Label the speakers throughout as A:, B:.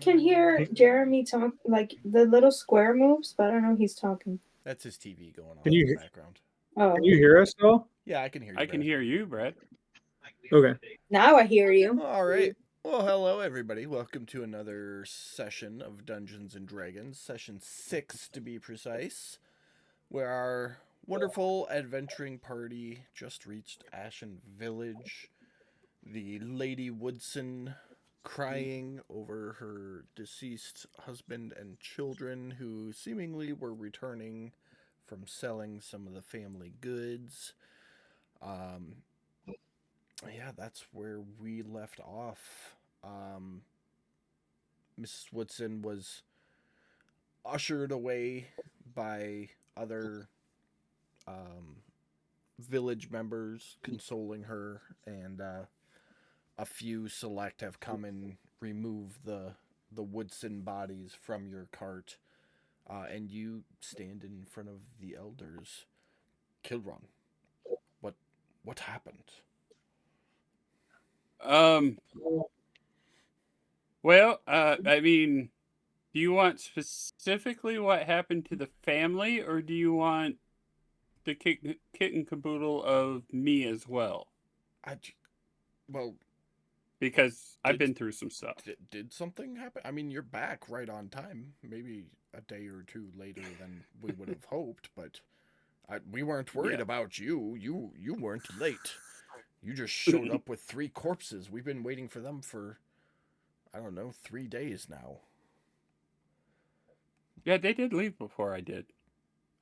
A: can hear Jeremy talk, like the little square moves, but I don't know he's talking.
B: That's his TV going
C: Can
B: off in the
C: you
B: background.
A: Oh,
C: can you hear us all?
B: Yeah, I can hear you,
D: I can
B: Brad.
D: hear you, Brad.
C: Okay.
A: now I hear you.
B: All right. Well, hello, everybody. Welcome to another session of Dungeons and Dragons, session 6 to be precise, where our wonderful adventuring party just reached Ashen Village. The Lady Woodson crying over her deceased husband and children who seemingly were returning from selling some of the family goods. Um, yeah, that's where we left off. Mrs. Woodson was ushered away by other um, village members consoling her, and a few select have come and removed the Woodson bodies from your cart, and you stand in front of the elders. Kilron, what what happened?
D: Um. Well, I mean, do you want specifically what happened to the family, or do you want the kit and caboodle of me as well?
B: I well,
D: Because I've
B: did
D: been through some stuff.
B: did something happen? I mean, you're back right on time. Maybe a day or two later than we would have hoped, but we weren't worried
D: Yeah.
B: about you. You weren't late. You just showed up with 3 corpses. We've been waiting for them for, I don't know, 3 days now.
D: Yeah, they did leave before I did.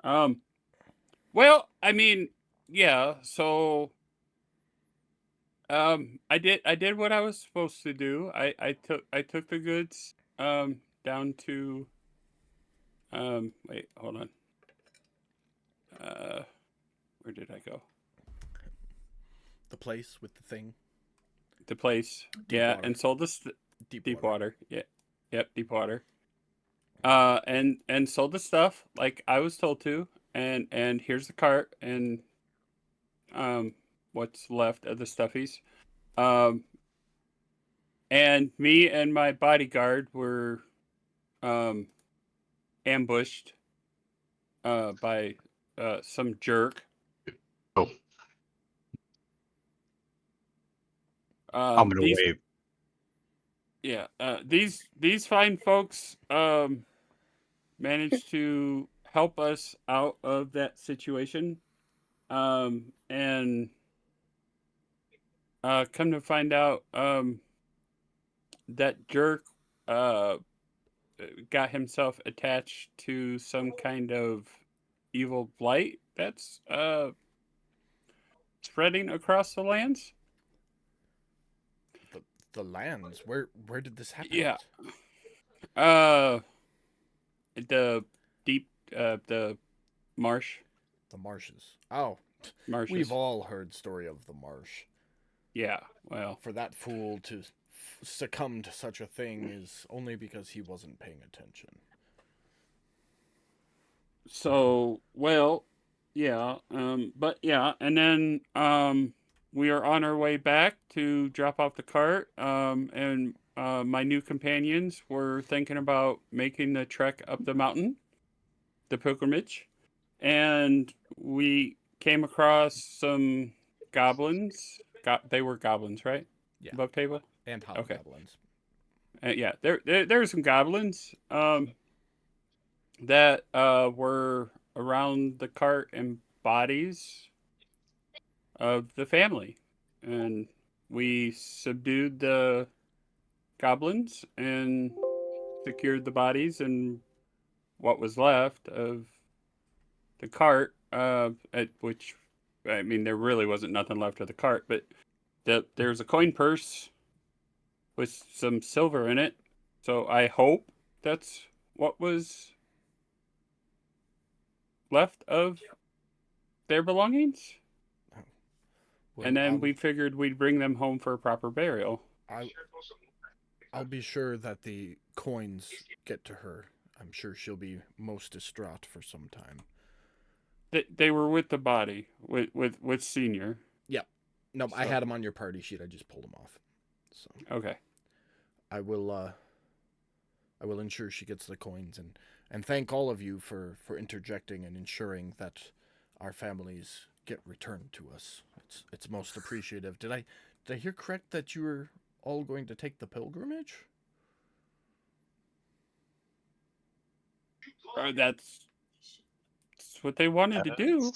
D: Well, I mean, yeah. So, I did what I was supposed to do. I took the goods down to wait, hold on. Where did I go?
B: The place with the thing.
D: The place.
B: Deep
D: Yeah,
B: water.
D: and sold the
B: Deep water.
D: Yeah. Yep, deep water. And sold the stuff like I was told to, and here's the cart and what's left of the stuffies. Um and me and my bodyguard were um ambushed by some jerk.
E: Oh, I'm gonna
D: These
E: wave.
D: yeah, these fine folks managed to help us out of that situation. And come to find out, that jerk uh, got himself attached to some kind of evil blight that's spreading across the lands.
B: The lands. Where did this happen?
D: Yeah. Uh, the deep, the marsh.
B: The marshes. Oh,
D: Marshes.
B: we've all heard story of the marsh.
D: Yeah, well,
B: For that fool to succumb to such a thing is only because he wasn't paying attention.
D: so well, yeah, but yeah, and then we are on our way back to drop off the cart, and my new companions were thinking about making the trek up the mountain, the pilgrimage, and we came across some goblins. They were goblins, right?
B: Yeah.
D: Above table.
B: And
D: Okay.
B: hobgoblins.
D: Yeah, there were some goblins that were around the cart and bodies of the family, and we subdued the goblins and secured the bodies and what was left of the cart. At which, I mean, there really wasn't nothing left of the cart, but there's a coin purse with some silver in it. So I hope that's what was left of their belongings.
B: Well,
D: And then we figured we'd bring them home for a proper burial.
B: I'll be sure that the coins get to her. I'm sure she'll be most distraught for some time.
D: They were with the body, with Senior.
B: Yep. No, I
D: So-
B: had them on your party sheet. I just pulled them off. So
D: Okay.
B: I will I will ensure she gets the coins, and thank all of you for interjecting and ensuring that our families get returned to us. It's most appreciative. Did I hear correct that you were all going to take the pilgrimage?
D: That's what they wanted to do.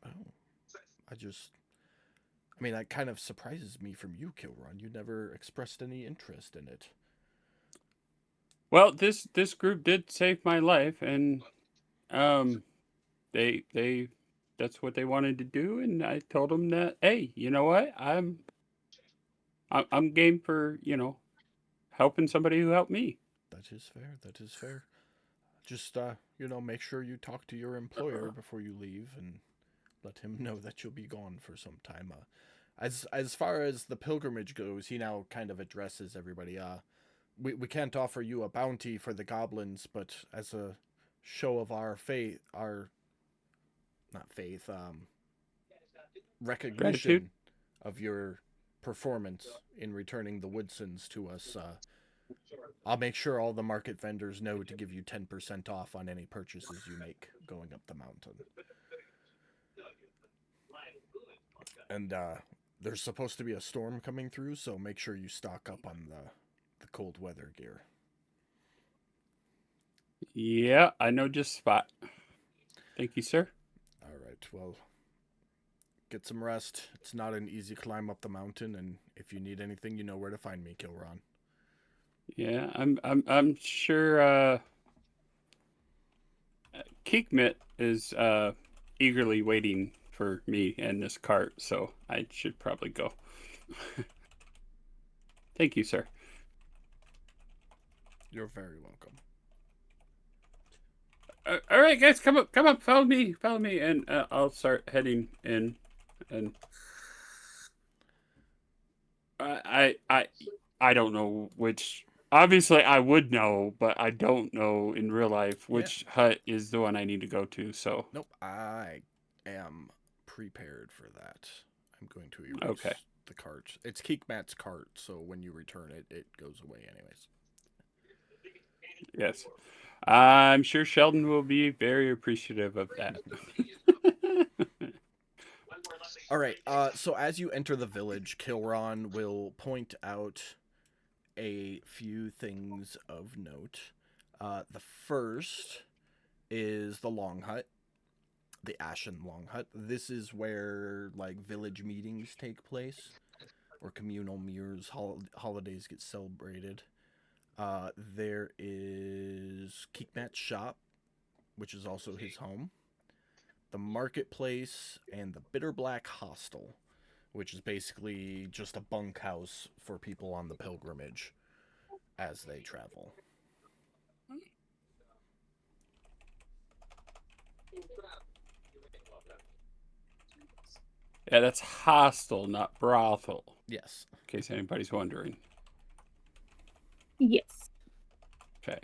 B: Oh, I mean, that kind of surprises me from you, Kilron. You never expressed any interest in it.
D: Well, this group did save my life, and they that's what they wanted to do, and I told them that, hey, you know what, I'm game for helping somebody who helped me.
B: That is fair. That is fair. Just make sure you talk to your employer before you leave, and let him know that you'll be gone for some time. As far as the pilgrimage goes, he now kind of addresses everybody. We can't offer you a bounty for the goblins, but as a show of our faith, recognition
D: Gratitude.
B: of your performance in returning the Woodsons to us, I'll make sure all the market vendors know to give you 10% off on any purchases you make going up the mountain. And there's supposed to be a storm coming through, so make sure you stock up on the cold weather gear.
D: Yeah, I know just spot. Thank you, sir.
B: All right, well, get some rest. It's not an easy climb up the mountain, and if you need anything, you know where to find me, Kilron.
D: Yeah, I'm sure Keekmit is eagerly waiting for me and this cart, so I should probably go. Thank you, sir.
B: You're very welcome.
D: All right, guys, come up, follow me, and I'll start heading in. And I don't know which. Obviously, I would know, but I don't know in real life which hut is the one I need to go to. So
B: Nope, I am prepared for that. I'm going to erase the cart. It's Keekmat's cart, so when you return it, it goes away anyways.
D: Yes. I'm sure Sheldon will be very appreciative of that.
B: All right, so as you enter the village, Kilron will point out a few things of note. The first is the Long Hut, the Ashen Long Hut. This is where village meetings take place, or communal mirrors, holidays get celebrated. There is Keekmat's shop, which is also his home. The marketplace and the Bitter Black Hostel, which is basically just a bunkhouse for people on the pilgrimage as they travel.
D: Yeah, that's hostel, not brothel.
B: Yes.
D: In case anybody's wondering.
A: Yes.
D: Okay.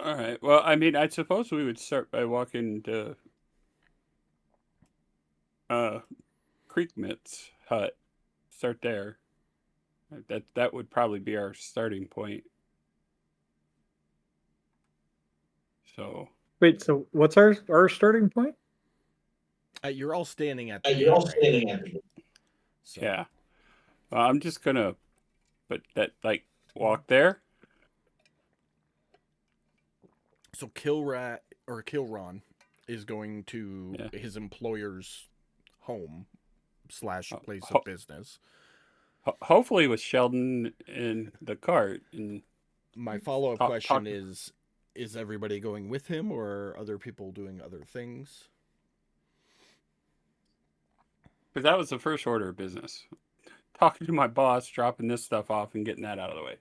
D: All right. Well, I mean, I suppose we would start by walking to Creekmit's hut. Start there. That would probably be our starting point. So
C: Wait, so what's our starting point?
B: You're all standing at the gate right now. So.
D: Yeah. Well, I'm just gonna put that walk there.
B: So Kilron is going to his employer's home / place of business.
D: Hopefully with Sheldon in the cart. And
B: my follow-up question is everybody going with him, or are other people doing other things?
D: Because that was the first order of business. Talking to my boss, dropping this stuff off, and getting that out of the way.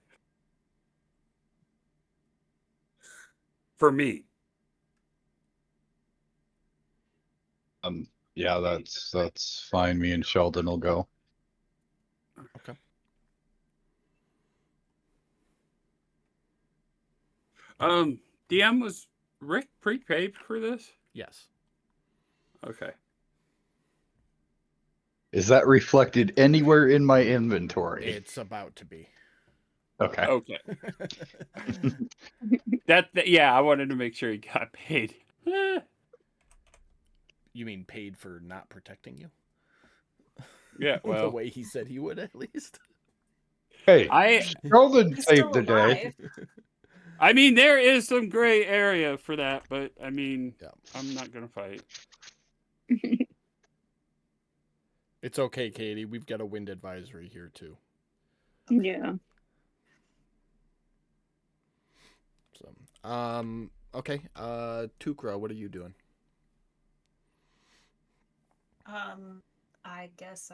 D: For me.
E: Yeah, that's fine. Me and Sheldon will go.
B: Okay.
D: DM, was Rick prepaid for this?
B: Yes.
D: Okay.
E: Is that reflected anywhere in my inventory?
B: It's about to be.
E: Okay.
D: Okay. Yeah, I wanted to make sure he got paid.
B: You mean paid for not protecting you?
D: Yeah,
B: The
D: well,
B: way he said he would, at least.
E: Hey,
D: I
E: Sheldon
F: He's
E: saved
F: still
E: the day.
F: alive.
D: mean there is some gray area for that, but I mean,
B: Yeah.
D: I'm not gonna fight.
B: It's okay, Katie. We've got a wind advisory here too.
G: Yeah.
B: So, okay. Tukra, what are you doing?
F: I guess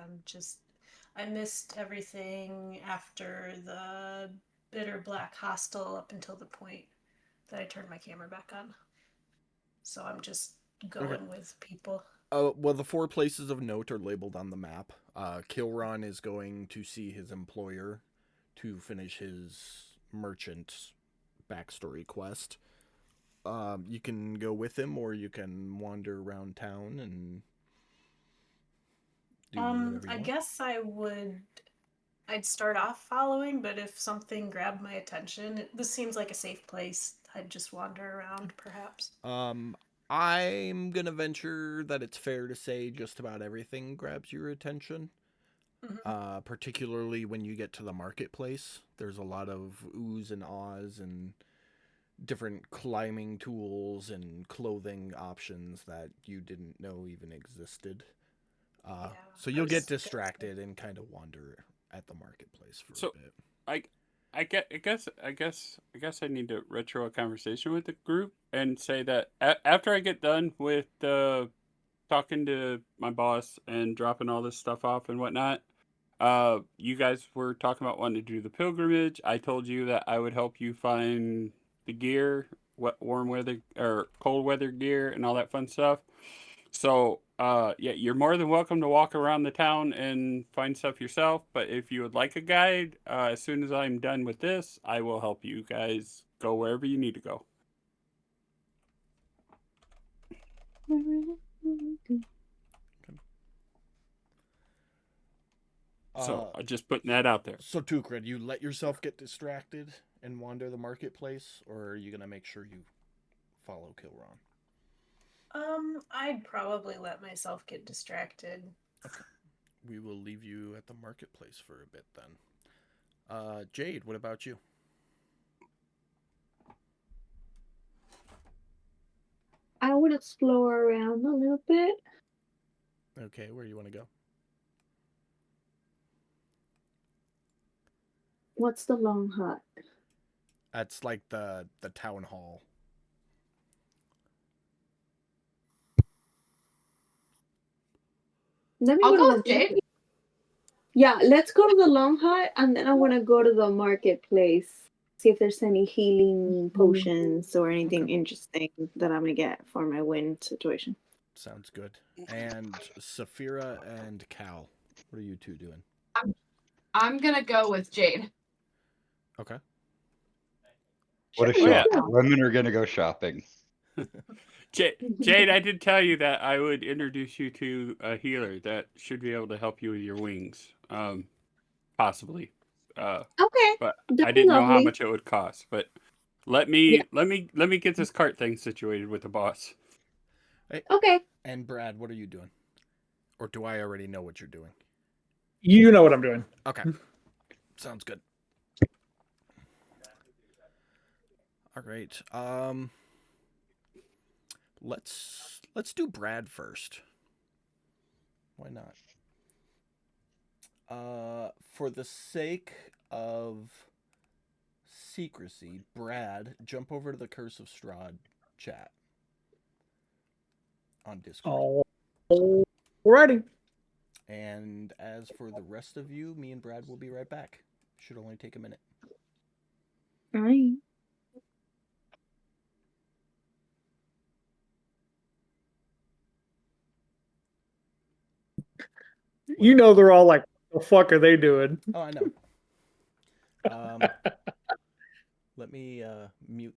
F: I missed everything after the bitter black hostel up until the point that I turned my camera back on. So I'm just going with people.
B: Well, the 4 places of note are labeled on the map. Kilron is going to see his employer to finish his merchant backstory quest. You can go with him, or you can wander around town and do whatever you
F: I
B: want.
F: guess I'd start off following, but if something grabbed my attention, this seems like a safe place. I'd just wander around, perhaps.
B: I'm gonna venture that it's fair to say just about everything grabs your attention.
F: Mhm.
B: Particularly when you get to the marketplace. There's a lot of oohs and ahs and different climbing tools and clothing options that you didn't know even existed.
F: Yeah,
B: So
F: I
B: you'll
F: was
B: get
F: gonna say.
B: distracted and kind of wander at the marketplace for
D: So-
B: a bit.
D: I guess I need to retro a conversation with the group and say that after I get done with talking to my boss and dropping all this stuff off and whatnot, you guys were talking about wanting to do the pilgrimage. I told you that I would help you find the gear, warm weather or cold weather gear, and all that fun stuff. So, yeah, you're more than welcome to walk around the town and find stuff yourself. But if you would like a guide, as soon as I'm done with this, I will help you guys go wherever you need to go. So, just putting that out there.
B: So Tukra, you let yourself get distracted and wander the marketplace, or are you gonna make sure you follow Kilron?
F: I'd probably let myself get distracted.
B: We will leave you at the marketplace for a bit then. Jade, what about you?
G: I would explore around a little bit.
B: Okay, where do you want to go?
G: What's the long hut?
B: That's like the town hall.
G: Let me
H: I'll
G: go
H: go
G: to
H: with
G: the
H: Jade.
G: Yeah, let's go to the long hut, and then I want to go to the marketplace. See if there's any healing potions or anything
B: Okay.
G: interesting that I'm gonna get for my wind situation.
B: Sounds good. And Saphira and Cal, what are you two doing?
H: I'm gonna go with Jade.
B: Okay.
E: What a
G: Sure,
E: shock.
G: yeah.
E: Women are gonna go shopping.
D: Jade, I did tell you that I would introduce you to a healer that should be able to help you with your wings. Possibly.
G: Okay,
D: But
G: that'd
D: I
G: be
D: didn't know how
G: lovely.
D: much it would cost. But let me get this cart thing situated with the boss.
G: Okay.
B: And Brad, what are you doing? Or do I already know what you're doing?
C: You know what I'm doing.
B: Okay. Sounds good. All right. Let's do Brad first. Why not? For the sake of secrecy, Brad, jump over to the Curse of Strahd chat on Discord.
C: Alrighty.
B: And as for the rest of you, me and Brad will be right back. Should only take a minute.
G: All right.
C: You know they're all like, what the fuck are they doing?
B: Oh, I know. Let me mute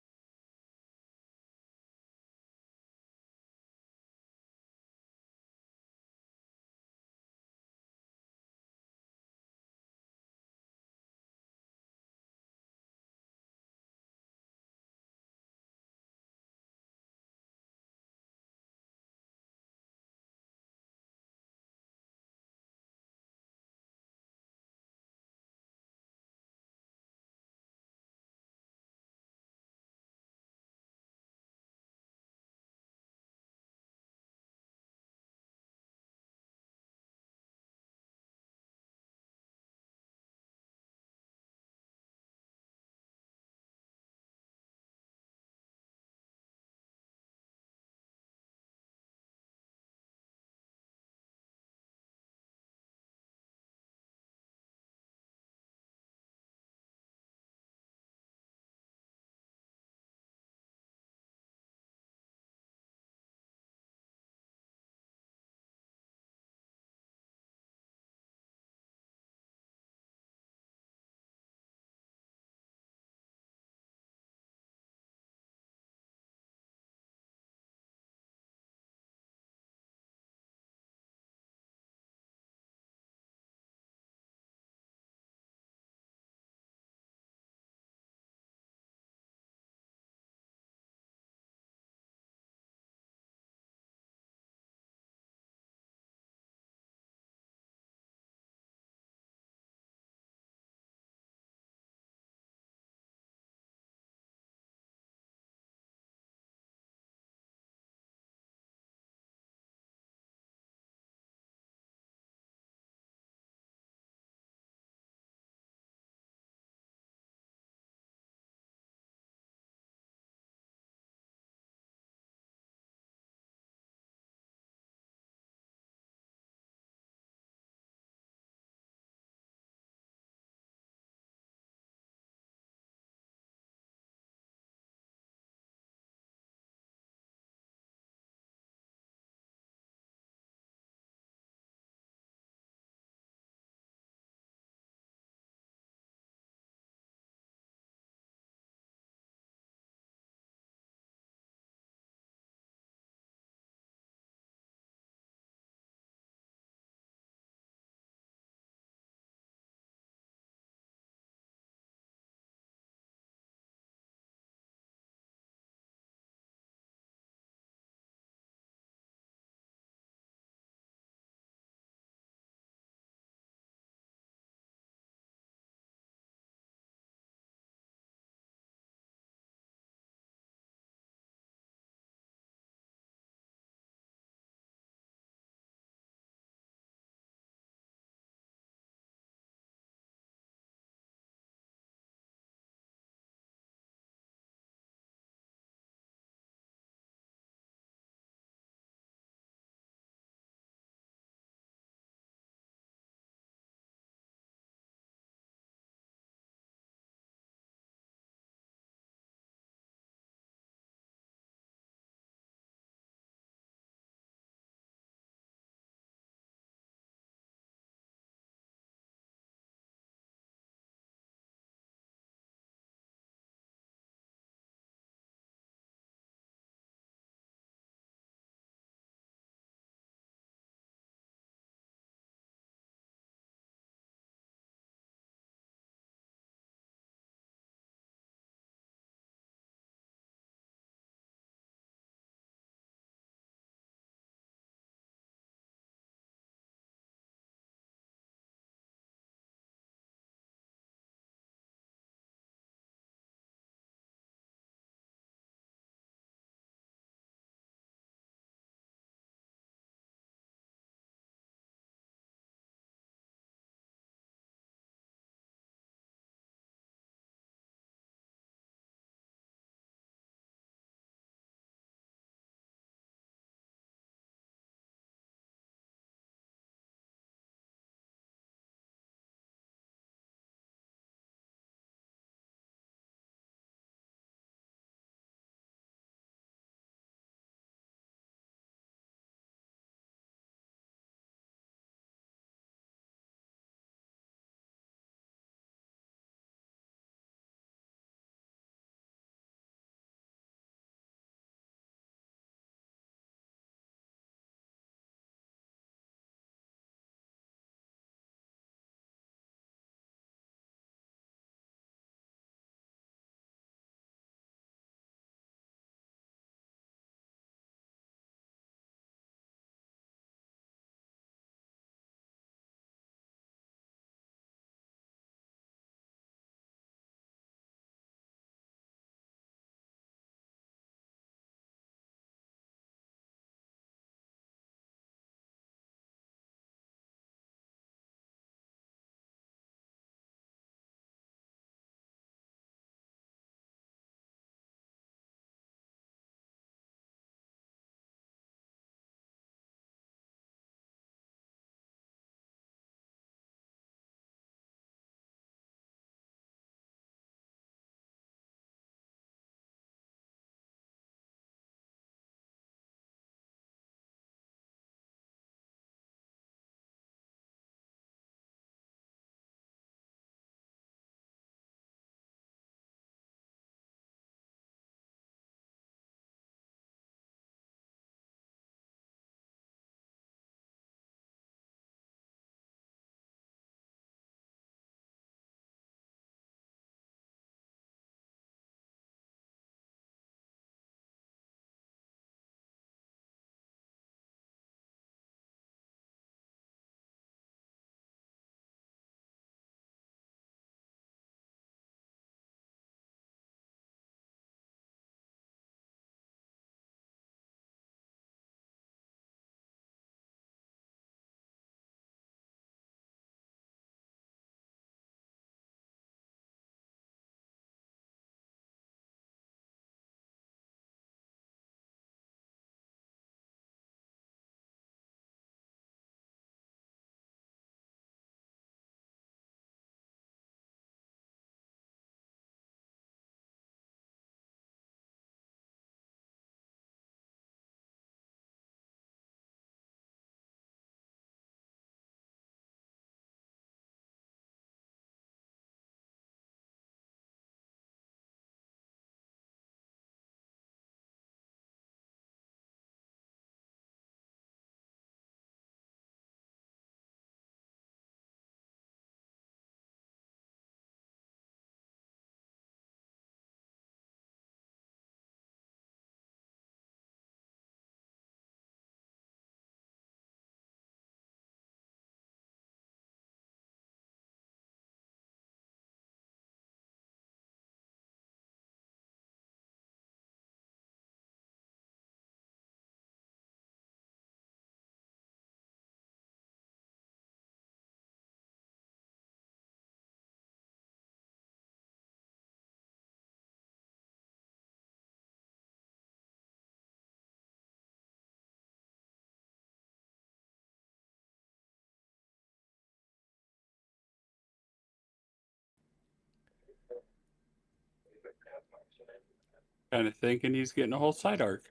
D: Kind of thinking he's getting a whole side arc.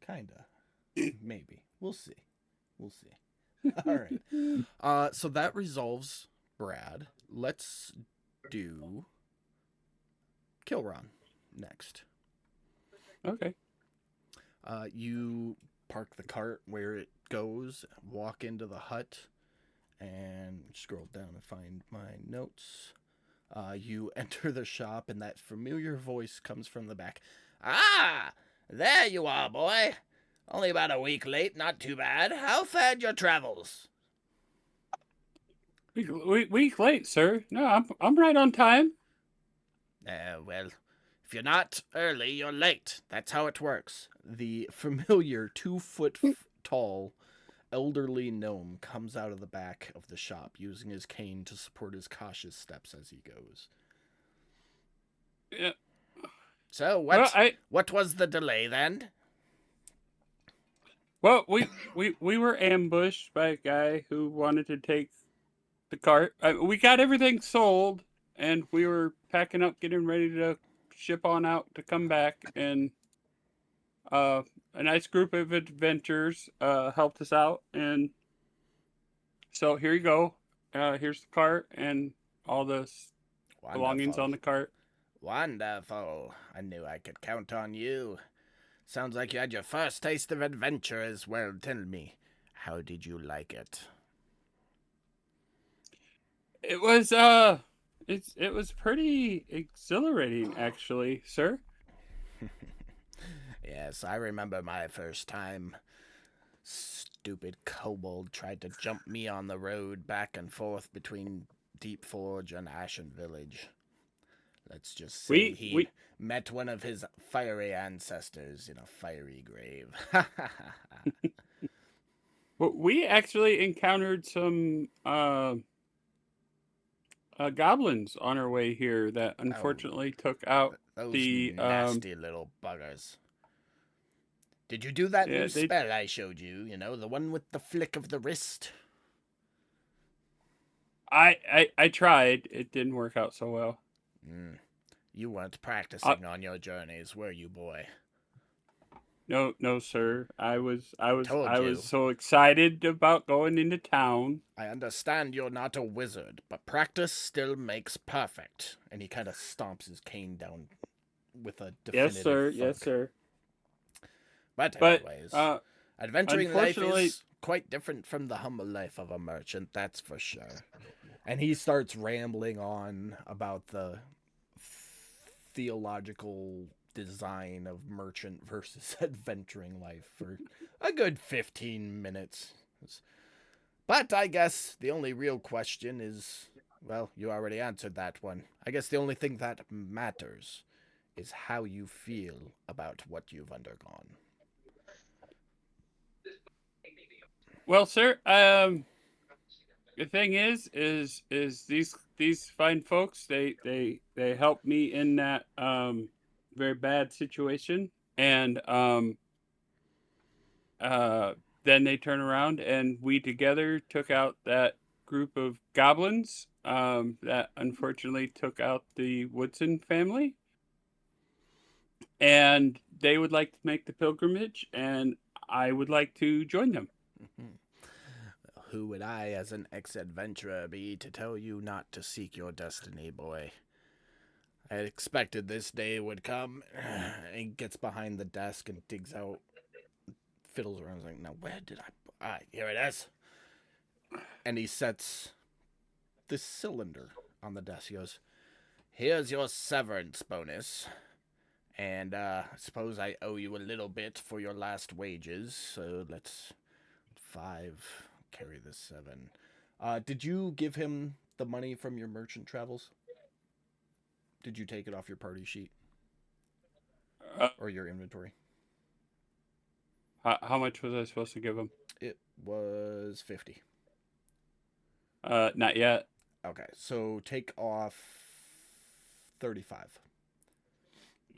B: Kinda. Maybe. We'll see. We'll see. All right. So that resolves Brad. Let's do Kilron next.
D: Okay.
B: You park the cart where it goes, walk into the hut, and scroll down and find my notes. You enter the shop, and that familiar voice comes from the back. Ah, there you are, boy. Only about a week late, not too bad. How fared your travels?
D: Week late, sir. No, I'm right on time.
B: Well, if you're not early, you're late. That's how it works. The familiar 2-foot tall elderly gnome comes out of the back of the shop, using his cane to support his cautious steps as he goes.
D: Yeah.
B: So,
D: Well,
B: what was the delay then?
D: Well, we were ambushed by a guy who wanted to take the cart. We got everything sold, and we were packing up, getting ready to ship on out to come back. And a nice group of adventurers helped us out. And so here you go. Here's the cart and all the belongings on the cart.
B: Wonderful. I knew I could count on you. Sounds like you had your first taste of adventure as well. Tell me, how did you like it?
D: It was it was pretty exhilarating, actually, sir.
B: Yes, I remember my first time. Stupid kobold tried to jump me on the road back and forth between Deep Forge and Ashen Village. Let's just say he met one of his fiery ancestors in a fiery grave.
D: Well, we actually encountered some goblins on our way here that unfortunately took out
B: Those
D: the
B: nasty little buggers. Did you do that new spell I showed you? You know, the one with the flick of the wrist?
D: I tried. It didn't work out so well.
B: You weren't practicing on your journeys, were you, boy?
D: No, sir. I was
B: Told you.
D: so excited about going into town.
B: I understand you're not a wizard, but practice still makes perfect. And he kind of stomps his cane down with a definitive
D: Yes, sir.
B: thunk.
D: Yes, sir.
B: But anyways, adventuring life
D: unfortunately-
B: is quite different from the humble life of a merchant, that's for sure. And he starts rambling on about the theological design of merchant versus adventuring life for a good 15 minutes. But I guess the only real question is, well, you already answered that one. I guess the only thing that matters is how you feel about what you've undergone.
D: Well, sir, the thing is these fine folks, they helped me in that very bad situation, and then they turn around and we together took out that group of goblins that unfortunately took out the Woodson family, and they would like to make the pilgrimage, and I would like to join them.
B: Who would I, as an ex-adventurer, be to tell you not to seek your destiny, boy? I had expected this day would come. He gets behind the desk and digs out, fiddles around. He's like, now where did here it is. And he sets this cylinder on the desk. He goes, here's your severance bonus. And I suppose I owe you a little bit for your last wages. So let's 5... carry the 7. Did you give him the money from your merchant travels? Did you take it off your party sheet? Or your inventory?
D: How much was I supposed to give him?
B: It was 50.
D: Not yet.
B: Okay, so take off 35.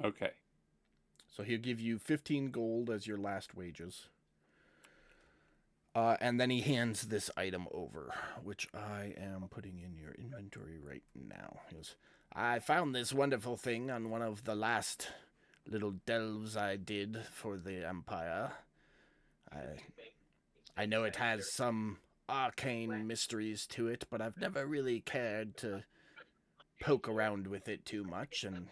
D: Okay.
B: So he'll give you 15 gold as your last wages. And then he hands this item over, which I am putting in your inventory right now. He goes, I found this wonderful thing on one of the last little delves I did for the Empire. I know it has some arcane mysteries to it, but I've never really cared to poke around with it too much, and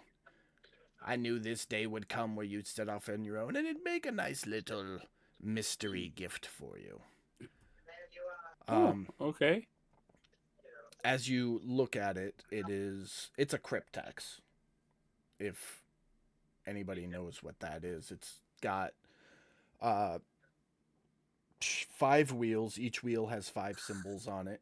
B: I knew this day would come where you'd set off on your own, and it'd make a nice little mystery gift for you.
D: Okay.
B: As you look at it, it's a cryptex. If anybody knows what that is, it's got 5 wheels. Each wheel has 5 symbols on it.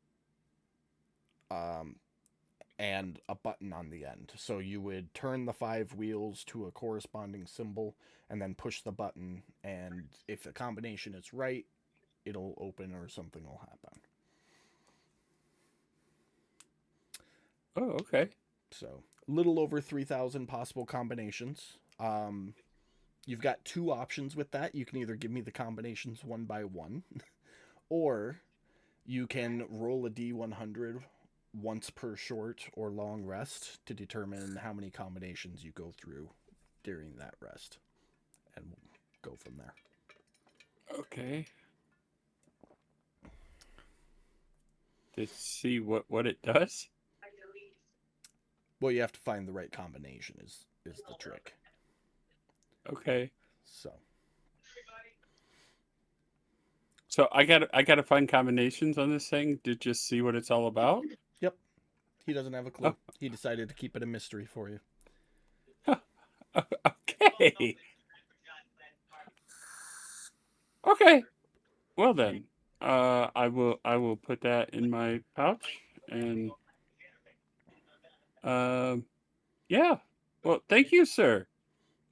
B: And a button on the end. So you would turn the 5 wheels to a corresponding symbol and then push the button, and if the combination is right, it'll open or something will happen.
D: Oh, okay.
B: So, a little over 3,000 possible combinations. You've got 2 options with that. You can either give me the combinations one by one, or you can roll a D100 once per short or long rest to determine how many combinations you go through during that rest. And we'll go from there.
D: Okay. To see what it does?
B: Well, you have to find the right combination is the trick.
D: Okay.
B: So
D: I gotta find combinations on this thing to just see what it's all about.
B: Yep. He doesn't have a clue. He decided to keep it a mystery for you.
D: Okay. Okay. Well then, I will put that in my pouch, and yeah. Well, thank you, sir.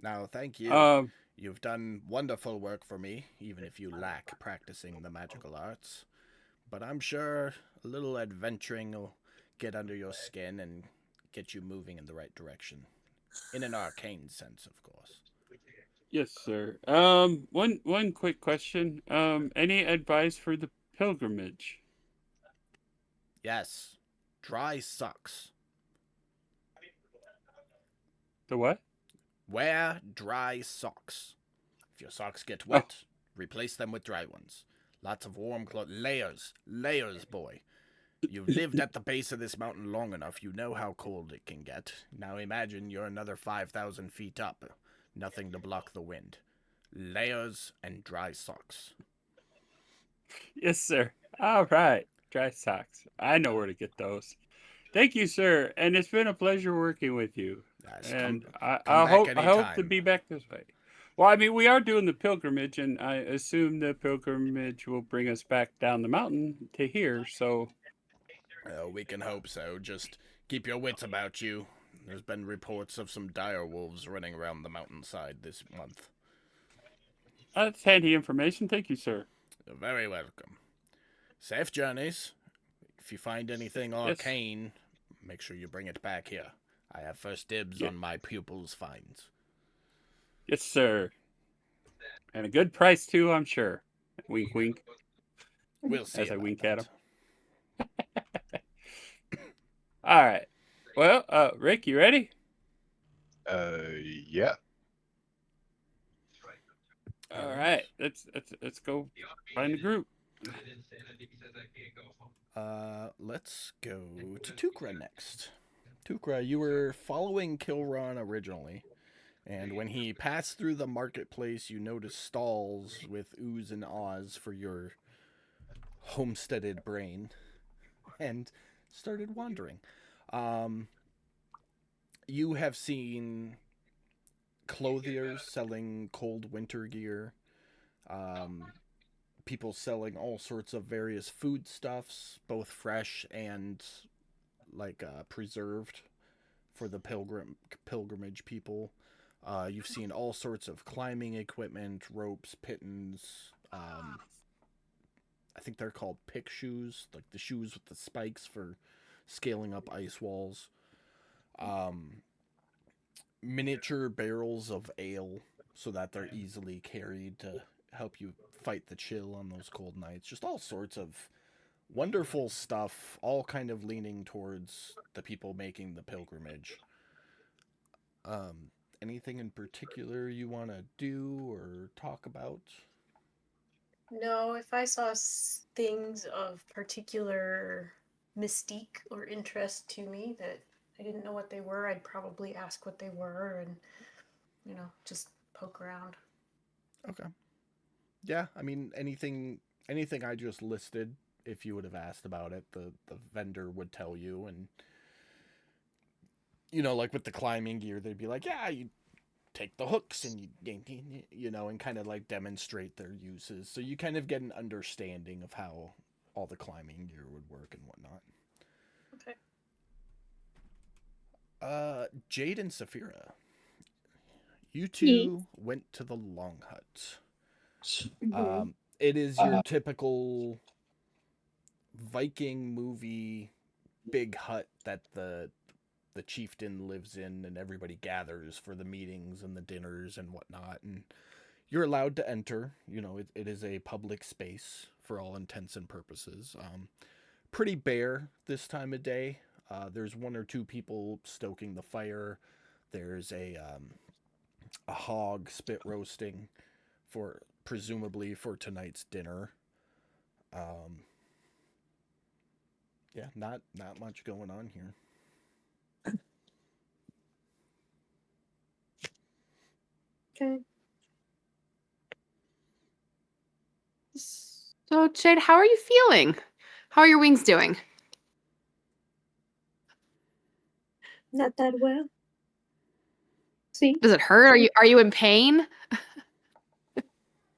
B: Now, thank you. You've done wonderful work for me, even if you lack practicing the magical arts. But I'm sure a little adventuring will get under your skin and get you moving in the right direction. In an arcane sense, of course.
D: Yes, sir. One quick question. Any advice for the pilgrimage?
B: Yes. Dry socks.
D: The what?
B: Wear dry socks. If your socks get wet, replace them with dry ones. Lots of warm clothes. Layers, boy. You've lived at the base of this mountain long enough. You know how cold it can get. Now imagine you're another 5,000 feet up. Nothing to block the wind. Layers and dry socks.
D: Yes, sir. All right. Dry socks. I know where to get those. Thank you, sir. And it's been a pleasure working with you.
B: Yes,
D: And
B: come
D: I
B: back
D: hope to
B: anytime.
D: be back this way. Well, I mean, we are doing the pilgrimage, and I assume the pilgrimage will bring us back down the mountain to here. So,
B: We can hope so. Just keep your wits about you. There's been reports of some dire wolves running around the mountainside this month.
D: that's handy information. Thank you, sir.
B: You're very welcome. Safe journeys. If you find anything arcane, make sure you bring it back here. I have first dibs on my pupils' finds.
D: Yes, sir. And a good price, too, I'm sure. Wink, wink.
B: We'll see.
D: As I
B: about
D: wink
B: that.
D: at him. All right. Well, Rick, you ready?
E: Yeah.
D: All right. Let's go find the group.
B: Let's go to Tukra next. Tukra, you were following Kilron originally, and when he passed through the marketplace, you noticed stalls with oohs and ahs for your homesteaded brain, and started wandering. You have seen clothiers selling cold winter gear, people selling all sorts of various foodstuffs, both fresh and preserved for the pilgrimage people. You've seen all sorts of climbing equipment, ropes, pittons. I think they're called pick shoes, like the shoes with the spikes for scaling up ice walls. Miniature barrels of ale so that they're easily carried to help you fight the chill on those cold nights. Just all sorts of wonderful stuff, all kind of leaning towards the people making the pilgrimage. Anything in particular you want to do or talk about?
F: No, if I saw things of particular mystique or interest to me that I didn't know what they were, I'd probably ask what they were and, just poke around.
B: Okay. Yeah, I mean, anything I just listed, if you would have asked about it, the vendor would tell you. And like with the climbing gear, they'd be like, yeah, you take the hooks and and kind of like demonstrate their uses, so you kind of get an understanding of how all the climbing gear would work and whatnot.
F: Okay.
B: Jade and Saphira, you two went to the Long Hut. It is your typical Viking movie big hut that the chieftain lives in, and everybody gathers for the meetings and the dinners and whatnot. And you're allowed to enter. It is a public space for all intents and purposes. Pretty bare this time of day. There's one or two people stoking the fire. There's a hog spit roasting for presumably for tonight's dinner. Yeah, not much going on here.
A: Okay.
H: So, Jade, how are you feeling? How are your wings doing?
A: Not that well. See?
H: Does it hurt? Are you in pain?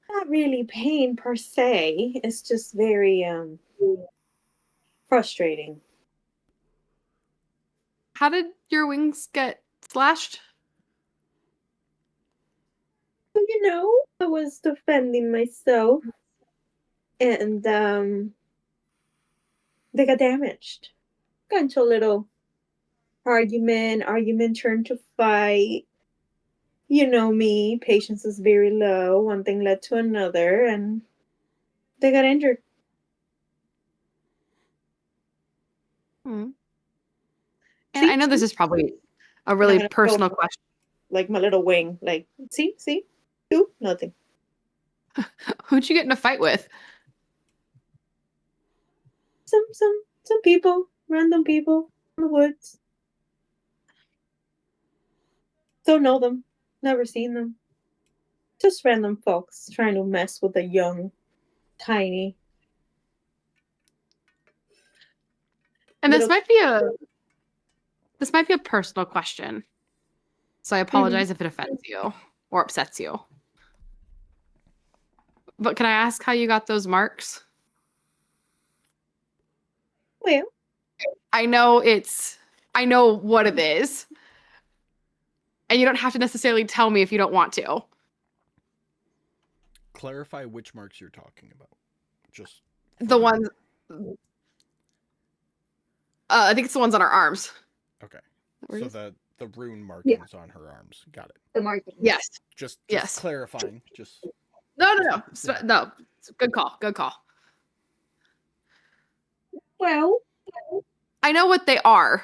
A: Not really pain per se. It's just very frustrating.
H: How did your wings get slashed?
A: I was defending myself, and they got damaged. Got into a little argument. Argument turned to fight. You know me, patience is very low. One thing led to another, and they got injured.
H: And
A: See?
H: I know this is probably a really
A: gonna
H: personal
A: go-
H: question.
A: Like my little wing. Like, see? Do nothing.
H: Who'd you get in a fight with?
A: Some people, random people in the woods. Don't know them. Never seen them. Just random folks trying to mess with a young, tiny.
H: And this
A: Little-
H: might be a personal question. So I apologize if it offends you or upsets you. But can I ask how you got those marks?
A: Well,
H: I know what it is. And you don't have to necessarily tell me if you don't want to.
B: Clarify which marks you're talking about. Just
H: The ones I think it's the ones on our arms.
B: Okay.
H: Where
B: So
H: is-
B: the rune markings on her arms. Got it.
G: The market.
H: Yes.
B: Just
H: Yes.
B: clarifying. Just
H: No.
B: Yeah.
H: No. Good call.
A: well,
H: I know what they are.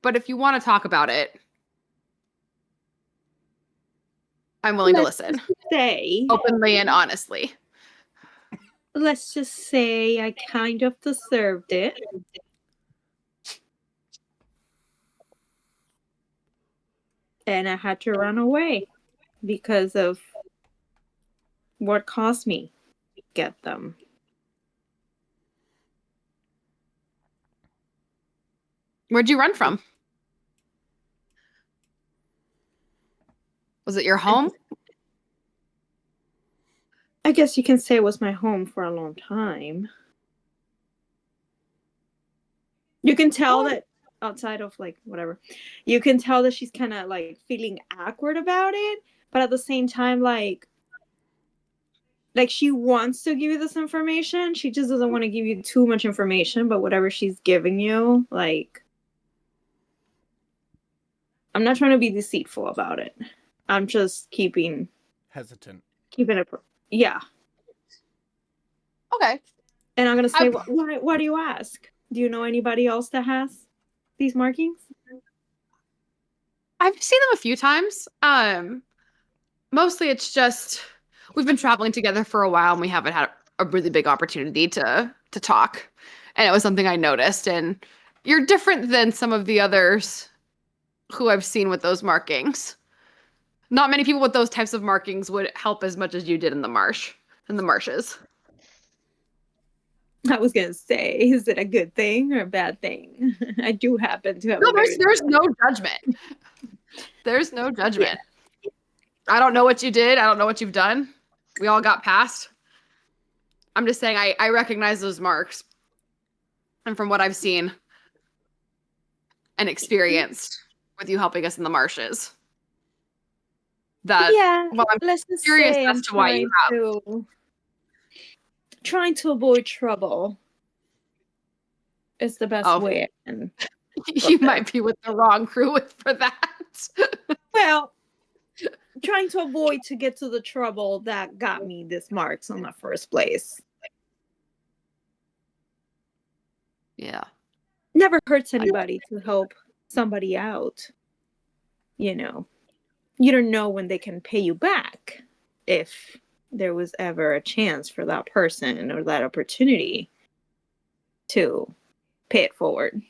H: But if you want to talk about it, I'm willing to listen
A: say,
H: openly and honestly.
A: let's just say I kind of deserved it. And I had to run away because of what caused me to get them.
H: Where'd you run from? Was it your home?
A: I guess you can say it was my home for a long time. You can tell that outside of like whatever, you can tell that she's kind of like feeling awkward about it, but at the same time, like she wants to give you this information. She just doesn't want to give you too much information, but whatever she's giving you, like, I'm not trying to be deceitful about it. I'm just keeping
B: hesitant.
A: it. Yeah.
H: Okay.
A: And I'm gonna say,
H: I'm-
A: why do you ask? Do you know anybody else that has these markings?
H: I've seen them a few times. Mostly it's just we've been traveling together for a while and we haven't had a really big opportunity to talk. And it was something I noticed. And you're different than some of the others who I've seen with those markings. Not many people with those types of markings would help as much as you did in the marshes.
A: I was gonna say, is it a good thing or a bad thing? I do happen to have.
H: No,
A: a very-
H: there's no judgment. There's no judgment. I don't know what you did. I don't know what you've done. We all got past. I'm just saying I recognize those marks. And from what I've seen and experienced with you helping us in the marshes, that
A: yeah.
H: well, I'm
A: Let's just
H: curious
A: say
H: as
A: I'm
H: to why you
A: trying to avoid trouble. Is the best way. And
H: you might be with the wrong crew for that.
A: well, trying to avoid to get to the trouble that got me this marks in the first place.
H: Yeah.
A: Never hurts anybody to help somebody out. You know, you don't know when they can pay you back if there was ever a chance for that person or that opportunity to pay it forward.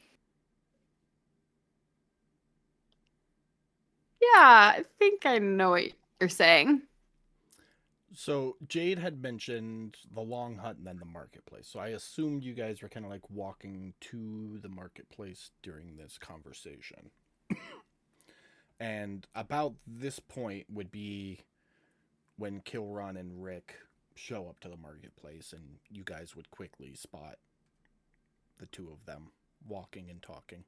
H: Yeah, I think I know what you're saying.
B: So Jade had mentioned the Long Hut and then the marketplace. So I assumed you guys were kind of like walking to the marketplace during this conversation. And about this point would be when Kilron and Rick show up to the marketplace, and you guys would quickly spot the two of them walking and talking.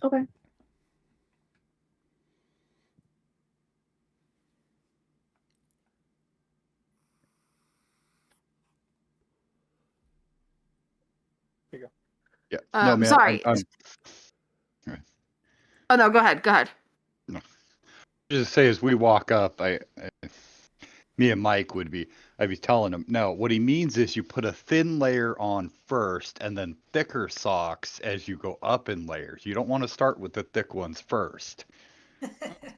A: Okay.
E: Yeah. No, man.
H: Sorry.
E: I'm
H: Oh no, go ahead.
E: no. Just say as we walk up, me and Mike I'd be telling him, no, what he means is you put a thin layer on first and then thicker socks as you go up in layers. You don't want to start with the thick ones first.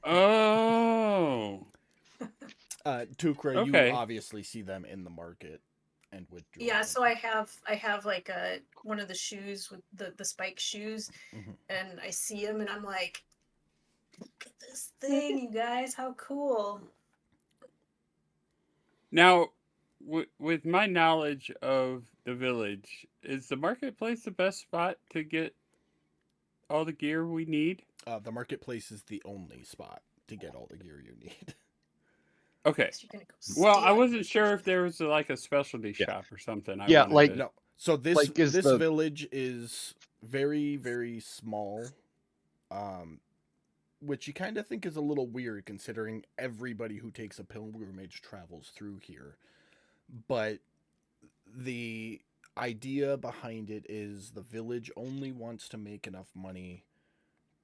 D: Oh.
B: Tukra,
D: Okay.
B: you obviously see them in the market and would join
F: Yeah,
B: them.
F: so I have like one of the shoes with the spike shoes,
B: Mhm.
F: and I see him and I'm like, look at this thing, you guys, how cool.
D: Now, with my knowledge of the village, is the marketplace the best spot to get all the gear we need?
B: The marketplace is the only spot to get all the gear you need.
D: Okay.
F: Guess you're gonna go
D: Well, I
F: steal.
D: wasn't sure if there was like a specialty
E: Yeah.
D: shop or something. I
E: Yeah,
D: wanted
E: like-
D: to...
B: No. So this
E: Like, is
B: this
E: the-
B: village is very, very small. Which you kind of think is a little weird considering everybody who takes a pilgrimage travels through here. But the idea behind it is the village only wants to make enough money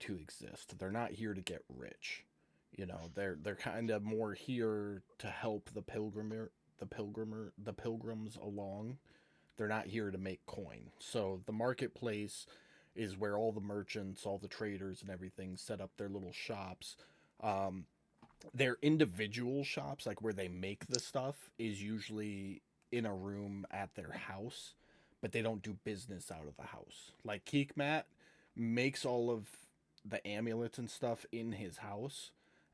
B: to exist. They're not here to get rich. You know, they're kind of more here to help the pilgrims along. They're not here to make coin. So the marketplace is where all the merchants, all the traders and everything set up their little shops. Their individual shops, like where they make the stuff, is usually in a room at their house, but they don't do business out of the house. Like Keekmat makes all of the amulets and stuff in his house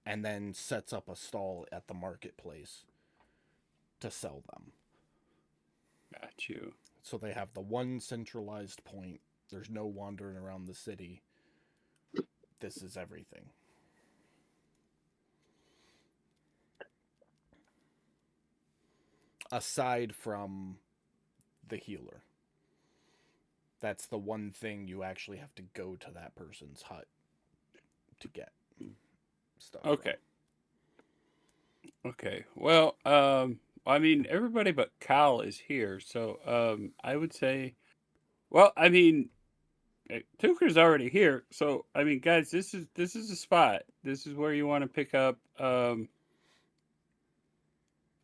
B: and then sets up a stall at the marketplace to sell them.
D: Got you.
B: So they have the one centralized point. There's no wandering around the city. This is everything. Aside from the healer. That's the one thing you actually have to go to that person's hut to get stuff.
D: Okay. Okay. Well, I mean, everybody but Cal is here, so I would say, well, I mean, Tuker's already here, so I mean, guys, this is a spot. This is where you want to pick up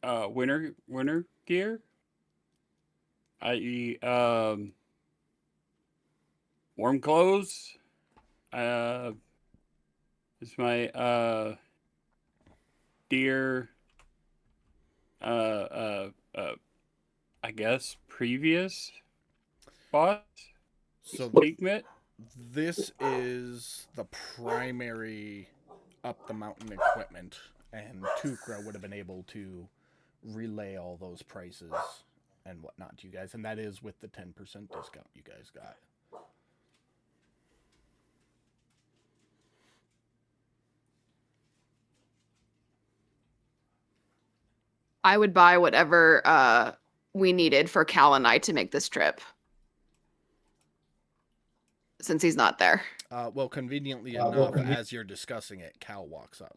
D: winter gear, i.e., warm clothes. It's my dear, I guess previous boss,
B: So
D: Pigment.
B: this is the primary up the mountain equipment, and Tukra would have been able to relay all those prices and whatnot to you guys, and that is with the 10% discount you guys got.
H: I would buy whatever we needed for Cal and I to make this trip. Since he's not there.
B: Well, conveniently enough, as you're discussing it, Cal walks up.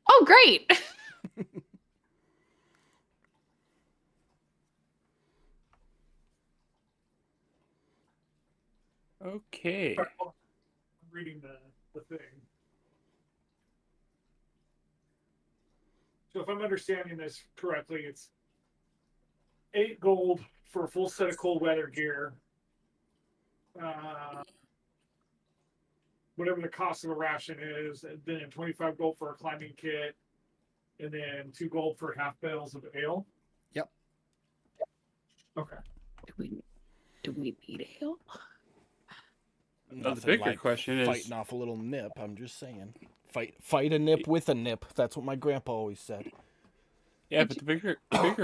H: Oh, great.
D: Okay.
C: I'm reading the thing. So if I'm understanding this correctly, it's 8 gold for a full set of cold weather gear. Whatever the cost of a ration is, and then 25 gold for a climbing kit, and then 2 gold for half barrels of ale.
B: Yep.
C: Okay.
H: Do we need ale?
D: The bigger question is
B: fighting off a little nip. I'm just saying, fight a nip with a nip. That's what my grandpa always said.
D: Yeah, but the bigger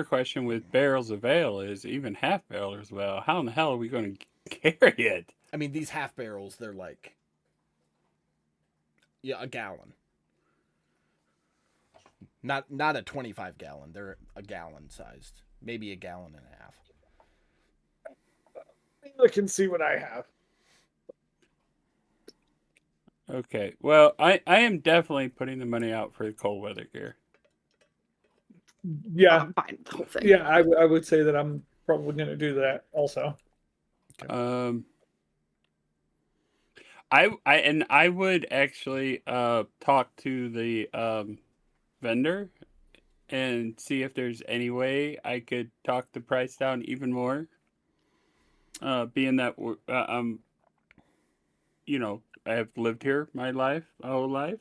D: question with barrels of ale is even half barrels of ale. How in the hell are we going to carry it?
B: I mean, these half barrels, they're like, yeah, a gallon. Not a 25 gallon. They're a gallon sized, maybe a gallon and a half.
C: Look and see what I have.
D: Okay, well, I am definitely putting the money out for the cold weather gear.
C: Yeah,
H: I'm fine with the whole thing.
C: yeah, I would say that I'm probably going to do that also.
D: I would actually talk to the vendor and see if there's any way I could talk the price down even more. Being that I have lived here my whole life.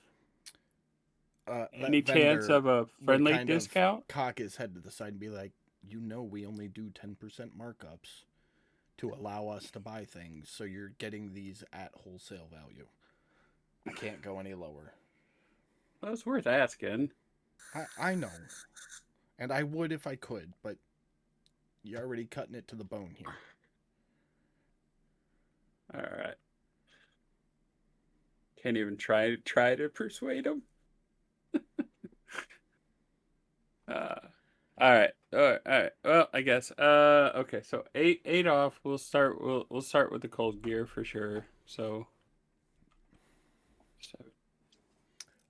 D: Any chance of a friendly discount?
B: Cock his head to the side and be like, we only do 10% markups to allow us to buy things, so you're getting these at wholesale value. I can't go any lower.
D: Well, it's worth asking.
B: I know. And I would if I could, but you're already cutting it to the bone here.
D: All right. Can't even try to persuade him. All right. Well, I guess. Okay. So eight off. We'll start with the cold gear for sure. So.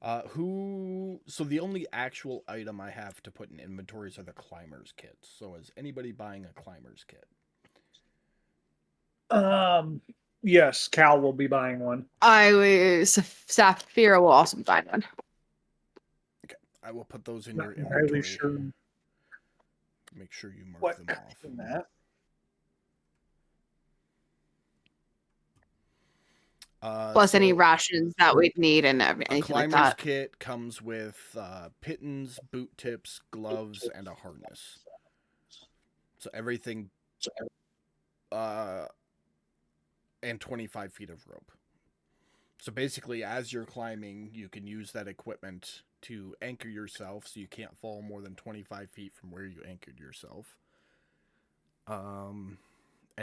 B: So the only actual item I have to put in inventories are the climbers kits. So is anybody buying a climbers kit?
C: Yes, Cal will be buying one.
H: Saphira will also buy one.
B: Okay, I will put those in your
C: Not entirely
B: inventory.
C: sure
B: Make sure you mark
C: what
B: them
C: comes
B: off.
C: in that.
H: Plus any rations that we'd need and
B: A
H: anything like
B: climber's
H: that.
B: kit comes with pittons, boot tips, gloves, and a harness. So everything, and 25 feet of rope. So basically, as you're climbing, you can use that equipment to anchor yourself so you can't fall more than 25 feet from where you anchored yourself. And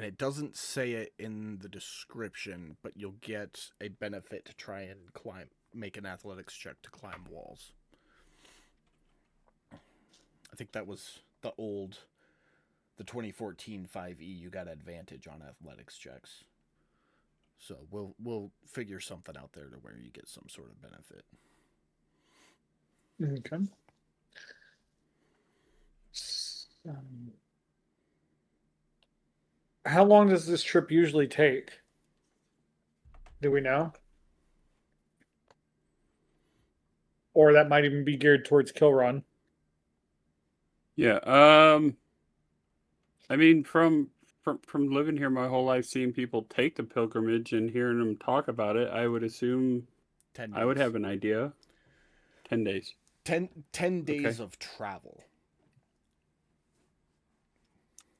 B: it doesn't say it in the description, but you'll get a benefit to try and make an athletics check to climb walls. I think that was the 2014 5e. You got advantage on athletics checks. So we'll figure something out there to where you get some sort of benefit.
C: Okay. How long does this trip usually take? Do we know? or that might even be geared towards Kilrun.
D: Yeah. I mean, from living here my whole life, seeing people take the pilgrimage and hearing them talk about it, I would assume
B: 10 days.
D: I would have an idea. 10 days.
B: 10 days
D: Okay.
B: of travel.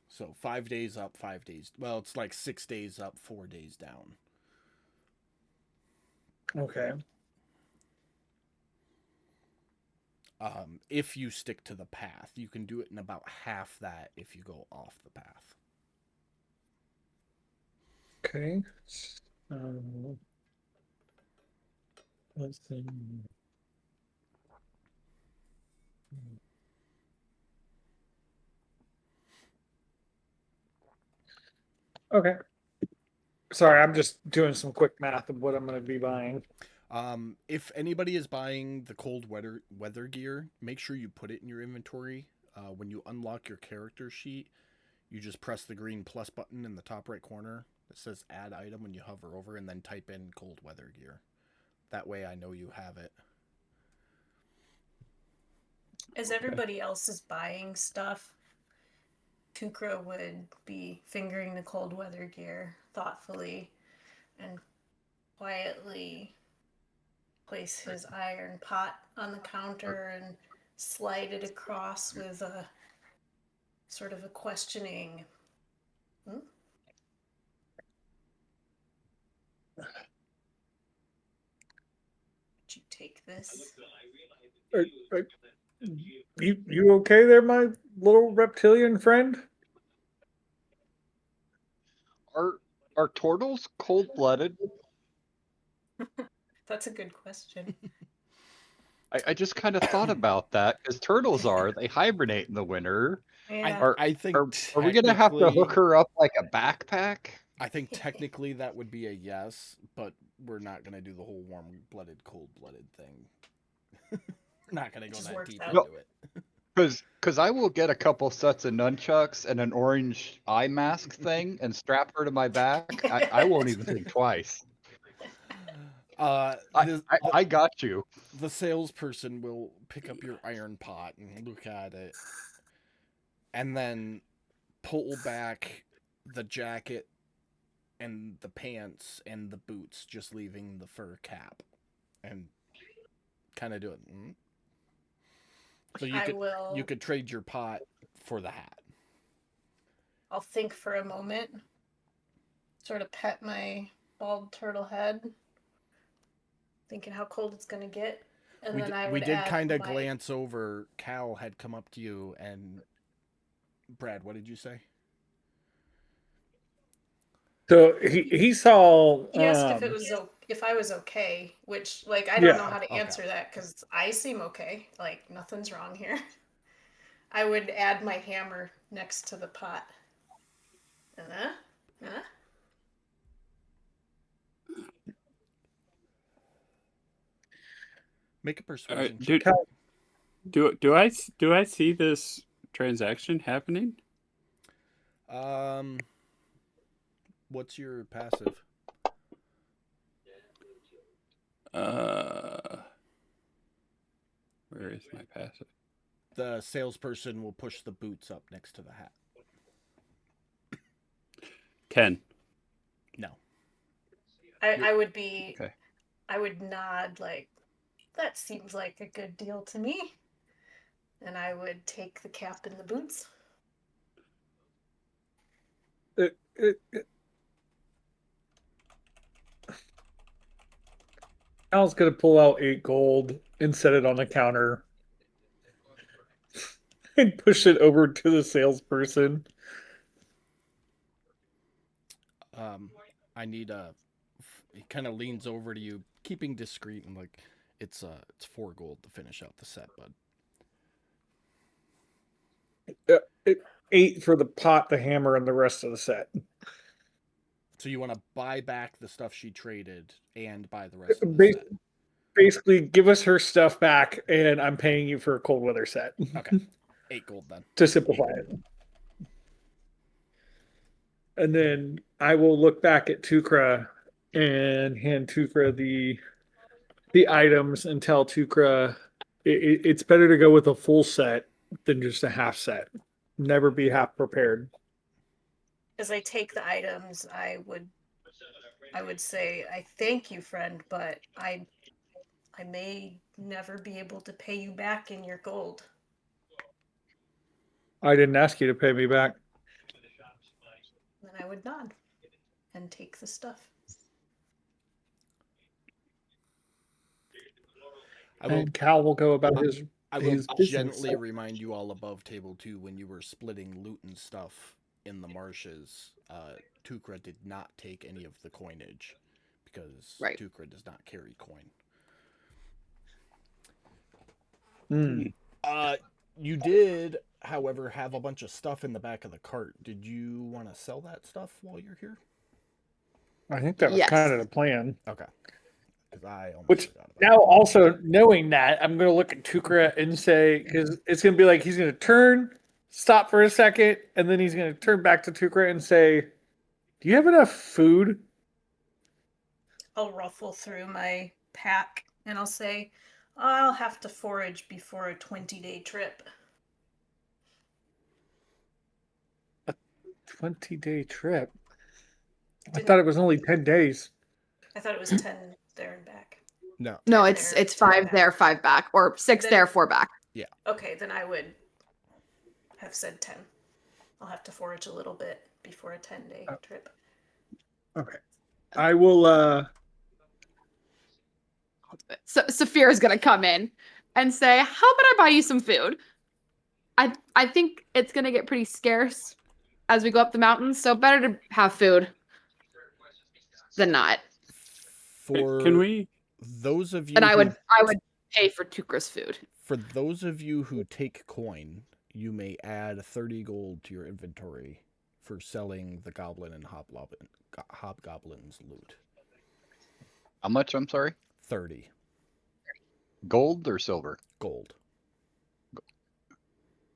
B: So 5 days up, 5 days. Well, it's like 6 days up, 4 days down.
C: Okay.
B: If you stick to the path, you can do it in about half that if you go off the path.
C: Okay. Let's see. Okay. Sorry, I'm just doing some quick math of what I'm going to be buying.
B: If anybody is buying the cold weather gear, make sure you put it in your inventory. When you unlock your character sheet, you just press the green plus button in the top right corner that says add item when you hover over, and then type in cold weather gear. That way I know you have it.
F: As everybody else is buying stuff, Tukra would be fingering the cold weather gear thoughtfully and quietly place his iron pot on the counter and slide it across with a sort of a questioning. Would you take this?
C: You okay there, my little reptilian friend?
E: Are turtles cold-blooded?
F: That's a good question.
E: I just kind of thought about that because turtles they hibernate in the winter.
F: Yeah.
B: I think
E: Are we gonna have to hook her up like a backpack?
B: I think technically that would be a yes, but we're not gonna do the whole warm-blooded, cold-blooded thing. We're not gonna go
F: Just
B: that
F: works
B: deep
F: out.
B: into it.
E: Because I will get a couple sets of nunchucks and an orange eye mask thing and strap her to my back. I won't even think twice. I got you.
B: The salesperson will pick up your iron pot and look at it, and then pull back the jacket and the pants and the boots, just leaving the fur cap, and kind of do it. So you could trade your pot for the hat.
F: I'll think for a moment, sort of pet my bald turtle head, thinking how cold it's going to get. And then I would
B: we did
F: add
B: kind of
F: my...
B: glance over. Cal had come up to you, and Brad, what did you say?
C: So he saw.
F: He asked if I was okay, which I don't know how to answer that because I seem okay. Nothing's wrong here. I would add my hammer next to the pot.
B: Make a persuasion check.
D: Do I see this transaction happening?
B: What's your passive?
D: Where is my passive?
B: The salesperson will push the boots up next to the hat.
D: 10.
B: No.
F: I would be.
D: Okay.
F: I would nod that seems like a good deal to me, and I would take the cap and the boots.
C: Al's gonna pull out 8 gold and set it on the counter and push it over to the salesperson.
B: I need he kind of leans over to you, keeping discreet, and it's 4 gold to finish out the set, bud.
C: 8 for the pot, the hammer, and the rest of the set.
B: So you want to buy back the stuff she traded and buy the rest of the set.
C: Basically, give us her stuff back, and I'm paying you for a cold weather set.
B: Okay. 8 gold then.
C: To simplify it. And then I will look back at Tukra and hand Tukra the the items and tell Tukra it's better to go with a full set than just a half set. Never be half prepared.
F: As I take the items, I would say, I thank you, friend, but I may never be able to pay you back in your gold.
C: I didn't ask you to pay me back.
F: Then I would nod and take the stuff.
C: And Cal will go about his.
B: I will
C: his business.
B: gently remind you all above table 2 when you were splitting loot and stuff in the marshes. Tukra did not take any of the coinage because
H: Right.
B: Tukra does not carry coin. You did, however, have a bunch of stuff in the back of the cart. Did you want to sell that stuff while you're here?
C: I think that was
H: Yes.
C: kind of the plan.
B: Okay. Because I almost
C: Which
B: forgot about
C: now, also knowing that, I'm going to look at Tukra and say, because it's going to be like he's going to turn, stop for a second, and then he's going to turn back to Tukra and say, "Do you have enough food?"
F: I'll ruffle through my pack and I'll say, I'll have to forage before a 20-day trip.
C: 20-day trip. I thought it was only 10 days.
F: I thought it was 10 there and back.
B: No.
H: No,
F: 10
H: it's
F: there, 10
H: 5
F: back.
H: there, 5 back, or 6
F: Then-
H: there, 4 back.
F: Okay, then I would have said 10. I'll have to forage a little bit before a 10-day trip.
C: Okay. I will,
H: So Saphira is gonna come in and say, "How about I buy you some food? I think it's gonna get pretty scarce as we go up the mountains, so better to have food than not."
B: For
D: Can we?
B: those of you
H: And I
B: who-
H: would pay for Tukra's food.
B: For those of you who take coin, you may add 30 gold to your inventory for selling the goblin and hobgoblin's loot.
E: How much? I'm sorry.
B: 30
E: Gold or silver?
B: gold.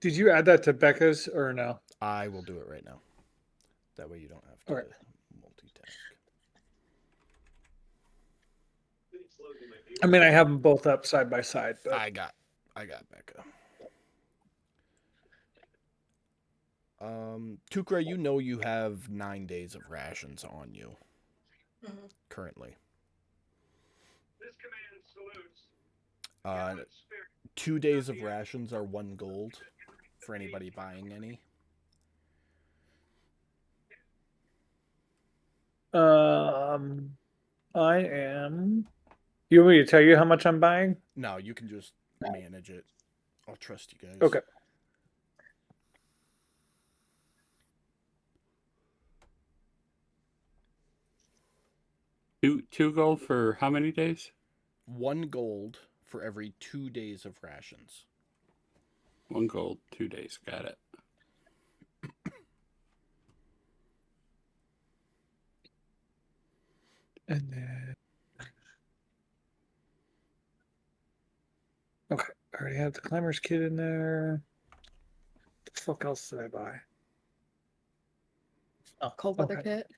C: did you add that to Becca's or no?
B: I will do it right now. That way you don't have to
C: Alright.
B: multitask.
C: I mean, I have them both up side by side, but
B: I got Becca. Tukra, you know you have 9 days of rations on you
F: Mhm.
B: currently.
C: this command salutes.
B: 2 days of rations are 1 gold for anybody buying any.
C: I am. You want me to tell you how much I'm buying?
B: No, you can just manage it. I'll trust you guys.
C: Okay.
D: Two gold for how many days?
B: 1 gold for every 2 days of rations.
D: 1 gold, 2 days. Got it.
C: And then. Okay, I already have the climber's kit in there. What the fuck else did I buy? Oh,
H: Cold weather
C: okay.
H: kit.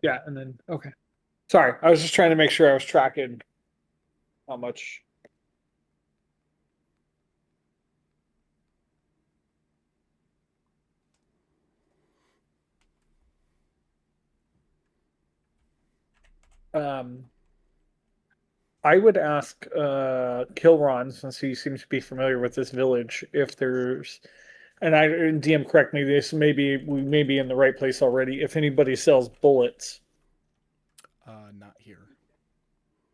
C: Yeah, and then okay. Sorry, I was just trying to make sure I was tracking how much. I would ask Kilron, since he seems to be familiar with this village, if there's, and DM correct me, we may be in the right place already. If anybody sells bullets,
B: Not here.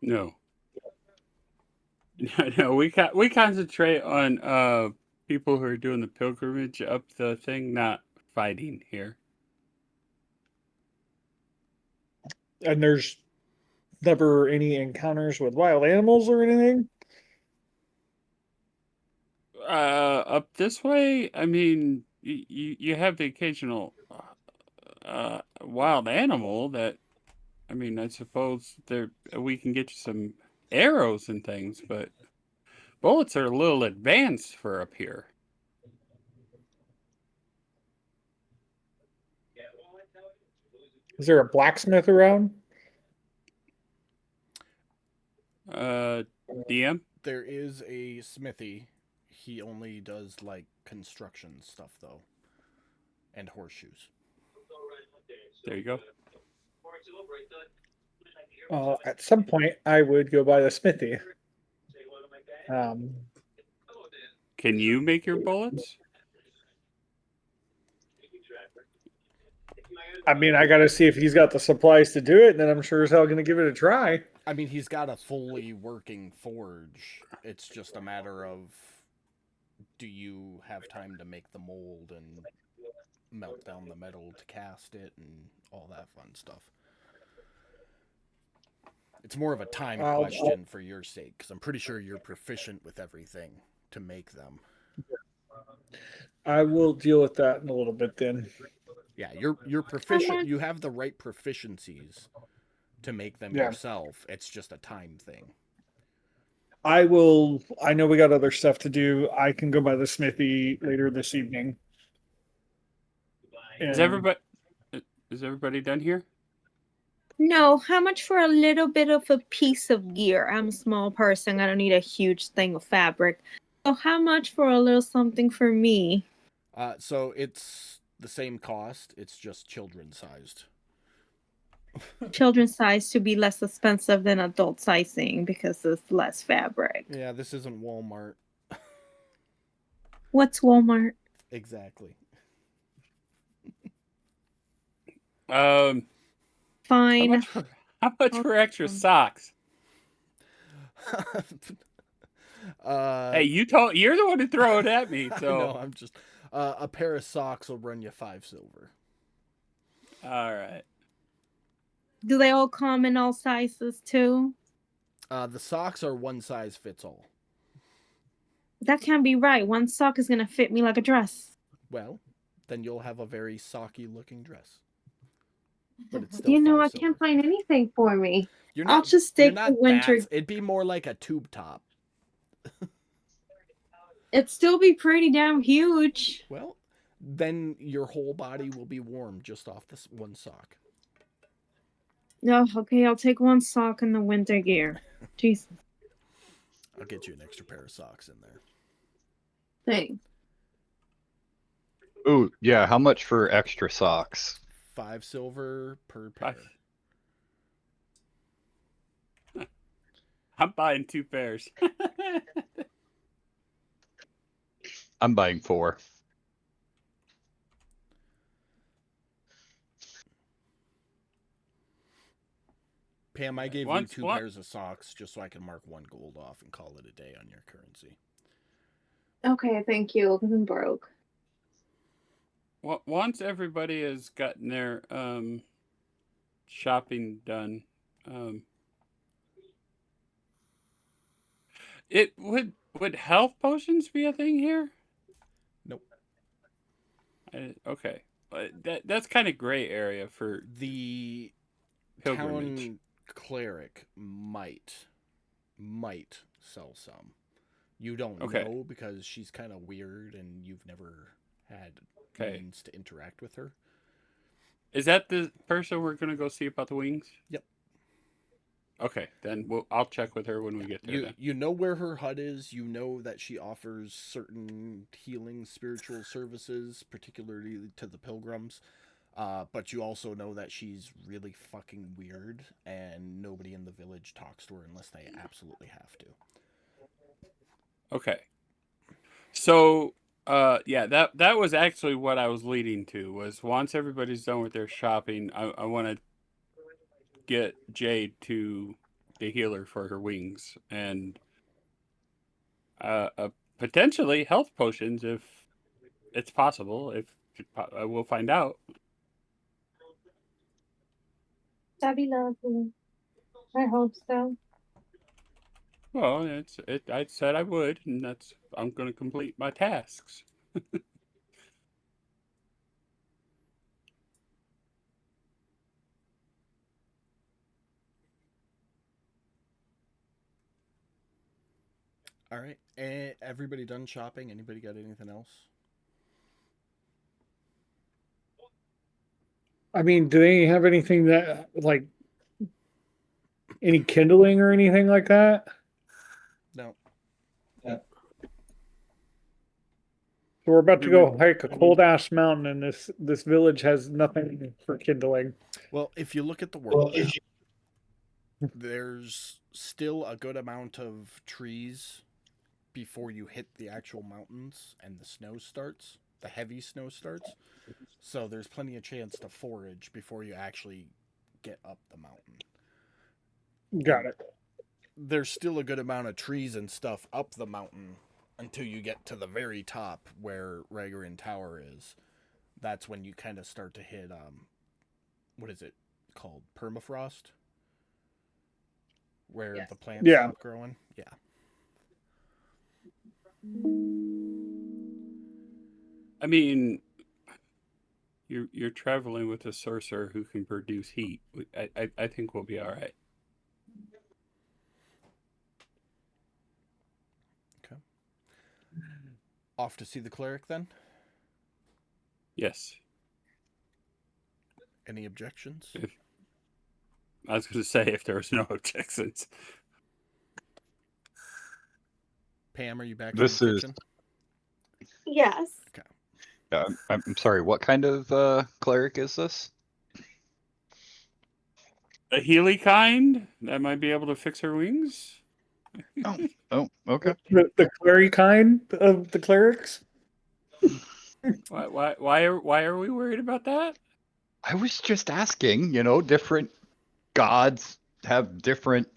D: No. No, we concentrate on people who are doing the pilgrimage up the thing, not fighting here.
C: and there's never any encounters with wild animals or anything.
D: Up this way, I mean, you have the occasional wild animal that, I mean, I suppose we can get you some arrows and things, but bullets are a little advanced for up here.
C: Is there a blacksmith around?
D: DM?
B: There is a smithy. He only does like construction stuff though, and horseshoes.
D: There you go.
C: At some point, I would go by the smithy. Um,
D: Can you make your bullets?
C: I mean, I got to see if he's got the supplies to do it, and then I'm sure as hell going to give it a try.
B: I mean, he's got a fully working forge. It's just a matter of, do you have time to make the mold and melt down the metal to cast it and all that fun stuff. It's more of a time question for your sake, because I'm pretty sure you're proficient with everything to make them.
C: I will deal with that in a little bit then.
B: Yeah, you're proficient. You have the right proficiencies to make them yourself. It's just a time thing.
C: I will. I know we got other stuff to do. I can go by the smithy later this evening.
D: Is everybody done here?
A: No, how much for a little bit of a piece of gear? I'm a small person. I don't need a huge thing of fabric. So how much for a little something for me?
B: So it's the same cost. It's just children sized.
A: Children's size to be less expensive than adult sizing because it's less fabric.
B: Yeah, this isn't Walmart.
A: What's Walmart?
B: Exactly.
A: Fine.
D: How much for extra socks? Hey, you're the one to throw it at me. So
B: no, I'm just a pair of socks will run you 5 silver.
D: All right.
A: Do they all come in all sizes too?
B: The socks are one size fits all.
A: That can't be right. One sock is gonna fit me like a dress.
B: Well, then you'll have a very socky looking dress. But it's still
G: You know,
B: 5
G: I
B: silver.
G: can't find anything for me.
A: I'll just stick
B: you're
A: to
B: not
A: winter.
B: It'd be more like a tube top.
A: It'd still be pretty damn huge.
B: Well, then your whole body will be warm just off this one sock.
A: No, okay, I'll take one sock in the winter gear. Jesus.
B: I'll get you an extra pair of socks in there.
A: Thanks.
E: Ooh, yeah. How much for extra socks?
B: 5 silver per pair.
D: I'm buying 2 pairs.
E: I'm buying 4.
B: Pam, I gave you 2 pairs of socks just so I can mark 1 gold off and call it a day on your currency.
G: Okay, thank you, because I'm broke.
D: Well, once everybody has gotten their shopping done, it would health potions be a thing here?
B: Nope.
D: Okay, that's kind of gray area for
B: the
D: pilgrimage.
B: Town cleric might sell some. You don't know because she's kind of weird and you've never had means to interact with her.
D: Is that the person we're gonna go see about the wings?
B: Yep.
D: Okay, then I'll check with her when we get there.
B: You know where her hut is. You know that she offers certain healing spiritual services, particularly to the pilgrims. But you also know that she's really fucking weird, and nobody in the village talks to her unless they absolutely have to.
D: Okay. So, yeah, that was actually what I was leading to. Was once everybody's done with their shopping, I want to get Jade to the healer for her wings and potentially health potions if it's possible. If we'll find out.
G: That'd be lovely. I hope so.
D: Well, I said I would, and I'm going to complete my tasks.
B: All right. Everybody done shopping? Anybody got anything else?
C: I mean, do they have anything that, like, Any kindling or anything like that?
B: No.
C: So we're about to
D: Do
C: go
D: we-
C: hike a cold ass mountain, and this village has nothing for kindling.
B: Well, if you look at the world map, there's still a good amount of trees before you hit the actual mountains and the snow starts, the heavy snow starts. So there's plenty of chance to forage before you actually get up the mountain.
C: Got it.
B: There's still a good amount of trees and stuff up the mountain until you get to the very top where Ragarin Tower is. That's when you kind of start to hit what is it called? Permafrost? Where
A: Yes.
B: the plants
C: Yeah.
B: stop growing? Yeah.
D: I mean, you're traveling with a sorcerer who can produce heat. I think we'll be all right.
B: Off to see the cleric then?
D: Yes.
B: Any objections?
D: I was going to say if there was no objections.
B: Pam, are you back
E: This
B: in the
E: is-
B: kitchen?
G: Yes.
E: I'm sorry. What kind of cleric is this?
D: A Healy kind that might be able to fix her wings.
E: Oh, okay.
C: The cleric kind of the clerics?
D: Why are we worried about that?
E: I was just asking. Different gods have different.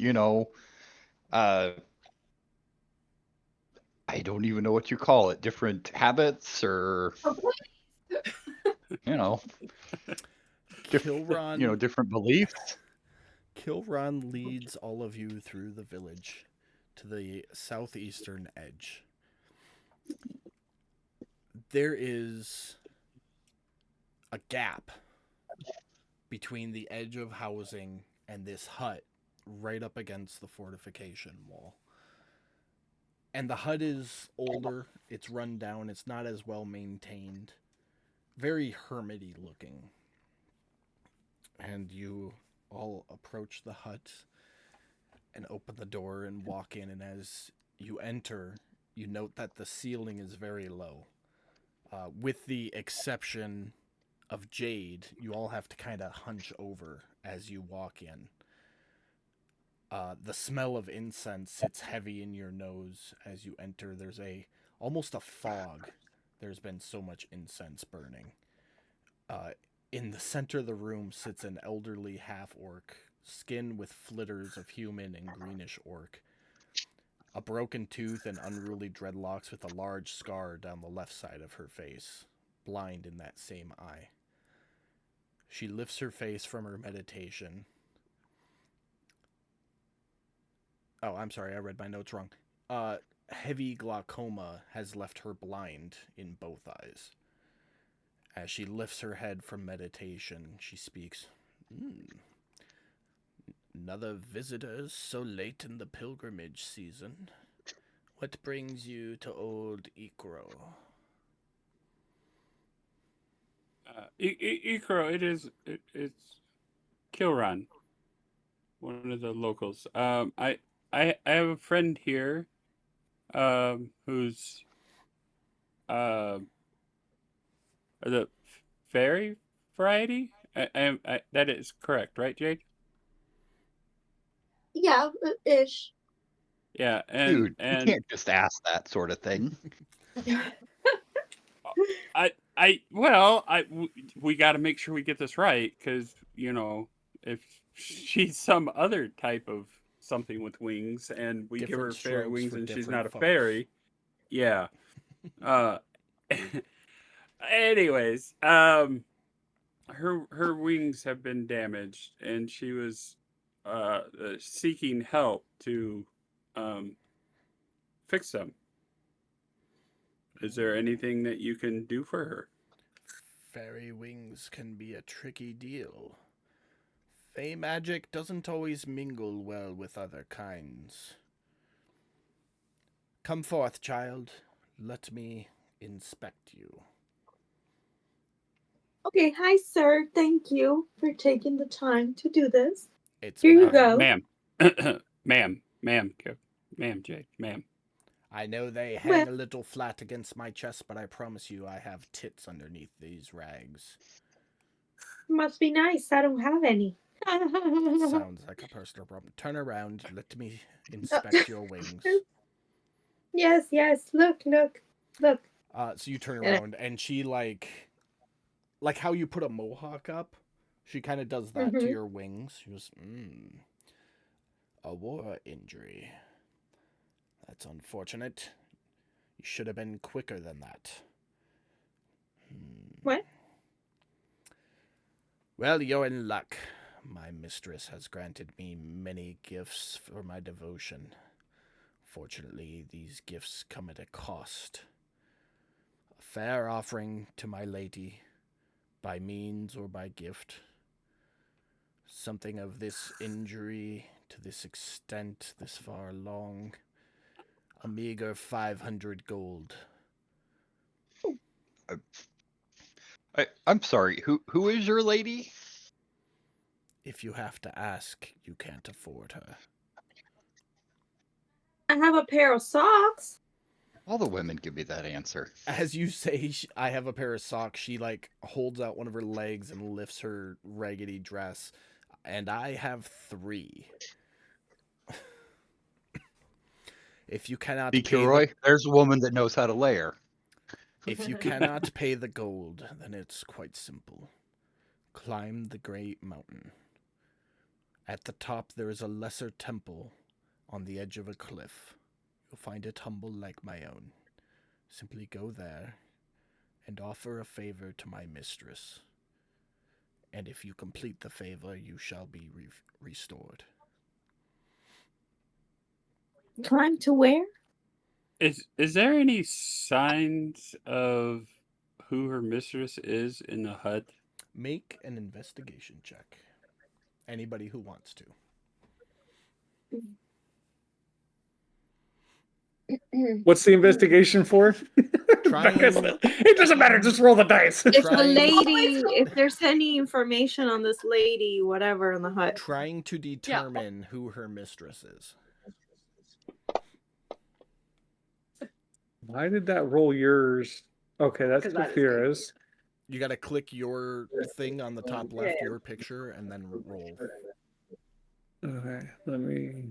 E: I don't even know what you call it. Different habits or
B: Kilron,
E: different beliefs.
B: Kilron leads all of you through the village to the southeastern edge. There is a gap between the edge of housing and this hut right up against the fortification wall. And the hut is older, it's run down, it's not as well maintained. Very hermity looking. And you all approach the hut and open the door and walk in, and as you enter, you note that the ceiling is very low. With the exception of Jade, you all have to kind of hunch over as you walk in. The smell of incense sits heavy in your nose as you enter. There's almost a fog. There's been so much incense burning. In the center of the room sits an elderly half-orc, skin with flitters of human and greenish orc. A broken tooth and unruly dreadlocks with a large scar down the left side of her face, blind in that same eye. She lifts her face from her meditation. Oh, I'm sorry, I read my notes wrong. Heavy glaucoma has left her blind in both eyes. As she lifts her head from meditation, she speaks. Another visitors so late in the pilgrimage season. What brings you to Old Ikro?
D: Ikro, it's Kilron, one of the locals. I have a friend here, who's the fairy variety. That is correct, right, Jade?
G: Yeah, ish.
D: Yeah, and
E: Dude, you can't just ask that sort of thing.
D: we got to make sure we get this right, because if she's some other type of something with wings and we give her
B: Different
D: fairy
B: strokes
D: wings
B: for
D: and she's
B: different
D: not a
B: folks.
D: fairy, yeah. Anyways, her wings have been damaged and she was seeking help to fix them. Is there anything that you can do for her?
B: Fairy wings can be a tricky deal. Fey magic doesn't always mingle well with other kinds. Come forth, child. Let me inspect you.
G: Okay, hi, sir. Thank you for taking the time to do this.
B: It's
G: Here you
B: ma'am.
G: go.
D: Ma'am. Ma'am, Jade, ma'am.
B: I know they hang a little flat against my chest, but I promise you I have tits underneath these rags.
A: Must be nice. I don't have any.
B: Sounds like a personal problem. Turn around. Let me inspect your wings.
A: Yes. Look.
B: So you turn around, and she like how you put a mohawk up. She kind of does that to your wings. She goes, a war injury. That's unfortunate. You should have been quicker than that.
A: What?
B: Well, you're in luck. My mistress has granted me many gifts for my devotion. Fortunately, these gifts come at a cost. A fair offering to my lady, by means or by gift. Something of this injury, to this extent, this far along. A meager 500 gold.
E: I'm sorry. Who is your lady?
B: If you have to ask, you can't afford her.
A: I have a pair of socks.
E: All the women give me that answer.
B: As you say, I have a pair of socks. She like holds out one of her legs and lifts her raggedy dress. And I have 3. If you cannot
E: B. Kilroy, there's a woman that knows how to layer.
B: If you cannot pay the gold, then it's quite simple. Climb the Great Mountain. At the top there is a lesser temple on the edge of a cliff. You'll find it humble like my own. Simply go there and offer a favor to my mistress. And if you complete the favor, you shall be restored.
A: Climb to where?
D: Is there any signs of who her mistress is in the hut?
B: Make an investigation check. Anybody who wants to.
C: What's the investigation for? It doesn't matter. Just roll the dice.
A: If the lady, if there's any information on this lady, whatever, in the hut.
B: Trying to determine who her mistress is.
C: Why did that roll yours? Okay, that's Saphira's.
B: You gotta click your thing on the top left, your picture, and then roll.
C: Okay, let me.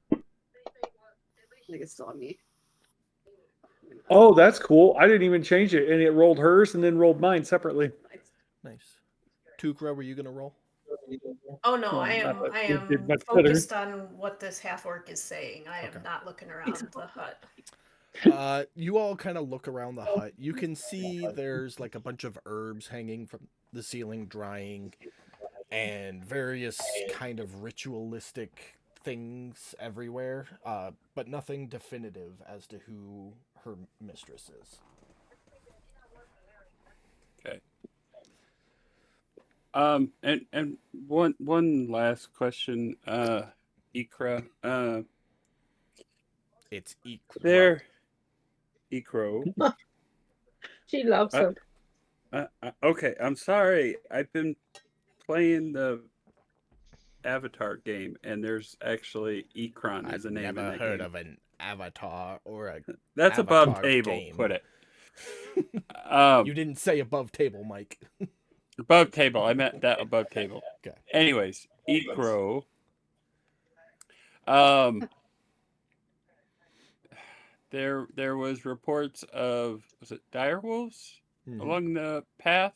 H: I think it's still on me.
C: Oh, that's cool. I didn't even change it, and it rolled hers and then rolled mine separately.
B: Nice. Tukra, were you gonna roll?
F: Oh no,
C: Well,
F: I
C: not that
F: am
C: it did much better.
F: focused on what this half orc is saying. I am not looking around the hut.
B: You all kind of look around the hut. You can see there's like a bunch of herbs hanging from the ceiling drying, and various kind of ritualistic things everywhere, but nothing definitive as to who her mistress is.
D: Okay. And one last question, Ikra.
B: It's Ikra.
D: There, Ikro.
A: She loves him.
D: Okay, I'm sorry. I've been playing the Avatar game, and there's actually Ikron as a name.
B: I've never
D: in that
B: heard
D: game.
B: of an Avatar or a.
D: That's
B: Avatar
D: above table.
B: game.
D: Put it.
B: You didn't say above table, Mike.
D: Above table. I meant that above table.
B: Okay.
D: Anyways, Ikro. There was reports of, was it direwolves along the path?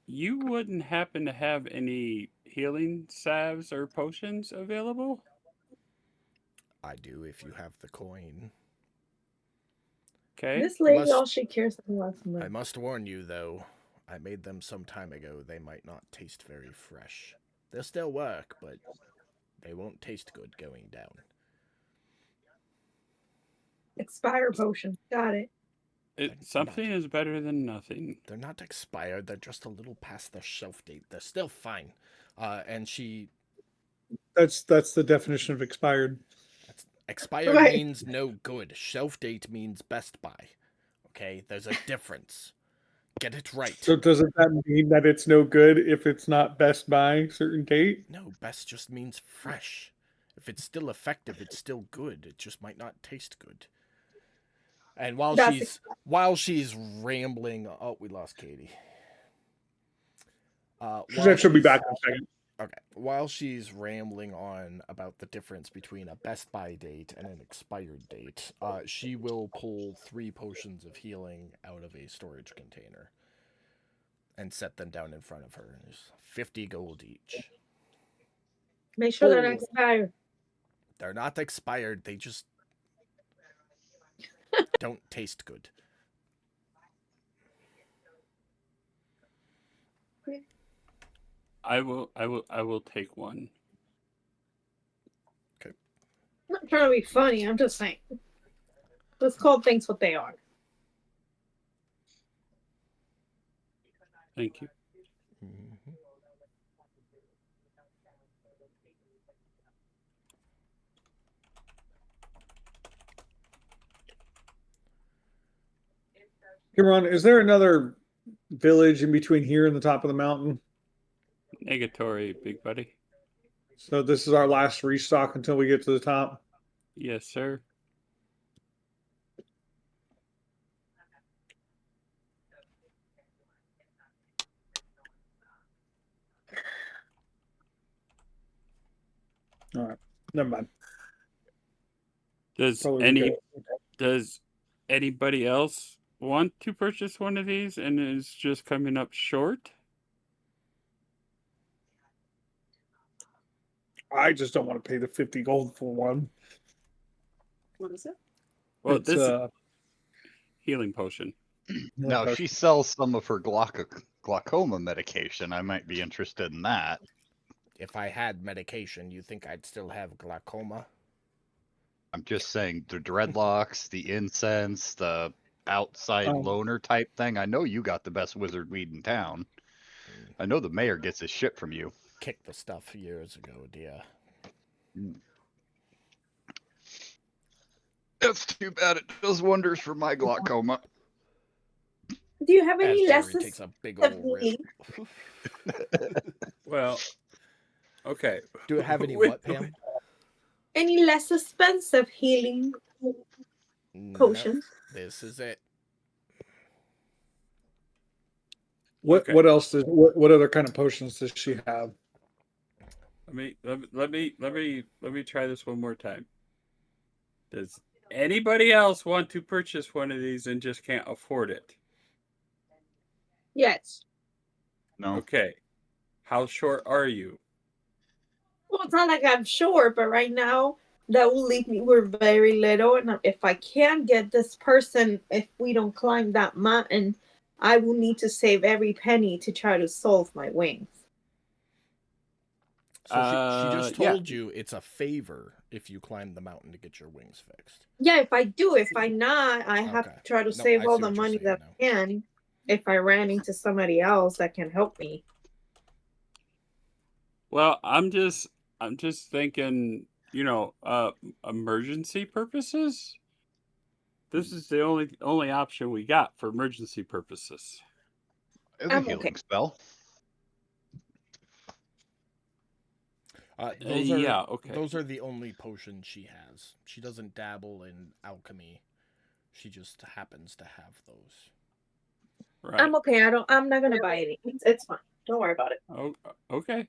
D: You wouldn't happen to have any healing salves or potions available?
B: I do if you have the coin.
D: Okay.
A: This lady, all she cares about is money.
B: I must warn you, though, I made them some time ago. They might not taste very fresh. They'll still work, but they won't taste good going down.
A: Expire potion. Got it.
D: Something is better than nothing.
B: They're not expired. They're just a little past their shelf date. They're still fine. And she...
C: That's the definition of expired.
B: Expired means no good. Shelf date means best buy. Okay? There's a difference. Get it right.
C: So doesn't that mean that it's no good if it's not best by certain date?
B: No, best just means fresh. If it's still effective, it's still good. It just might not taste good. And while she's rambling, oh, we lost Katie.
C: She said she'll be back in a second.
B: Okay. While she's rambling on about the difference between a Best By date and an expired date, she will pull 3 potions of healing out of a storage container and set them down in front of her. There's 50 gold each.
A: Make sure they're not expired.
B: They're not expired. They just don't taste good.
D: I will take one.
B: Okay.
A: I'm not trying to be funny. I'm just saying. Let's call things what they are.
D: Thank you.
B: Mm-hmm.
C: Kiran, is there another village in between here and the top of the mountain?
D: Negatory, big buddy.
C: So this is our last restock until we get to the top.
D: Yes, sir.
C: All right, never mind.
D: Does anybody else want to purchase one of these and is just coming up short?
C: I just don't want to pay the 50 gold for one.
A: What is it?
D: Well,
C: It's,
D: this is healing potion.
E: Now, if she sells some of her glaucoma medication, I might be interested in that.
B: If I had medication, you think I'd still have glaucoma?
E: I'm just saying the dreadlocks, the incense, the outside loner type thing. I know you got the best wizard weed in town. I know the mayor gets his shit from you.
B: Kicked the stuff years ago, dear.
E: That's too bad. It does wonders for my glaucoma.
A: Do you have any
B: As Jerry
A: lessons?
B: takes a big old rip.
D: Well, okay.
B: Do it have any what, Pam?
A: Any less expensive healing potions?
B: No, this is it.
C: What else does what other kind of potions does she have?
D: Let me try this one more time. Does anybody else want to purchase one of these and just can't afford it?
A: Yes.
E: No.
D: Okay. How short are you?
A: Well, it's not like I'm sure, but right now that will leave me with very little. And if I can get this person, if we don't climb that mountain, I will need to save every penny to try to solve my wings.
B: So she just told you it's a favor if you climb the mountain to get your wings fixed.
A: Yeah, if I do. If I not, I have to try to save all the money that I can if I ran into somebody else that can help me.
D: Well, I'm just thinking, emergency purposes. This is the only option we got for emergency purposes.
E: A healing spell.
B: Those are the only potions she has. She doesn't dabble in alchemy. She just happens to have those.
D: Right.
A: I'm okay. I'm not gonna buy any. It's fine. Don't worry about it.
D: Oh, okay.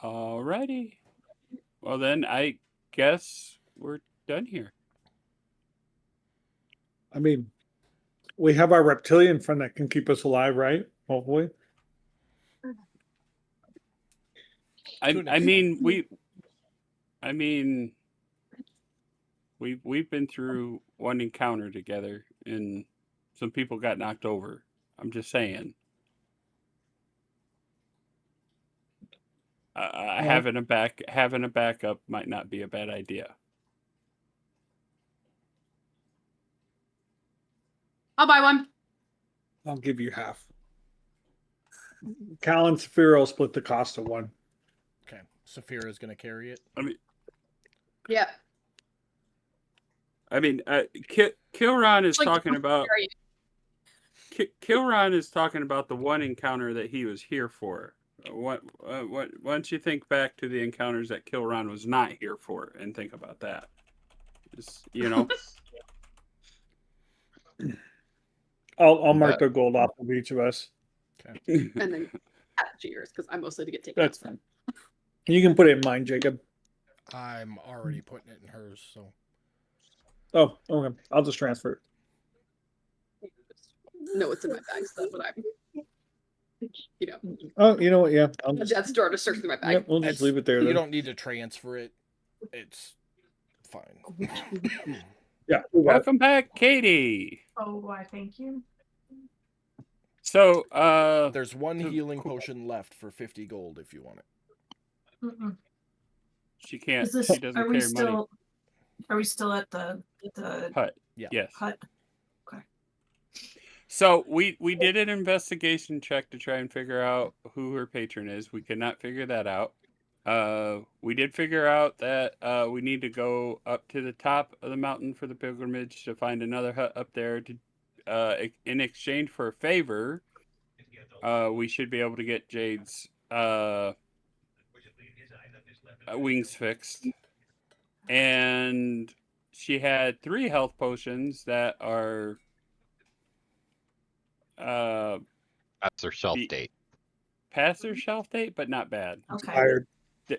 D: Alrighty. Well then, I guess we're done here.
C: I mean, we have our reptilian friend that can keep us alive, right? Hopefully.
D: We've been through one encounter together, and some people got knocked over. I'm just saying. Having a backup might not be a bad idea.
H: I'll buy one.
C: I'll give you half. Cal and Saphira will split the cost of one.
B: Okay. Saphira is going to carry it?
H: Yeah.
D: I mean, Kilron is
H: Like,
D: talking about
H: very-
D: Kilron is talking about the one encounter that he was here for. What? Why don't you think back to the encounters that Kilron was not here for, and think about that? Just,
C: I'll mark
E: That-
C: the gold off of each of us.
H: and then add to yours because I'm mostly to get taken.
C: That's fine. You can put it in mine, Jacob.
B: I'm already putting it in hers, so
C: Oh, okay. I'll just transfer it.
H: No, it's in my bag, so that's what I'm.
C: Oh, you know what? Yeah. I'll
H: At
C: just,
H: the store to search through my bag.
C: yep, we'll just
B: It's-
C: leave it there
B: you
C: then.
B: don't need to transfer it. It's fine.
C: Yeah. we got it.
D: Welcome back, Katie.
F: Oh, why? Thank you.
D: So,
B: There's one healing potion left for 50 gold if you want it.
F: Mm-mm.
D: she can't.
F: Is this?
D: She doesn't
F: Are we
D: carry money.
F: still? Are we still at the
D: Hut.
B: Yeah.
D: Yes.
F: hut?
D: So we did an investigation check to try and figure out who her patron is. We could not figure that out. We did figure out that we need to go up to the top of the mountain for the pilgrimage to find another hut up there to in exchange for a favor. We should be able to get Jade's wings fixed. And she had 3 health potions that are
E: That's their shelf
D: Be-
E: date.
D: past their shelf date, but not bad.
F: Okay.
C: Tired.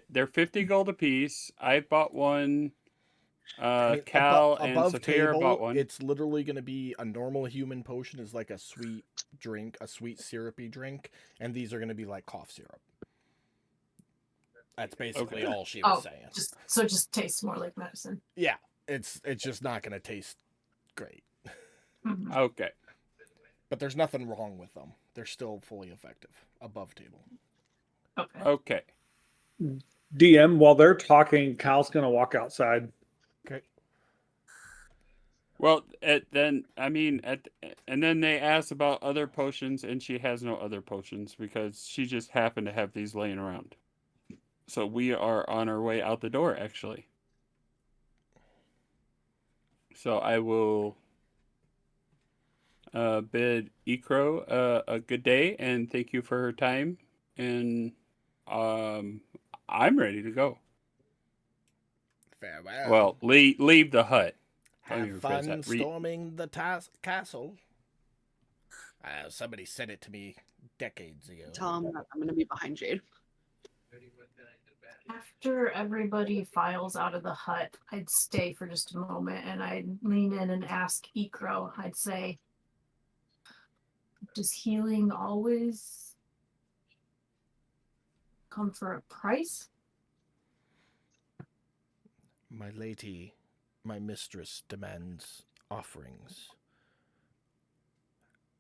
D: They're 50 gold apiece. I bought one.
B: I mean,
D: Cal and
B: above
D: Saphira
B: table,
D: bought one.
B: it's literally going to be a normal human potion is like a sweet drink, a sweet syrupy drink, and these are going to be like cough syrup. That's basically
D: Okay.
B: all she was
F: Oh,
B: saying.
F: just tastes more like medicine.
B: Yeah, it's just not going to taste great.
F: Mhm.
D: Okay.
B: But there's nothing wrong with them. They're still fully effective above table.
F: Okay.
D: Okay.
C: DM, while they're talking, Cal's going to walk outside.
B: Okay.
D: Well, then they asked about other potions, and she has no other potions because she just happened to have these laying around. So we are on our way out the door, actually. So I will bid Ikro a good day and thank you for her time. And I'm ready to go.
B: Farewell.
D: Well, leave the hut. Let me
B: Have
D: rephrase
B: fun
D: that.
B: storming the castle. Somebody said it to me decades ago.
H: Tell him that I'm going to be behind Jade.
F: After everybody files out of the hut, I'd stay for just a moment and I'd lean in and ask Ikro. I'd say, does healing always come for a price?
B: My lady, my mistress demands offerings.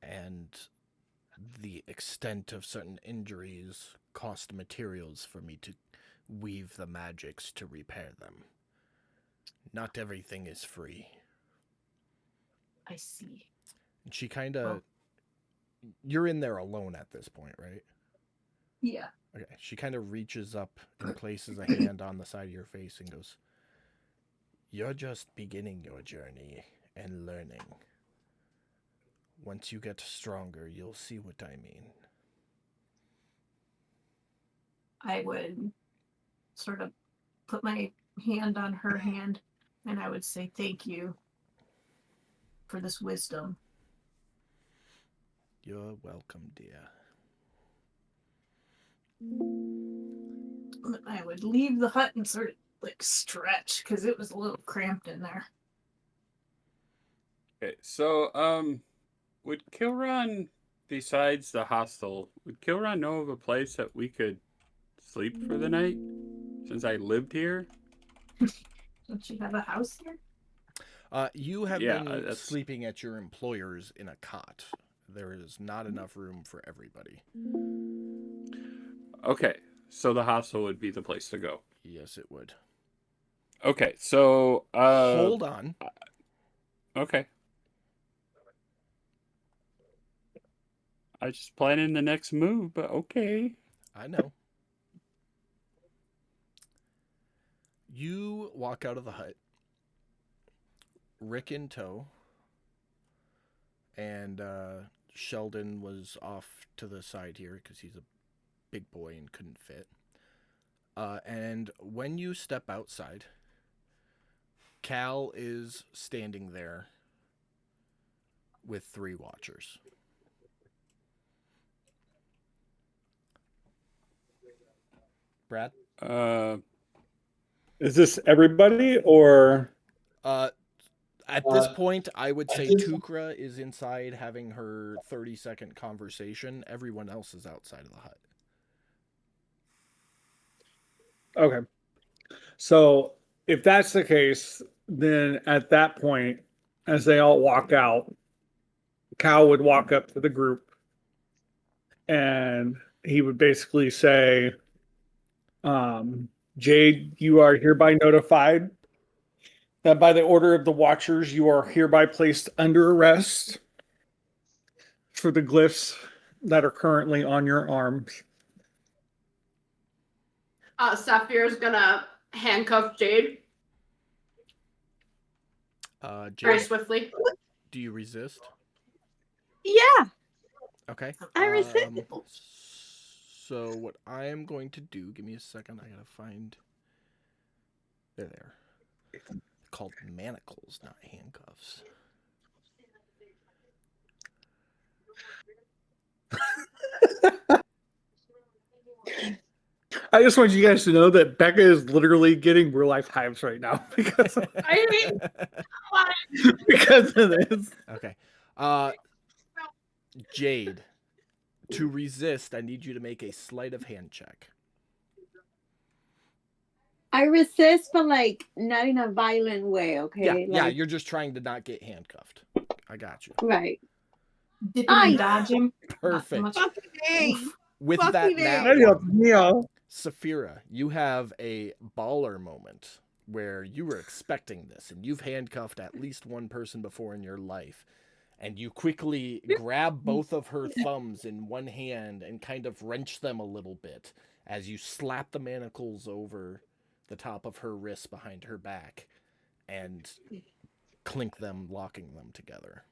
B: And the extent of certain injuries cost materials for me to weave the magics to repair them. Not everything is free.
F: I see.
B: And she kind of... You're in there alone at this point, right?
F: Yeah.
B: Okay. She kind of reaches up and places a hand on the side of your face and goes, "You're just beginning your journey and learning. Once you get stronger, you'll see what I mean."
F: I would sort of put my hand on her hand and I would say, thank you for this wisdom.
B: You're welcome, dear.
F: I would leave the hut and sort of like stretch because it was a little cramped in there.
D: Okay, so would Kilron, besides the hostel, would Kilron know of a place that we could sleep for the night? Since I lived here?
F: Don't you have a house here?
B: You have
D: Yeah,
B: been
D: that's-
B: sleeping at your employer's in a cot. There is not enough room for everybody.
D: Okay, so the hostel would be the place to go.
B: Yes, it would.
D: Okay, so
B: Hold on.
D: Okay. I just planning the next move, but okay.
B: I know. You you walk out of the hut, Rick in tow, and Sheldon was off to the side here because he's a big boy and couldn't fit. And when you step outside, Cal is standing there with 3 watchers. Brad?
C: Is this everybody or?
B: At this point, I would say Tukra is inside having her 30-second conversation. Everyone else is outside of the hut.
C: Okay. So if that's the case, then at that point, as they all walk out, Cal would walk up to the group and he would basically say, Jade, you are hereby notified that by the order of the Watchers, you are hereby placed under arrest for the glyphs that are currently on your arms.
H: Saphir's gonna handcuff Jade very
B: Jade,
H: swiftly.
B: do you resist?
A: Yeah,
B: Okay.
A: I resist.
B: So what I am going to do, give me a second, I gotta find... There. Called manacles, not handcuffs.
C: I just want you guys to know that Becca is literally getting real life hives right now because of, because of this.
B: Okay. Jade, to resist, I need you to make a sleight of hand check.
G: I resist, but like not in a violent way. Okay.
B: Yeah,
G: Like,
B: you're just trying to not get handcuffed. I got you.
G: right.
F: Dip him and dodge him.
B: Perfect.
F: Not
A: Fucking
B: With
A: Fucking
B: that
A: A.
B: nat one, Saphira, you have a baller moment where you were expecting this, and you've handcuffed at least one person before in your life, and you quickly grab both of her thumbs in one hand and kind of wrench them a little bit as you slap the manacles over the top of her wrists behind her back and clink them, locking them together.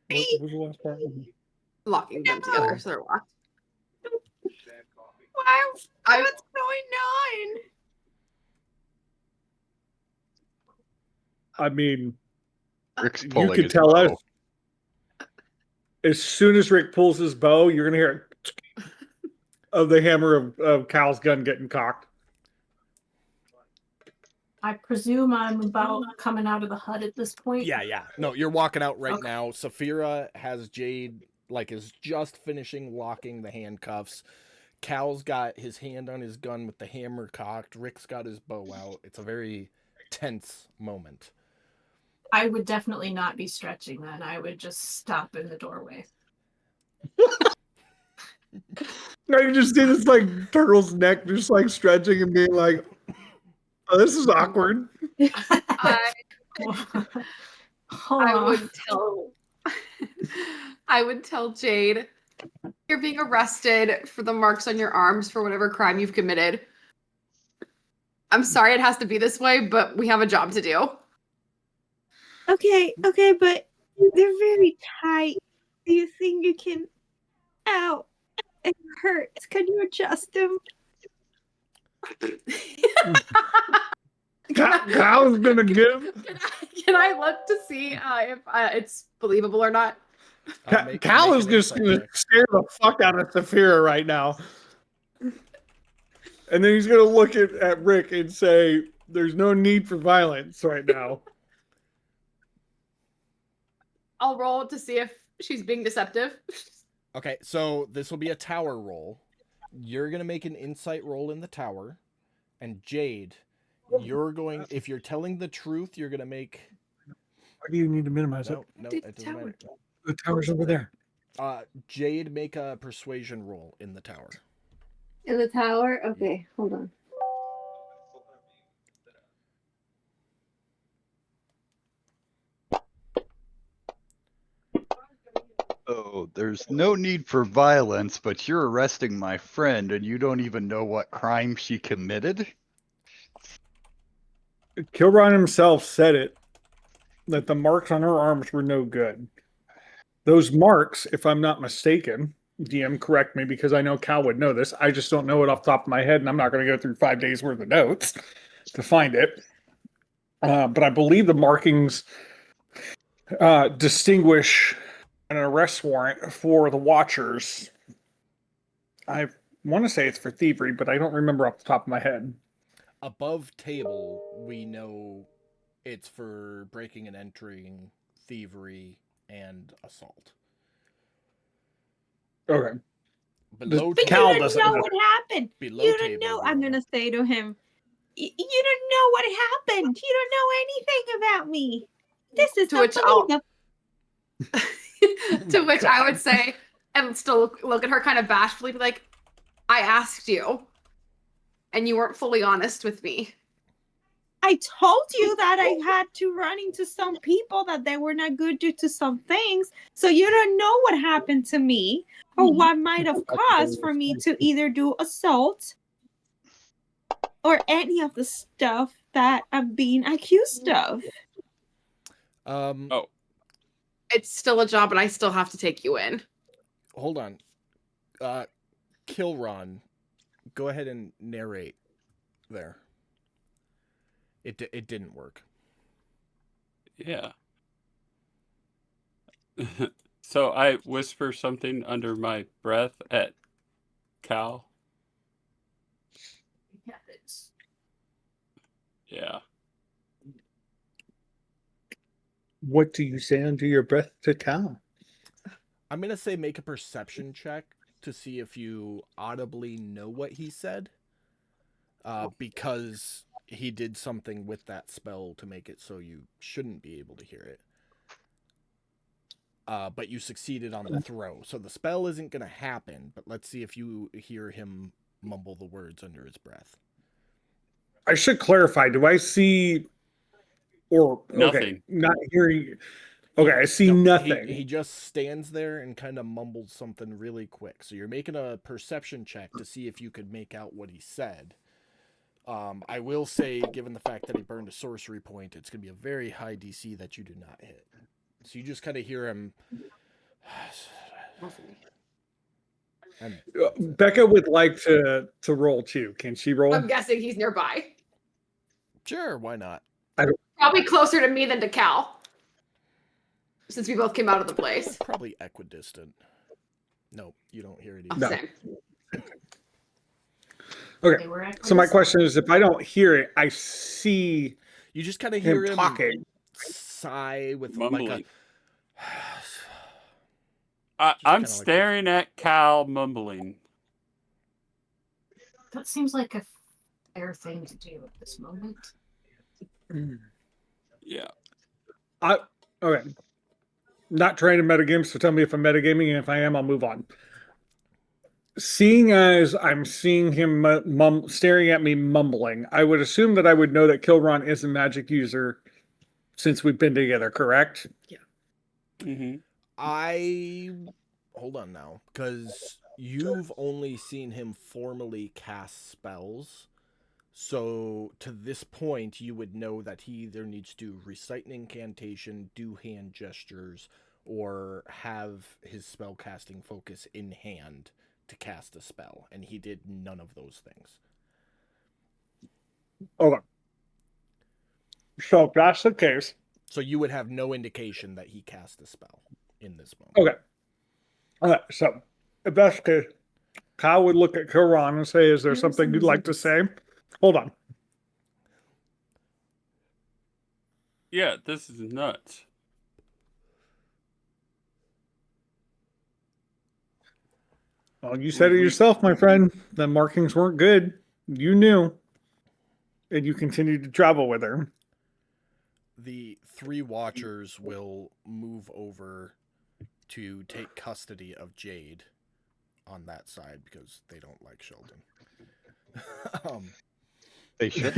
C: What was the last part?
H: Locking them together so they're locked.
A: Wow, what's going on?
C: I mean,
E: Rick's
C: you
E: pulling
C: could
E: his
C: tell
E: bow.
C: us as soon as Rick pulls his bow, you're gonna hear of the hammer of Cal's gun getting cocked.
F: I presume I'm about coming out of the hut at this point.
B: Yeah. No, you're walking out right
F: Okay.
B: now. Saphira has Jade, is just finishing locking the handcuffs. Cal's got his hand on his gun with the hammer cocked. Rick's got his bow out. It's a very tense moment.
F: I would definitely not be stretching then. I would just stop in the doorway.
C: Now you just see this turtle's neck just stretching and being like, "Oh, this is awkward."
H: I would tell Jade, you're being arrested for the marks on your arms for whatever crime you've committed. I'm sorry it has to be this way, but we have a job to do.
A: Okay, but they're very tight. Do you think you can... Ow, it hurts. Can you adjust them?
C: Cal's gonna give.
H: Can I look to see if it's believable or not?
C: Cal is just gonna scare the fuck out of Saphira right now. And then he's gonna look at Rick and say, "There's no need for violence right now."
H: I'll roll to see if she's being deceptive.
B: Okay, so this will be a tower roll. You're going to make an insight roll in the tower. And Jade, if you're telling the truth, you're going to make...
C: Why do you need to minimize it?
B: No, it doesn't matter.
C: The tower's over there.
B: Jade, make a persuasion roll in the tower.
G: In the tower? Okay, hold on.
E: Oh, there's no need for violence, but you're arresting my friend and you don't even know what crime she committed?
C: Kilron himself said it, that the marks on her arms were no good. Those marks, if I'm not mistaken, DM, correct me because I know Cal would know this. I just don't know it off the top of my head, and I'm not going to go through 5 days worth of notes to find it. But I believe the markings distinguish an arrest warrant for the Watchers. I want to say it's for thievery, but I don't remember off the top of my head.
B: Above table, we know it's for breaking and entering, thievery, and assault.
C: Okay.
B: Below
A: But
C: Cal
A: you don't
C: doesn't
A: know
C: know.
A: what happened.
B: Below
A: You don't
B: table,
A: know.
B: we
A: I'm
B: don't
A: gonna say to him, you don't know what happened. You don't know anything about me. This is
H: To which I'll-
A: unbelievable.
H: To which I would say, and still look at her kind of bashfully, be like, I asked you, and you weren't fully honest with me.
A: I told you that I had to run into some people that they were not good due to some things. So you don't know what happened to me or what might have caused for me to either do assault or any of the stuff that I'm being accused of.
D: Oh.
H: It's still a job, and I still have to take you in.
B: Hold on. Kilron, go ahead and narrate there. It didn't work.
D: Yeah. So I whisper something under my breath at Cal. Yeah.
C: What do you say under your breath to Cal?
B: I'm going to say make a perception check to see if you audibly know what he said. Because he did something with that spell to make it so you shouldn't be able to hear it. But you succeeded on the throw. So the spell isn't going to happen, but let's see if you hear him mumble the words under his breath.
C: I should clarify. Do I see or
D: Nothing.
C: Okay, not hearing? Okay, I see
B: No,
C: nothing.
B: He just stands there and kind of mumbles something really quick. So you're making a perception check to see if you could make out what he said. I will say, given the fact that he burned a sorcery point, it's going to be a very high DC that you do not hit. So you just kind of hear him. And
C: Becca would like to roll too. Can she roll?
H: I'm guessing he's nearby.
B: sure, why not?
H: Probably closer to me than to Cal, since we both came out of the place.
B: Probably equidistant. No, you don't hear it
H: Oh,
B: either.
C: No.
H: same.
C: Okay. So my question is, if I don't hear it, I see
B: You just kind of hear
C: him
B: him
C: talking.
B: sigh with
D: Mumbling.
B: like
D: I'm
B: kinda like
D: staring at Cal mumbling.
F: That seems like a fair thing to do at this moment.
D: Yeah.
C: Okay. Not trying to metagame, so tell me if I'm metagaming, and if I am, I'll move on. Seeing as I'm seeing him staring at me mumbling, I would assume that I would know that Kilron is a magic user since we've been together, correct?
D: Mm-hmm.
B: hold on now, because you've only seen him formally cast spells. So to this point, you would know that he either needs to recite an incantation, do hand gestures, or have his spell casting focus in hand to cast a spell, and he did none of those things.
C: Okay. So if that's the case,
B: So you would have no indication that he cast a spell in this moment.
C: okay. All right. So if that's the case, Kyle would look at Kilron and say, "Is there something you'd like to say?" Hold on.
D: Yeah, this is nuts.
C: Well, you said it yourself, my friend. The markings weren't good. You knew. And you continued to travel with her.
B: The 3 Watchers will move over to take custody of Jade on that side because they don't like Sheldon.
E: They should.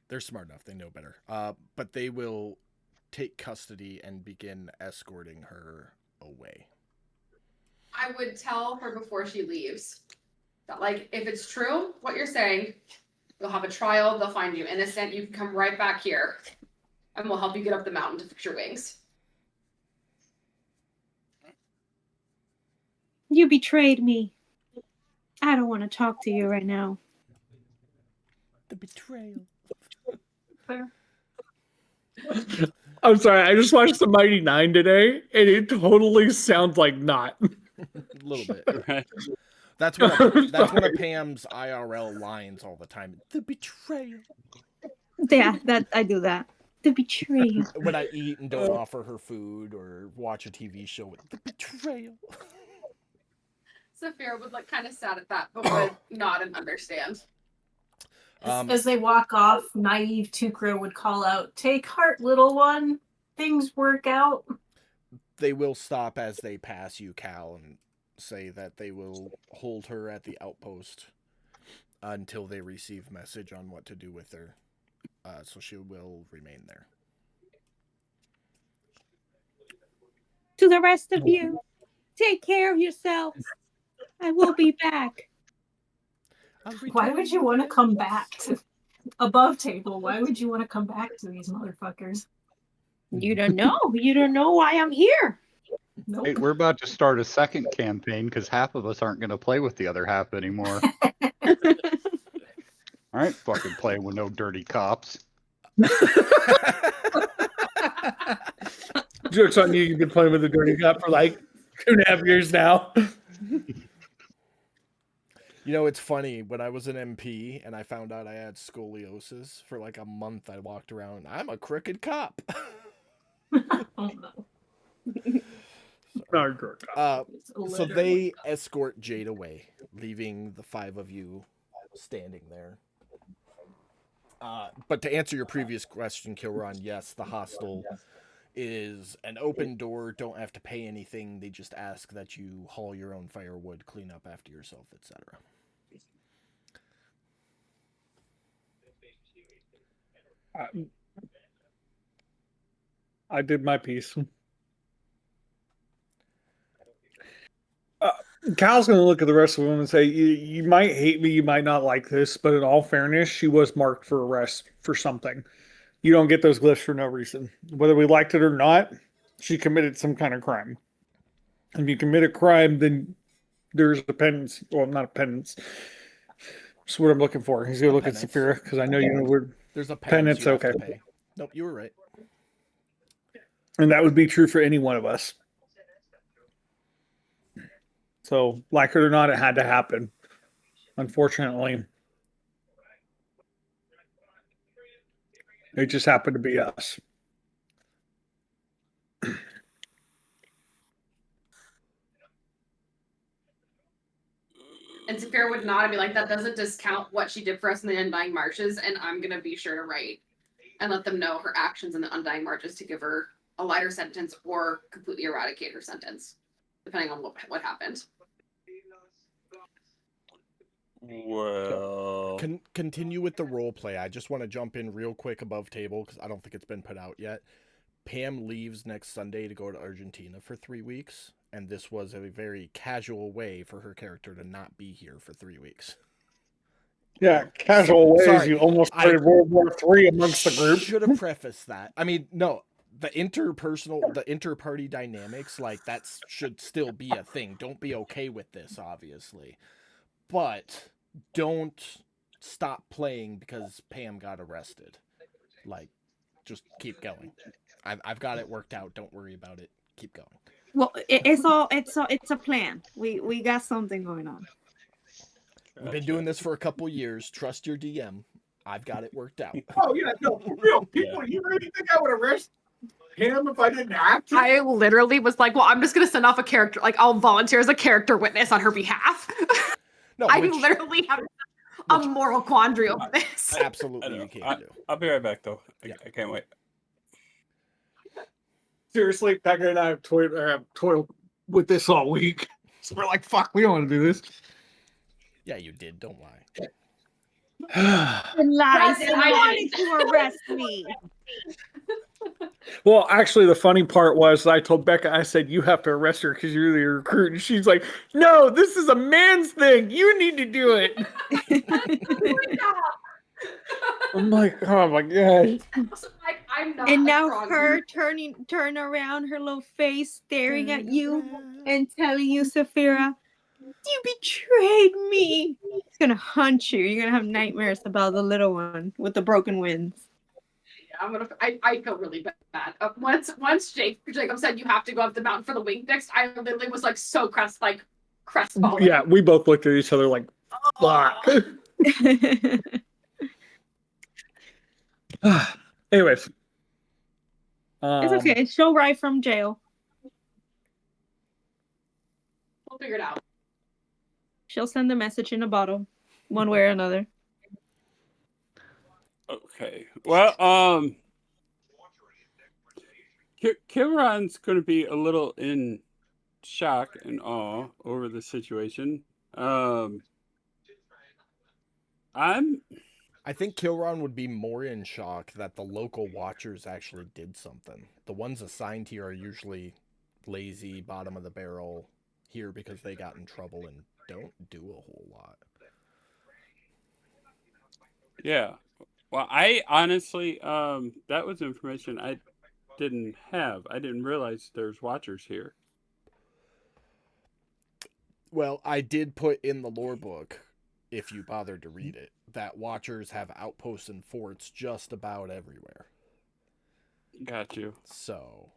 B: They're smart enough; they know better. But they will take custody and begin escorting her away.
H: I would tell her before she leaves that, like, if it's true what you're saying, you'll have a trial. They'll find you innocent. You can come right back here, and we'll help you get up the mountain to fix your wings.
A: You betrayed me. I don't want to talk to you right now.
B: The betrayal.
A: Fair.
C: I'm sorry, I just watched The Mighty Nine today, and it totally sounds like not.
B: A little bit.
D: Right.
B: That's one of Pam's IRL lines all the time. The betrayal.
A: Yeah, that I do that. The betrayal.
B: When I eat and don't offer her food or watch a TV show with the betrayal.
H: Saphira would look kind of sad at that, but would nod and understand.
F: As they walk off, naive Tukro would call out, "Take heart, little one. Things work out."
B: They will stop as they pass you, Cal, and say that they will hold her at the outpost until they receive message on what to do with her. So she will remain there.
A: To the rest of you, take care of yourselves. I will be back.
F: Why would you want to come back to above table? Why would you want to come back to these motherfuckers?
A: You don't know. You don't know why I'm here.
F: Nope.
E: Hey, we're about to start a second campaign because half of us aren't going to play with the other half anymore. I ain't fucking playing with no dirty cops.
C: Joke's on you, you've been playing with the dirty cop for like 2.5 years now.
B: You know, it's funny. When I was an MP and I found out I had scoliosis, for like a month I walked around, I'm a crooked cop.
F: Oh, no.
B: So they escort Jade away, leaving the 5 of you standing there. But to answer your previous question, Kilron, yes, the hostel is an open door. Don't have to pay anything. They just ask that you haul your own firewood, clean up after yourself, etc.
C: I did my piece. Cal's going to look at the rest of them and say, you might hate me, you might not like this, but in all fairness, she was marked for arrest for something. You don't get those glyphs for no reason. Whether we liked it or not, she committed some kind of crime. If you commit a crime, then there's a penance. Well, not a penance. That's what I'm looking for. He's going to look at Saphira, because I know you know we're...
B: There's a penance.
C: Okay.
B: Pay. Nope, you were right.
C: And that would be true for any one of us. So, like it or not, it had to happen. Unfortunately, it just happened to be us.
H: And Saphira would nod and be like, that doesn't discount what she did for us in the Undying Marches, and I'm going to be sure to write and let them know her actions in the Undying Marches to give her a lighter sentence or completely eradicate her sentence, depending on what happened.
D: Well,
B: Continue with the role play. I just want to jump in real quick above table because I don't think it's been put out yet. Pam leaves next Sunday to go to Argentina for 3 weeks, and this was a very casual way for her character to not be here for 3 weeks.
C: Yeah, casual ways.
B: Sorry,
C: You almost started World War III amongst the group.
B: Should have prefaced that. I mean, no, the inter-party dynamics, like, that should still be a thing. Don't be okay with this, obviously. But don't stop playing because Pam got arrested. Like, just keep going. I've got it worked out. Don't worry about it. Keep going.
A: Well, it's a plan. We got something going on.
B: We've been doing this for a couple years. Trust your DM. I've got it worked out.
C: Oh, yeah, no, for real. People, you really think I would arrest him if I didn't have to?
H: I literally was like, well, I'm just going to send off a character. Like, I'll volunteer as a character witness on her behalf.
B: No,
H: I literally have a moral quandary over this.
B: Absolutely, you can do.
D: I'll be right back, though.
B: Yeah.
D: I can't wait.
C: Seriously, Pekka and I have toiled with this all week. So we're like, fuck, we don't want to do this.
B: Yeah, you did. Don't lie.
A: Lies.
H: President, I
A: wanted to arrest me.
C: Well, actually, the funny part was I told Becca, I said, you have to arrest her because you're the recruit. And she's like, no, this is a man's thing. You need to do it. I'm like, oh my God.
I: I'm not.
A: And
I: I
A: now
I: promise.
A: her turn around, her little face staring at you and telling you, Saphira, you betrayed me. He's gonna hunt you. You're gonna have nightmares about the little one with the broken winds.
I: Yeah, I feel really bad. Once Jacob said you have to go up the mountain for the wing fix, I literally was like so crestfallen.
C: Yeah, we both looked at each other like, fuck. Anyways.
A: It's okay. She'll ride from jail.
I: We'll figure it out.
A: She'll send a message in a bottle, one way or another.
D: Okay. Well, Kilron's going to be a little in shock and awe over the situation.
B: I think Kilron would be more in shock that the local watchers actually did something. The ones assigned here are usually lazy, bottom of the barrel, here because they got in trouble and don't do a whole lot.
D: Yeah. Well, I honestly, that was information I didn't have. I didn't realize there's watchers here.
B: Well, I did put in the lore book, if you bothered to read it, that watchers have outposts and forts just about everywhere.
D: Got you.
B: So,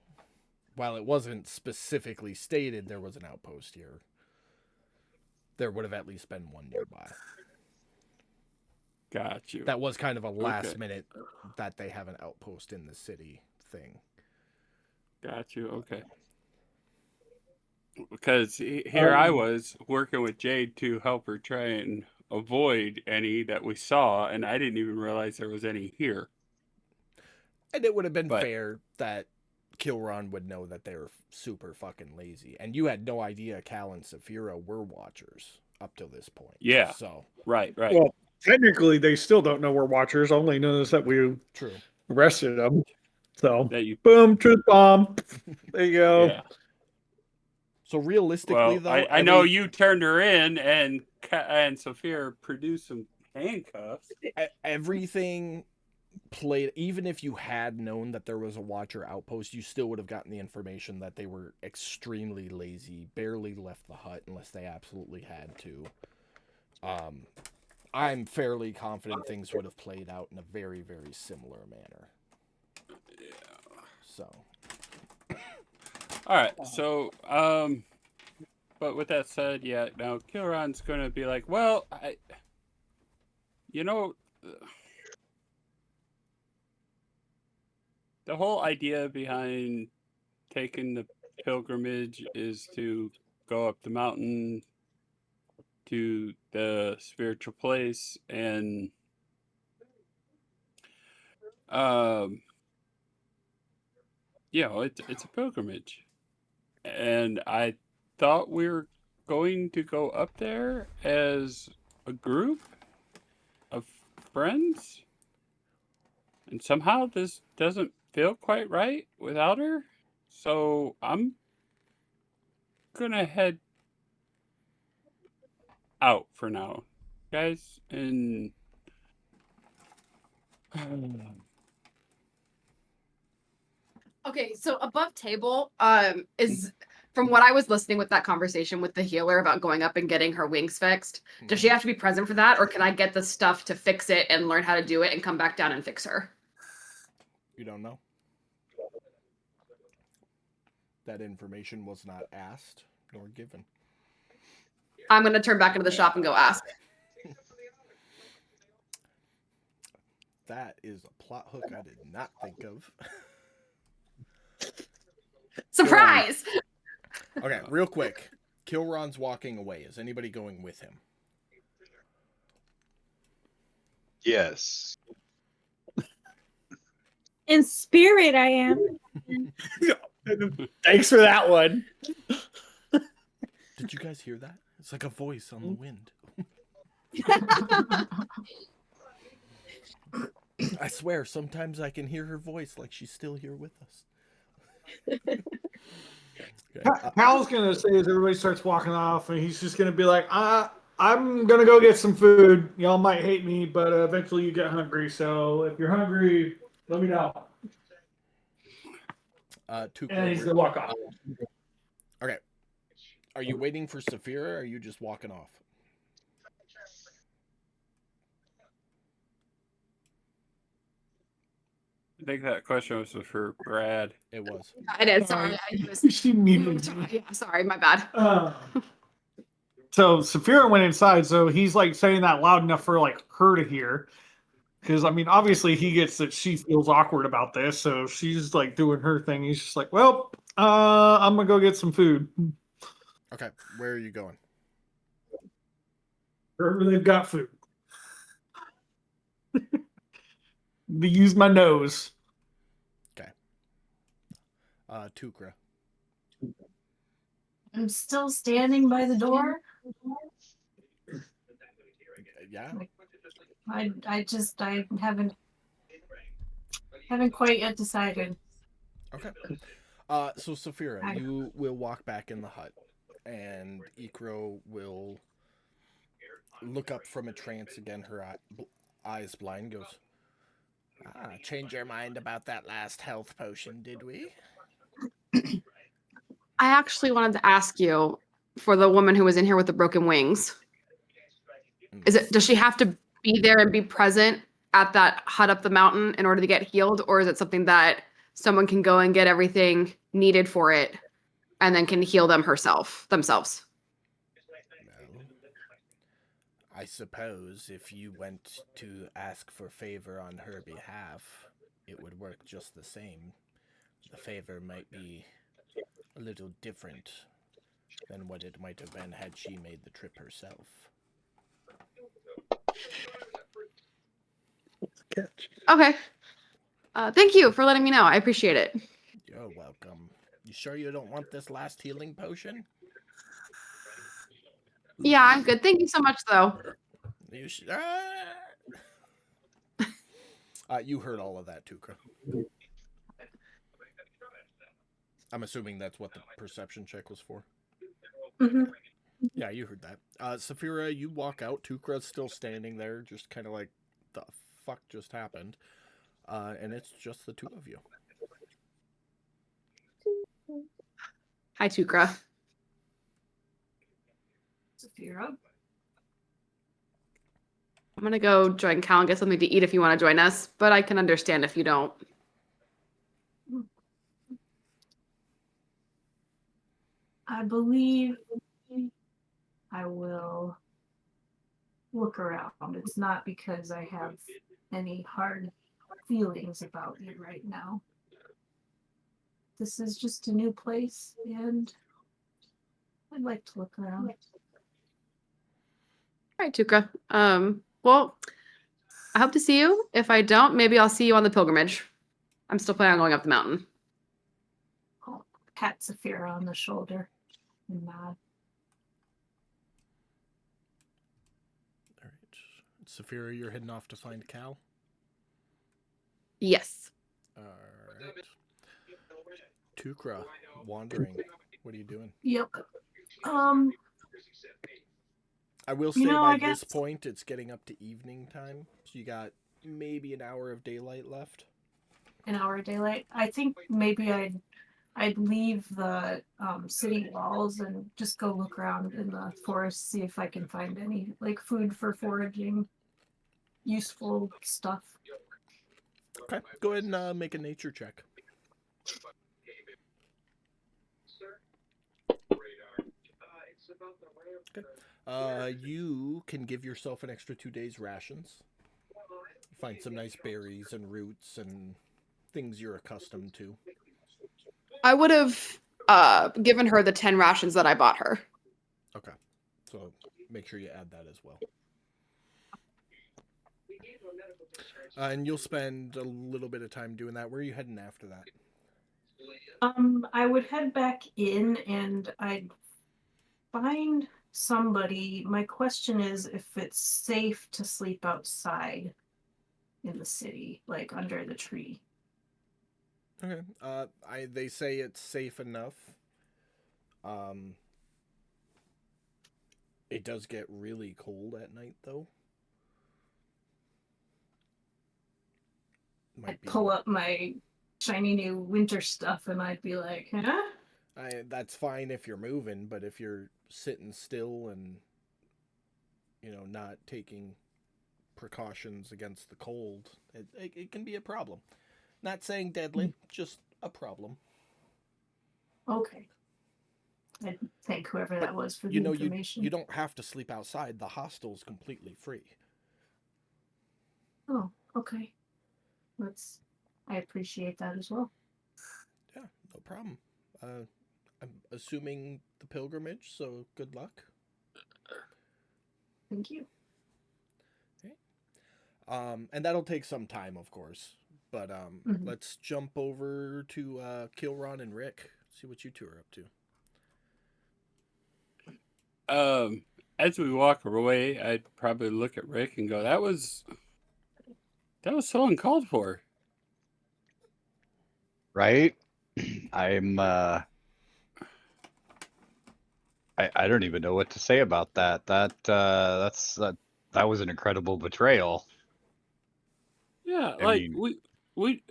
B: while it wasn't specifically stated there was an outpost here, there would have at least been one nearby.
D: Got you.
B: That was kind of a last minute that they have an outpost in the city thing.
D: Got you. Okay. Because here I was working with Jade to help her try and avoid any that we saw, and I didn't even realize there was any here.
B: And it would have been fair that Kilron would know that they were super fucking lazy. And you had no idea Cal and Saphira were watchers up to this point.
D: Yeah.
B: So
D: Right.
C: Well, technically, they still don't know we're watchers. Only knows that we arrested them. So, boom, truth bomb. There you go.
D: Yeah.
B: So realistically, though,
D: I know you turned her in, and Saphira produced some handcuffs.
B: Everything played. Even if you had known that there was a watcher outpost, you still would have gotten the information that they were extremely lazy, barely left the hut unless they absolutely had to. I'm fairly confident things would have played out in a very, very similar manner.
D: Yeah.
B: So.
D: All right. So, but with that said, yeah. Now Kilron's going to be like, well, the whole idea behind taking the pilgrimage is to go up the mountain to the spiritual place, and it's a pilgrimage, and I thought we were going to go up there as a group of friends, and somehow this doesn't feel quite right without her, so I'm gonna head out for now, guys, and
H: Okay, so above table is from what I was listening with that conversation with the healer about going up and getting her wings fixed. Does she have to be present for that, or can I get the stuff to fix it and learn how to do it and come back down and fix her?
B: You don't know? That information was not asked nor given.
H: I'm going to turn back into the shop and go ask.
B: That is a plot hook I did not think of.
H: Surprise!
B: Okay, real quick. Kilron's walking away. Is anybody going with him?
E: Yes.
A: In spirit, I am.
C: Thanks for that one.
B: Did you guys hear that? It's like a voice on the wind. I swear, sometimes I can hear her voice like she's still here with us. Okay.
C: Cal's gonna say as everybody starts walking off, and he's just gonna be like, I'm gonna go get some food. Y'all might hate me, but eventually you get hungry. So if you're hungry, let me know. And he's gonna walk off.
B: Okay. Are you waiting for Saphira, or are you just walking off?
D: I think that question was for Brad.
B: It was.
H: I did. Sorry.
C: She muted me.
H: Yeah, sorry. My bad.
C: So Saphira went inside, so he's like saying that loud enough for like her to hear. Because I mean, obviously he gets that she feels awkward about this, so she's like doing her thing. He's just like, well, I'm gonna go get some food.
B: Okay, where are you going?
C: Wherever they've got food. They use my nose.
B: Okay. Tukra.
F: I'm still standing by the door.
B: Yeah.
F: I haven't quite yet decided.
B: Okay. So Saphira, you will walk back in the hut, and Ikro will look up from a trance again. Her eyes blind. Goes, change your mind about that last health potion, did we?
H: I actually wanted to ask you for the woman who was in here with the broken wings. Does she have to be there and be present at that hut up the mountain in order to get healed, or is it something that someone can go and get everything needed for it and then can heal themselves?
B: Well, I suppose if you went to ask for favor on her behalf, it would work just the same. The favor might be a little different than what it might have been had she made the trip herself.
H: Okay. Thank you for letting me know. I appreciate it.
B: You're welcome. You sure you don't want this last healing potion?
H: Yeah, I'm good. Thank you so much, though.
B: You heard all of that, Tukra. I'm assuming that's what the perception check was for.
F: Mm-hmm.
B: Yeah, you heard that. Saphira, you walk out. Tukra's still standing there, just kind of like, the fuck just happened? And it's just the two of you.
H: Hi, Tukra.
F: Saphira.
H: I'm going to go join Cal and get something to eat if you want to join us, but I can understand if you don't.
F: I believe I will look around. It's not because I have any hard feelings about it right now. This is just a new place, and I'd like to look around.
H: All right, Tukra. Well, I hope to see you. If I don't, maybe I'll see you on the pilgrimage. I'm still planning on going up the mountain.
F: I'll pat Saphira on the shoulder and nod.
B: All right. Saphira, you're heading off to find Cal?
H: Yes.
B: All right. Tukra, wandering. What are you doing?
F: Yep.
B: I will say by this point, it's getting up to evening time. So you got maybe an hour of daylight left.
F: An hour of daylight. I think maybe I'd leave the city walls and just go look around in the forest, see if I can find any like food for foraging, useful stuff.
B: Okay, go ahead and make a nature check. Okay. You can give yourself an extra 2 days rations. Find some nice berries and roots and things you're accustomed to.
H: I would have given her the 10 rations that I bought her.
B: Okay. So make sure you add that as well. And you'll spend a little bit of time doing that. Where are you heading after that?
F: I would head back in and I'd find somebody. My question is if it's safe to sleep outside. in the city, like under the tree.
B: Okay. They say it's safe enough. It does get really cold at night, though.
F: I'd pull up my shiny new winter stuff and I'd be like, huh?
B: That's fine if you're moving, but if you're sitting still and, not taking precautions against the cold, it can be a problem. Not saying deadly, just a problem.
F: Okay. I'd thank whoever that was for the information.
B: You don't have to sleep outside. The hostel's completely free.
F: Oh, okay. I appreciate that as well.
B: Yeah, no problem. I'm assuming the pilgrimage, so good luck.
F: Thank you.
B: Okay. And that'll take some time, of course. But let's jump over to Kilron and Rick. See what you two are up
D: to. As we walk away, I'd probably look at Rick and go, "That was so uncalled for."
E: Right? I'm I don't even know what to say about that. That was an incredible betrayal.
D: Yeah, we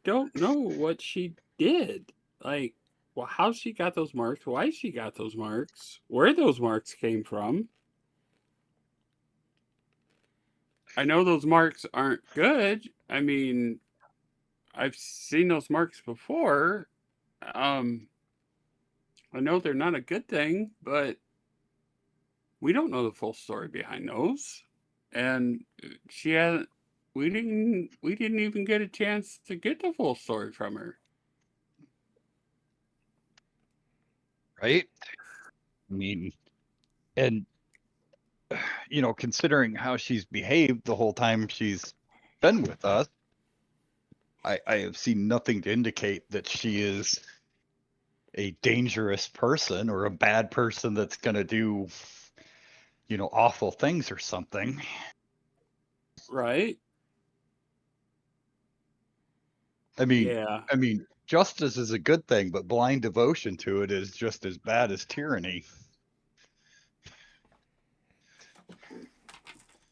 D: don't know what she did. Like, well, how she got those marks, why she got those marks, where those marks came from. I know those marks aren't good. I mean, I've seen those marks before. I know they're not a good thing, but we don't know the full story behind those. And we didn't even get a chance to get the full story from her.
E: Right? I mean, and considering how she's behaved the whole time she's been with us, I have seen nothing to indicate that she is a dangerous person or a bad person that's going to do, awful things or something.
D: Right?
E: I mean, justice is a good thing, but blind devotion to it is just as bad as tyranny.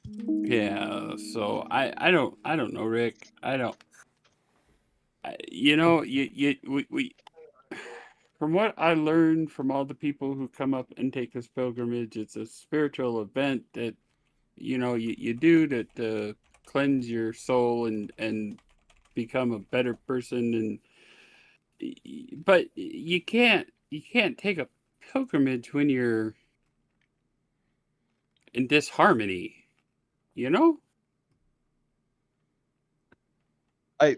D: Yeah, so I don't know, Rick. We from what I learned from all the people who come up and take this pilgrimage, it's a spiritual event that you do to cleanse your soul and become a better person. But you can't take a pilgrimage when you're in disharmony.
E: I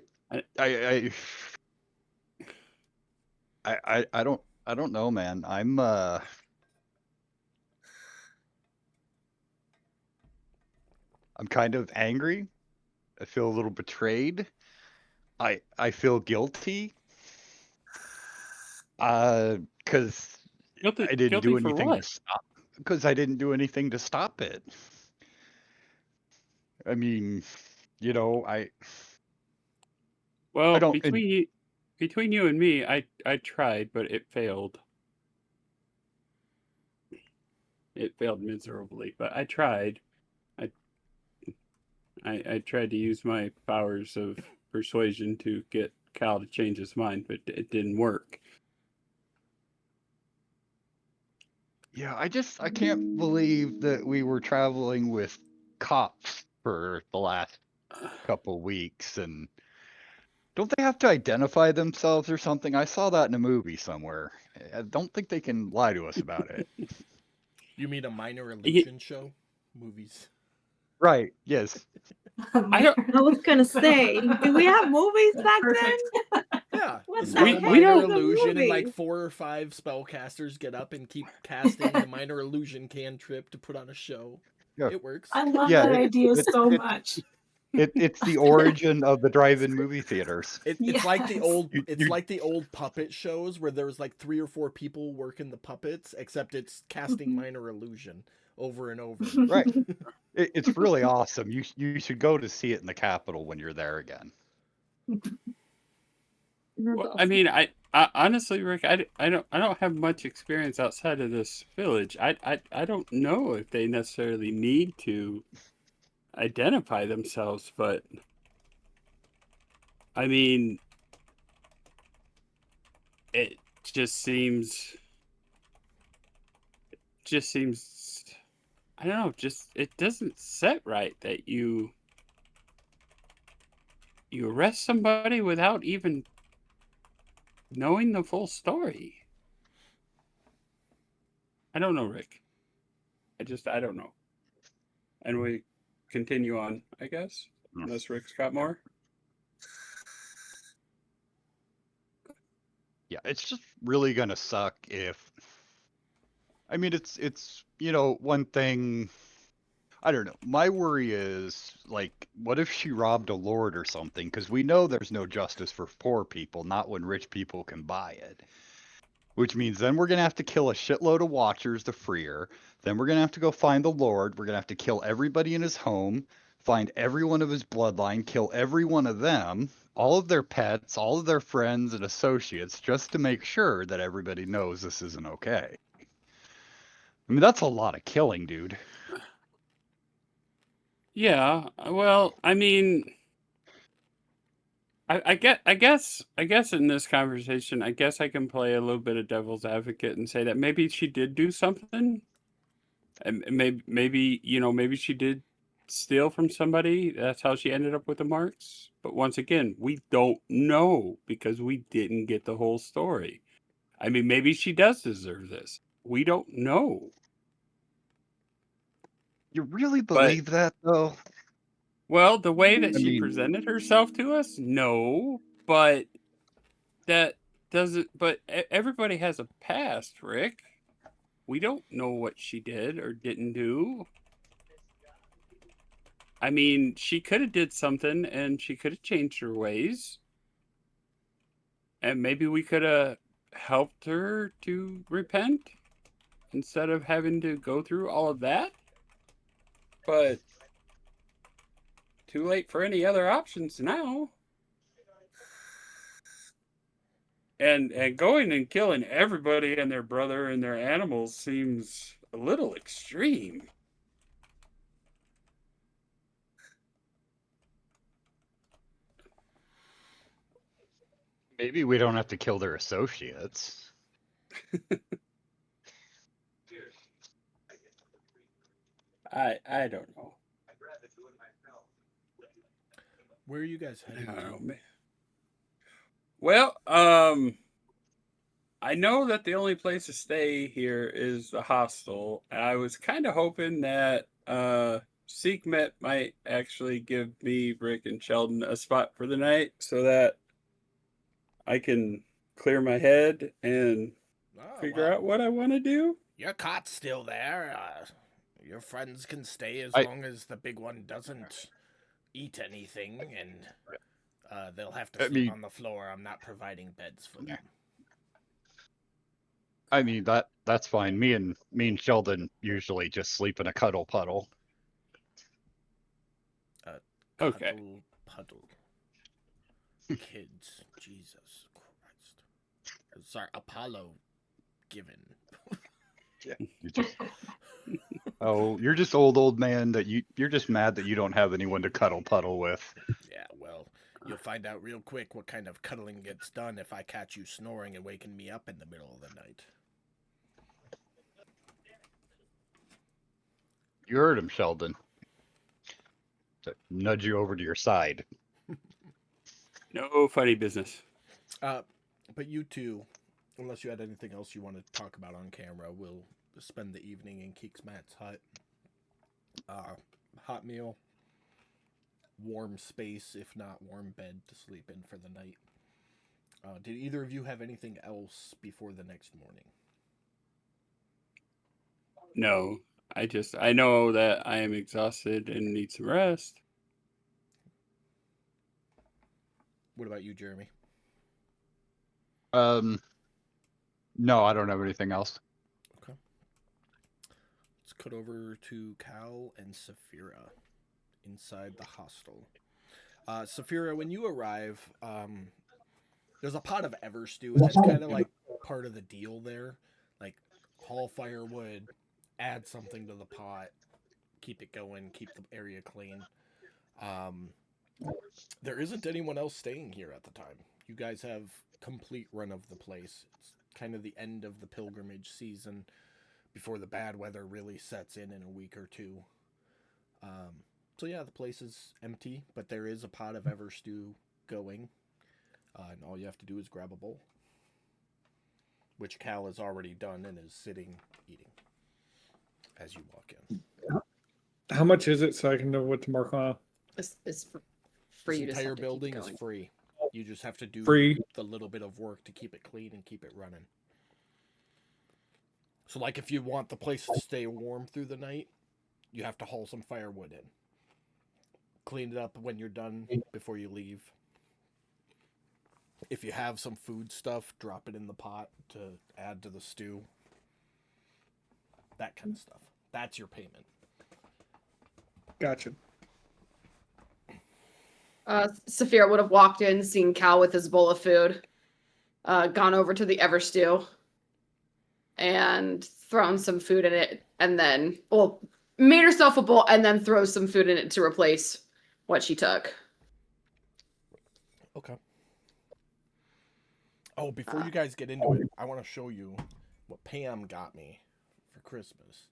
E: don't know, man. I'm kind of angry. I feel a little betrayed. I feel guilty. Because I didn't do anything to stop. Because I didn't do anything to stop it. I mean,
D: Well, between you and me, I tried, but it failed. It failed miserably, but I tried. I tried to use my powers of persuasion to get Cal to change his mind, but it didn't work.
E: Yeah, I can't believe that we were traveling with cops for the last couple weeks, and don't they have to identify themselves or something? I saw that in a movie somewhere. I don't think they can lie to us about it.
B: You mean a minor illusion show? Movies.
E: Right, yes.
A: I was gonna say, do we have movies back then?
B: Yeah.
A: What
B: the
A: the heck
B: minor
A: is a
B: illusion and
A: movie?
B: like 4 or 5 spellcasters get up and keep casting the minor illusion cantrip to put on a show.
E: Yeah.
B: It works.
F: I love that idea so much.
E: It's the origin of the drive-in movie theaters.
B: It's like the
F: Yes.
B: old
E: You-
B: it's
E: you-
B: like the old puppet shows where there was like 3 or 4 people working the puppets, except it's casting minor illusion over and over.
E: Right. It's really awesome. You should go to see it in the Capitol when you're there again.
G: That's
D: Well, I
G: awesome.
D: mean, I honestly, Rick, I don't have much experience outside of this village. I don't know if they necessarily need to identify themselves, but I mean, it just seems I don't know, just it doesn't set right that you arrest somebody without even knowing the full story. I don't know, Rick. I don't know. And we continue on, I guess, unless Rick's got more.
E: Yeah, it's just really gonna suck if. I mean, it's one thing. I don't know. My worry is like, what if she robbed a lord or something? Because we know there's no justice for poor people, not when rich people can buy it. Which means then we're gonna have to kill a shitload of watchers to free her. Then we're gonna have to go find the lord. We're gonna have to kill everybody in his home, find every one of his bloodline, kill every one of them, all of their pets, all of their friends and associates, just to make sure that everybody knows this isn't okay. I mean, that's a lot of killing, dude.
D: Yeah, well, I mean, I guess in this conversation, I guess I can play a little bit of devil's advocate and say that maybe she did do something, and maybe maybe she did steal from somebody. That's how she ended up with the marks. But once again, we don't know because we didn't get the whole story. I mean, maybe she does deserve this. We don't know.
E: You really
D: But
E: believe that, though?
D: well, the way that
E: I
D: she
E: mean,
D: presented herself to us, no, but that doesn't. But everybody has a past, Rick. We don't know what she did or didn't do. I mean, she could have did something and she could have changed her ways. And maybe we could have helped her to repent instead of having to go through all of that. But too late for any other options now. And going and killing everybody and their brother and their animals seems a little extreme.
E: maybe we don't have to kill their associates.
D: I don't know.
B: Where are you guys heading
D: I don't know,
B: to?
D: man. Well, I know that the only place to stay here is the hostel. I was kind of hoping that Seekmet might actually give me, Rick, and Sheldon a spot for the night so that I can clear my head and
B: Oh,
D: figure
B: well,
D: out what I want to do.
B: your cot's still there. Your friends can stay as
E: I-
B: long as the big one doesn't eat anything, and they'll have to
E: I
B: sleep
E: mean-
B: on the floor. I'm not providing beds for them.
E: I mean, that's fine. Me and Sheldon usually just sleep in a cuddle puddle.
D: Okay.
B: Cuddle puddle. Kids, Jesus Christ. Sorry, Apollo given.
E: You just Oh, you're just old man that you're just mad that you don't have anyone to cuddle puddle with.
B: Yeah, well, you'll find out real quick what kind of cuddling gets done if I catch you snoring and waking me up in the middle of the night.
E: You heard him, Sheldon. To nudge you over to your side.
D: No funny business.
B: But you two, unless you had anything else you want to talk about on camera, we'll spend the evening in Keeks Matt's hut. Hot meal, warm space, if not warm bed to sleep in for the night. Did either of you have anything else before the next morning?
D: No, I know that I am exhausted and need some rest.
B: What about you, Jeremy?
E: No, I don't have anything else.
B: Okay. Let's cut over to Cal and Saphira inside the hostel. Saphira, when you arrive, there's a pot of Everstew, and that's kind of like part of the deal there. Like, haul firewood, add something to the pot, keep it going, keep the area clean. There isn't anyone else staying here at the time. You guys have complete run of the place. It's kind of the end of the pilgrimage season before the bad weather really sets in a week or two. So yeah, the place is empty, but there is a pot of Everstew going. And all you have to do is grab a bowl, which Cal has already done and is sitting eating as you walk in.
C: How much is it so I can know what to mark on?
H: It's for you
B: This
H: to
B: entire
H: set to keep
B: building is
H: going.
B: free. You just have to do
C: Free.
B: the little bit of work to keep it clean and keep it running. So like if you want the place to stay warm through the night, you have to haul some firewood in. Clean it up when you're done before you leave. If you have some food stuff, drop it in the pot to add to the stew. That kind of stuff. That's your payment.
C: Gotcha.
H: Saphira would have walked in, seen Cal with his bowl of food, gone over to the Everstew, and thrown some food in it, and then, well, made herself a bowl and then throw some food in it to replace what she took.
B: Okay. Oh, before you guys get into it, I want to show you what Pam got me for Christmas.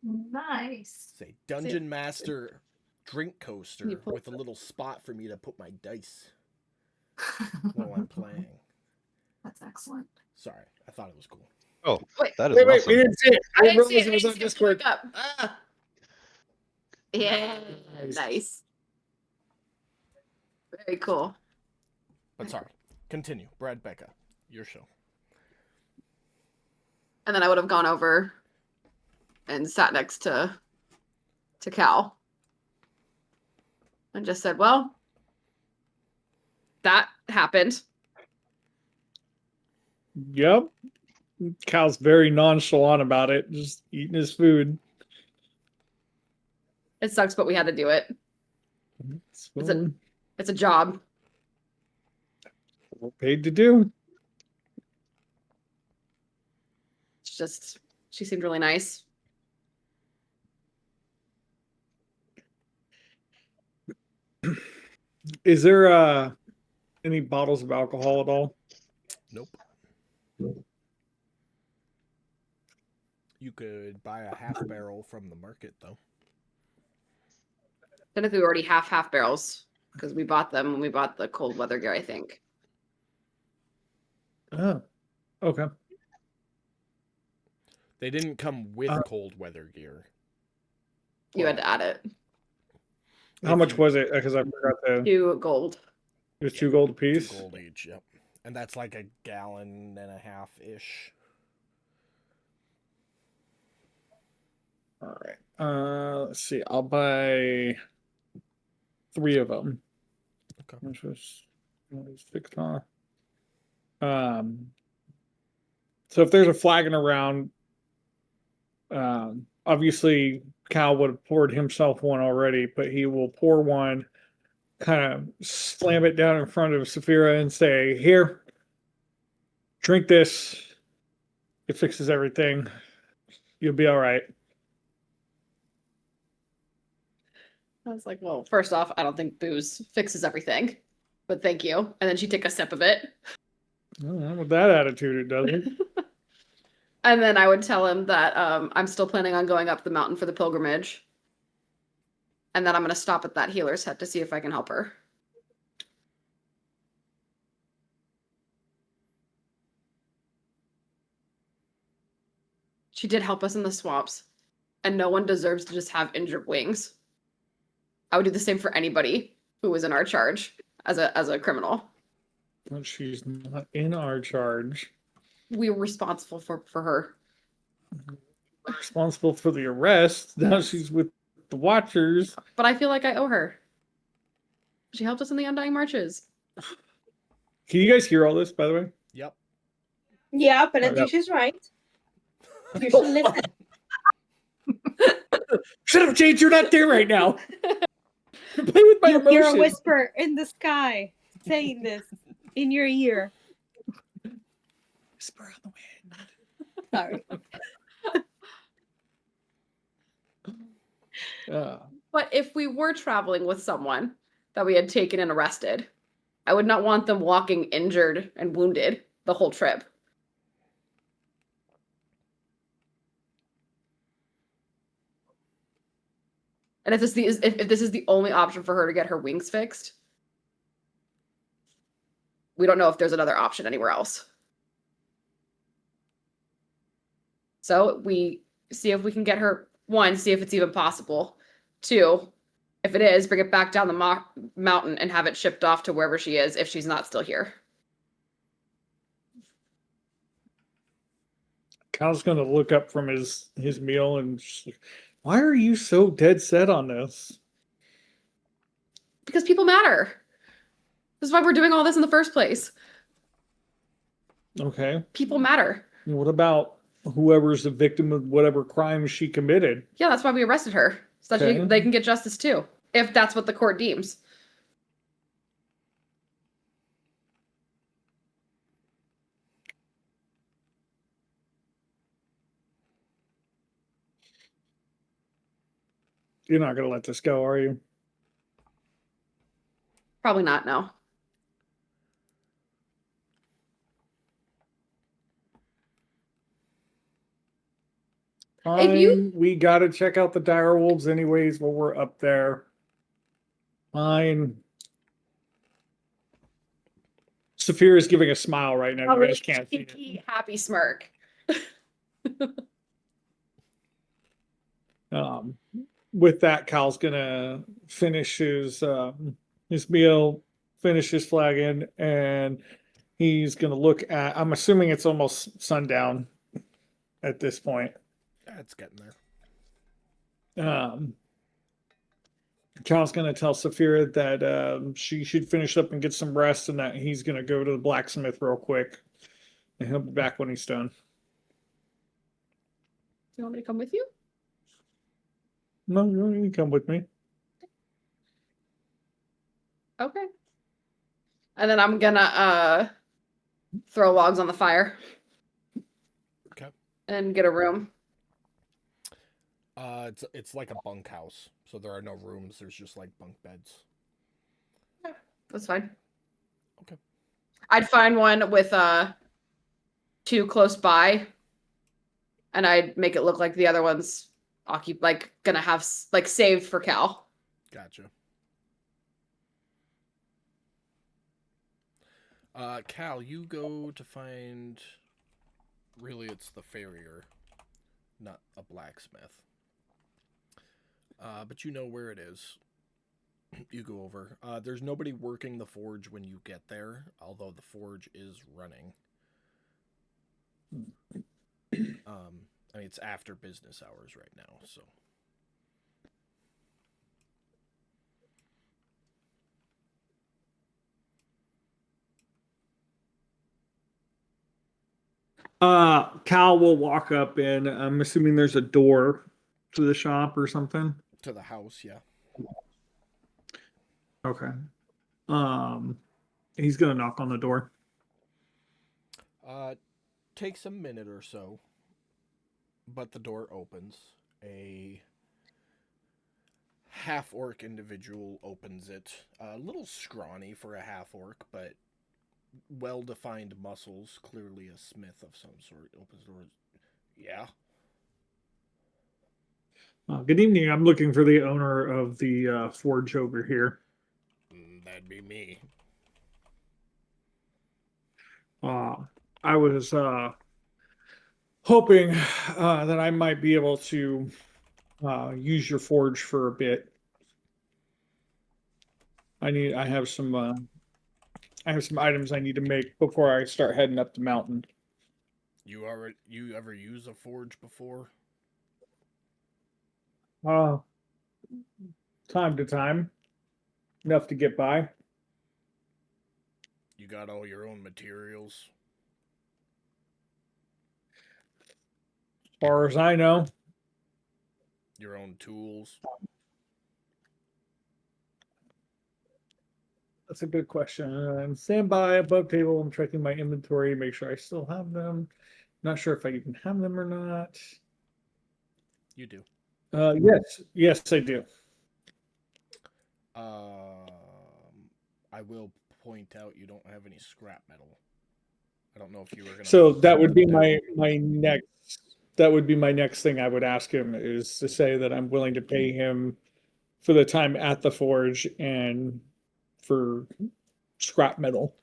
I: Nice.
B: It's a Dungeon Master drink coaster
H: You pull-
B: with a little spot for me to put my dice while I'm playing.
I: That's excellent.
B: Sorry, I thought it was cool.
E: Oh,
H: Wait,
E: that is
C: Wait,
E: awesome.
C: we didn't see it.
H: I
C: I
H: didn't
C: didn't
H: see it.
C: realize it was on Discord.
H: Up. Ah. Yeah, nice. Very cool.
B: But sorry, continue. Brad, Becca, your show.
H: And then I would have gone over and sat next to Cal and just said, well, that happened.
C: Yep. Cal's very nonchalant about it, just eating his food.
H: It sucks, but we had to do it.
C: It's
H: Is
C: what
H: it- It's a job.
C: we're paid to do.
H: It's just, she seemed really nice.
C: Is there any bottles of alcohol at all?
B: Nope. You could buy a half barrel from the market, though.
H: Technically, we already have half barrels because we bought them when we bought the cold weather gear, I think.
C: Oh, okay.
B: They didn't come with cold weather gear.
H: You had to add it.
C: How
B: If
C: much
B: you-
C: was it? Because I forgot the.
H: 2 gold.
C: It was 2 gold a
B: 2
C: piece.
B: gold each, yep. And that's like a gallon and a half ish.
C: All right. Let's see. I'll buy 3 of them.
B: Okay.
C: Which was 6 huh? So if there's a flagon around, obviously Cal would have poured himself one already, but he will pour one, kind of slam it down in front of Saphira and say, "Here, drink this. It fixes everything. You'll be all right."
H: I was like, well, first off, I don't think booze fixes everything, but thank you. And then she'd take a sip of it.
C: Well, with that attitude, it doesn't.
H: And then I would tell him that I'm still planning on going up the mountain for the pilgrimage. And then I'm going to stop at that healer's hut to see if I can help her. She did help us in the swamps, and no one deserves to just have injured wings. I would do the same for anybody who was in our charge as a criminal.
C: But she's not in our charge.
H: We were responsible for her.
C: Responsible for the arrest. Now she's with the Watchers.
H: But I feel like I owe her. She helped us in the Undying Marches.
C: Can you guys hear all this, by the way?
B: Yep.
G: Yeah, but
C: Yep.
G: Adisha's right. You should listen.
C: Shut up, Jade. You're not there right now. You're playing with my
A: You hear a
C: emotions.
A: whisper in the sky saying this in your ear.
C: Whisper on the wind.
G: Sorry.
H: But if we were traveling with someone that we had taken and arrested, I would not want them walking injured and wounded the whole trip. And if this is the only option for her to get her wings fixed, we don't know if there's another option anywhere else. So we see if we can get her, one, see if it's even possible. Two, if it is, bring it back down the mountain and have it shipped off to wherever she is if she's not still here.
C: Cal's gonna look up from his meal and just, why are you so dead set on this?
H: Because people matter. This is why we're doing all this in the first place.
C: Okay.
H: People matter.
C: What about whoever's the victim of whatever crime she committed?
H: Yeah, that's why we arrested her. So that
C: Okay.
H: they can get justice too, if that's what the court deems.
C: You're not gonna let this go, are you?
H: Probably not, no. If you-
C: Fine. We gotta check out the dire wolves anyways while we're up there. Fine. Saphira is giving a smile right now. You guys can't see it.
H: cheeky, happy smirk.
C: With that, Cal's gonna finish his meal, finish his flagon, and he's gonna look at. I'm assuming it's almost sundown at this point.
B: That's getting there.
C: Cal's gonna tell Saphira that she should finish up and get some rest, and that he's gonna go to the blacksmith real quick, and he'll be back when he's done.
H: Do you want me to come with you?
C: No, you can come with me.
H: Okay. And then I'm gonna throw logs on the fire.
B: Okay.
H: And get a room.
B: It's like a bunkhouse, so there are no rooms. There's just like bunk beds.
H: That's fine.
B: Okay.
H: I'd find one with two close by, and I'd make it look like the other one's gonna have like saved for Cal.
B: Gotcha. Cal, you go to find. Really, it's the farrier, not a blacksmith. But you know where it is. You go over. There's nobody working the forge when you get there, although the forge is running. I mean, it's after business hours right now, so.
C: Cal will walk up and I'm assuming there's a door to the shop or something.
B: To the house, yeah.
C: Okay. He's gonna knock on the door.
B: Takes a minute or so, but the door opens. A half-orc individual opens it. A little scrawny for a half-orc, but well-defined muscles. Clearly a smith of some sort. Opens the door. Yeah.
C: Good evening. I'm looking for the owner of the forge over here.
B: That'd be me.
C: I was hoping that I might be able to use your forge for a bit. I have some items I need to make before I start heading up the mountain.
B: You ever use a forge before?
C: Time to time, enough to get by.
B: You got all your own materials?
C: As far as I know.
B: Your own tools?
C: That's a good question. Stand by above table. I'm checking my inventory, make sure I still have them. Not sure if I even have them or not.
B: You do.
C: Yes, I do.
B: I will point out you don't have any scrap metal. I don't know if you were gonna.
C: So that would be my next. That would be my next thing I would ask him, is to say that I'm willing to pay him for the time at the forge and for scrap metal.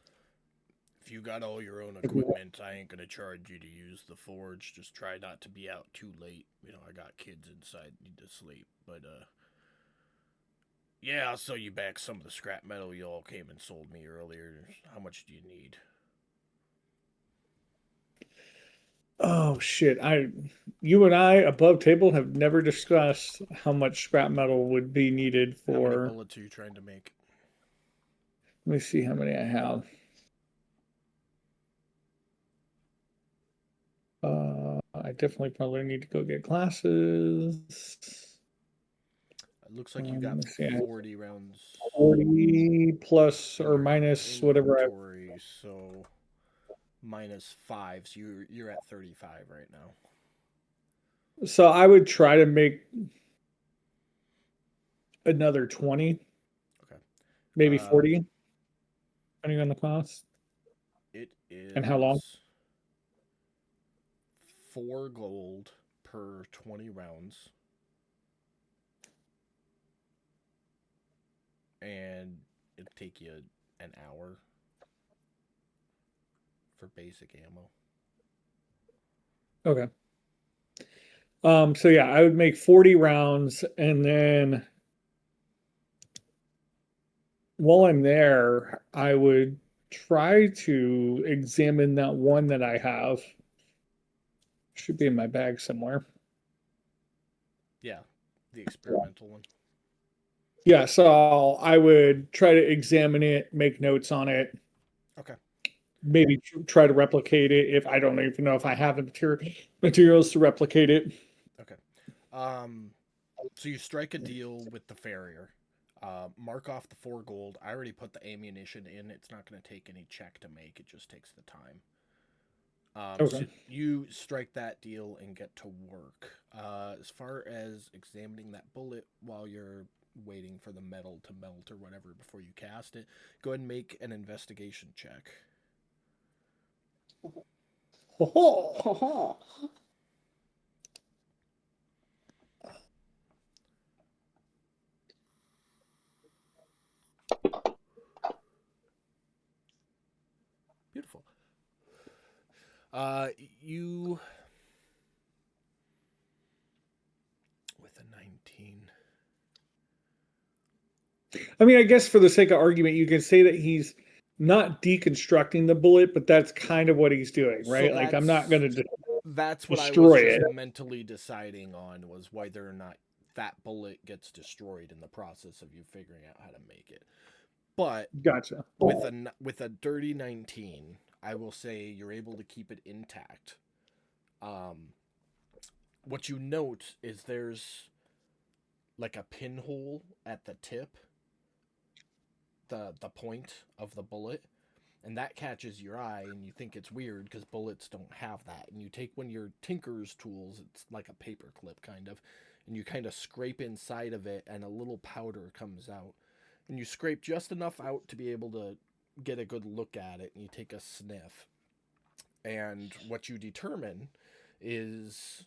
B: If you got all your own equipment, I ain't gonna charge you to use the forge. Just try not to be out too late. You know, I got kids inside, need to sleep. But yeah, I'll sell you back some of the scrap metal you all came and sold me earlier. How much do you need?
C: Oh shit. You and I above table have never discussed how much scrap metal would be needed
B: How many
C: for.
B: bullets are you trying to make?
C: Let me see how many I have. I definitely probably need to go get glasses.
B: It looks like you got 40 rounds.
C: 40 plus or minus whatever.
B: So -5. So you're at 35 right now.
C: So I would try to make another 20.
B: Okay.
C: Maybe 40, depending on the cost.
B: It is.
C: And how long?
B: 4 gold per 20 rounds. And it'll take you an hour for basic ammo.
C: Okay. So yeah, I would make 40 rounds, and then while I'm there, I would try to examine that one that I have. Should be in my bag somewhere.
B: Yeah, the experimental one.
C: Yeah, so I would try to examine it, make notes on it.
B: Okay.
C: Maybe try to replicate it if I don't even know if I have the materials to replicate it.
B: Okay. So you strike a deal with the farrier. Mark off the 4 gold. I already put the ammunition in. It's not going to take any check to make. It just takes the time.
C: Okay.
B: So you strike that deal and get to work. As far as examining that bullet while you're waiting for the metal to melt or whatever before you cast it, go ahead and make an investigation check. Beautiful. You with a 19.
C: I mean, I guess for the sake of argument, you can say that he's not deconstructing the bullet, but that's kind of what he's doing, right?
B: So
C: like, I'm not going to
B: that's what I
C: destroy
B: was just
C: it.
B: mentally deciding on, was whether or not that bullet gets destroyed in the process of you figuring out how to make it. But
C: Gotcha.
B: with a dirty 19, I will say you're able to keep it intact. What you note is there's like a pinhole at the tip, the point of the bullet, and that catches your eye, and you think it's weird because bullets don't have that. And you take one of your tinker's tools, it's like a paper clip kind of, and you kind of scrape inside of it, and a little powder comes out. And you scrape just enough out to be able to get a good look at it, and you take a sniff. And what you determine is,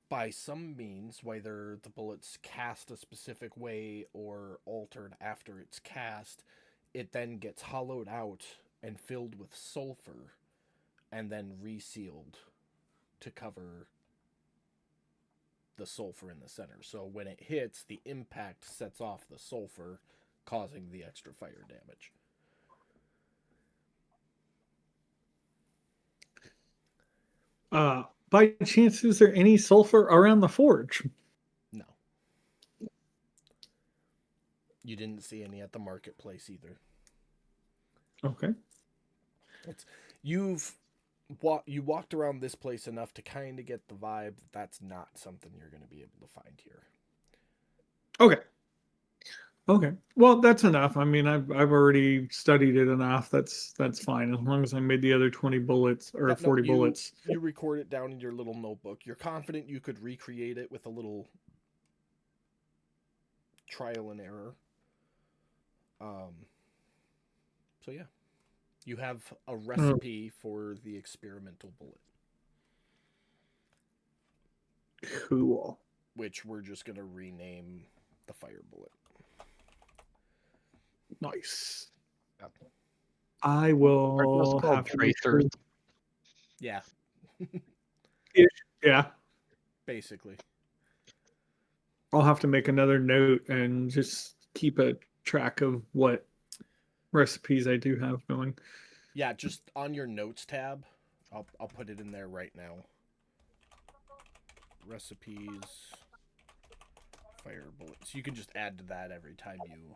B: by some means, whether the bullet's cast a specific way or altered after it's cast, it then gets hollowed out and filled with sulfur and then resealed to cover the sulfur in the center. So when it hits, the impact sets off the sulfur, causing the extra fire damage.
C: By chance, is there any sulfur around the forge?
B: No. You didn't see any at the marketplace either.
C: Okay.
B: You walked around this place enough to kind of get the vibe that that's not something you're going to be able to find here.
C: Okay. Well, that's enough. I mean, I've already studied it enough. That's fine as long as I made the other 20 bullets or
B: Yeah,
C: 40 bullets.
B: You record it down in your little notebook. You're confident you could recreate it with a little trial and error. So yeah, you have a recipe for the experimental bullet,
C: Cool.
B: which we're just gonna rename the fire bullet.
C: Nice.
E: Yep.
C: I
E: Aren't those
C: will
E: called
C: have to make
E: tracers?
B: Yeah,
C: Yeah.
B: basically.
C: I'll have to make another note and just keep a track of what recipes I do have going.
B: Yeah, just on your notes tab, I'll put it in there right now. Recipes, fire bullets. You can just add to that every time you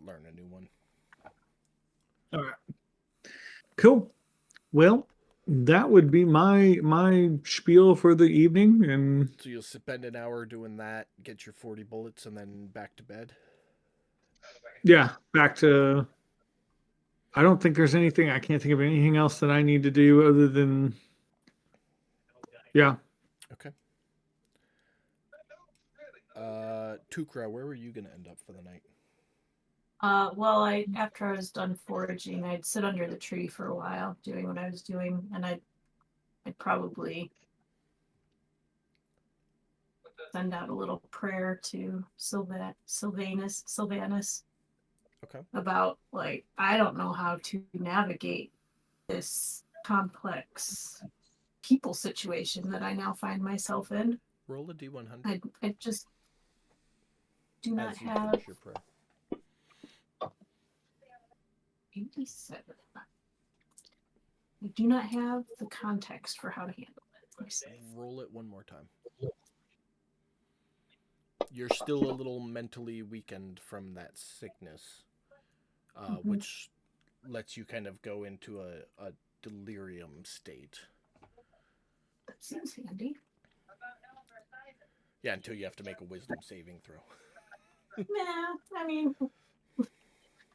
B: learn a new one.
C: All right. Cool. Well, that would be my spiel for the evening, and
B: So you'll spend an hour doing that, get your 40 bullets, and then back to bed.
C: yeah, back to. I don't think there's anything. I can't think of anything else that I need to do other than. Yeah.
B: Okay. Tukra, where were you gonna end up for the night?
F: Well, after I was done foraging, I'd sit under the tree for a while doing what I was doing, and I'd probably send out a little prayer to Sylvanus
B: Okay.
F: about, like, I don't know how to navigate this complex people situation that I now find myself in.
B: Roll a d100
F: I just do not
B: as you
F: have
B: finish your prayer.
F: 87. I do not have the context for how to handle it. Let me see.
B: Roll it one more time. You're still a little mentally weakened from that sickness, which lets you kind of go into a delirium state.
F: That seems handy.
B: Yeah, until you have to make a wisdom saving throw.
F: Nah, I mean,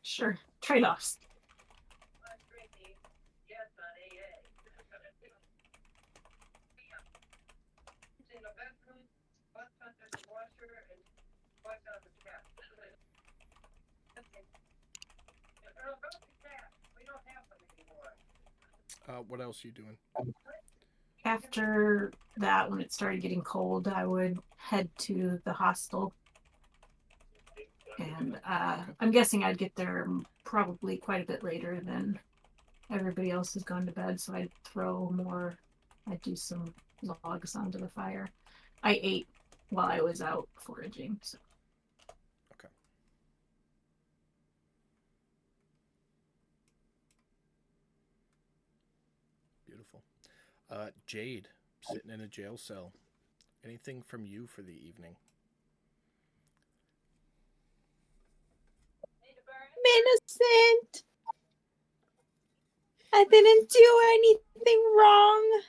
F: sure. Trade-offs.
B: What else are you doing?
F: After that, when it started getting cold, I would head to the hostel. And I'm guessing I'd get there probably quite a bit later than everybody else has gone to bed. So I'd do some logs onto the fire. I ate while I was out foraging. So.
B: Okay. Beautiful. Jade, sitting in a jail cell. Anything from you for the evening?
G: I'm innocent. I didn't do anything wrong.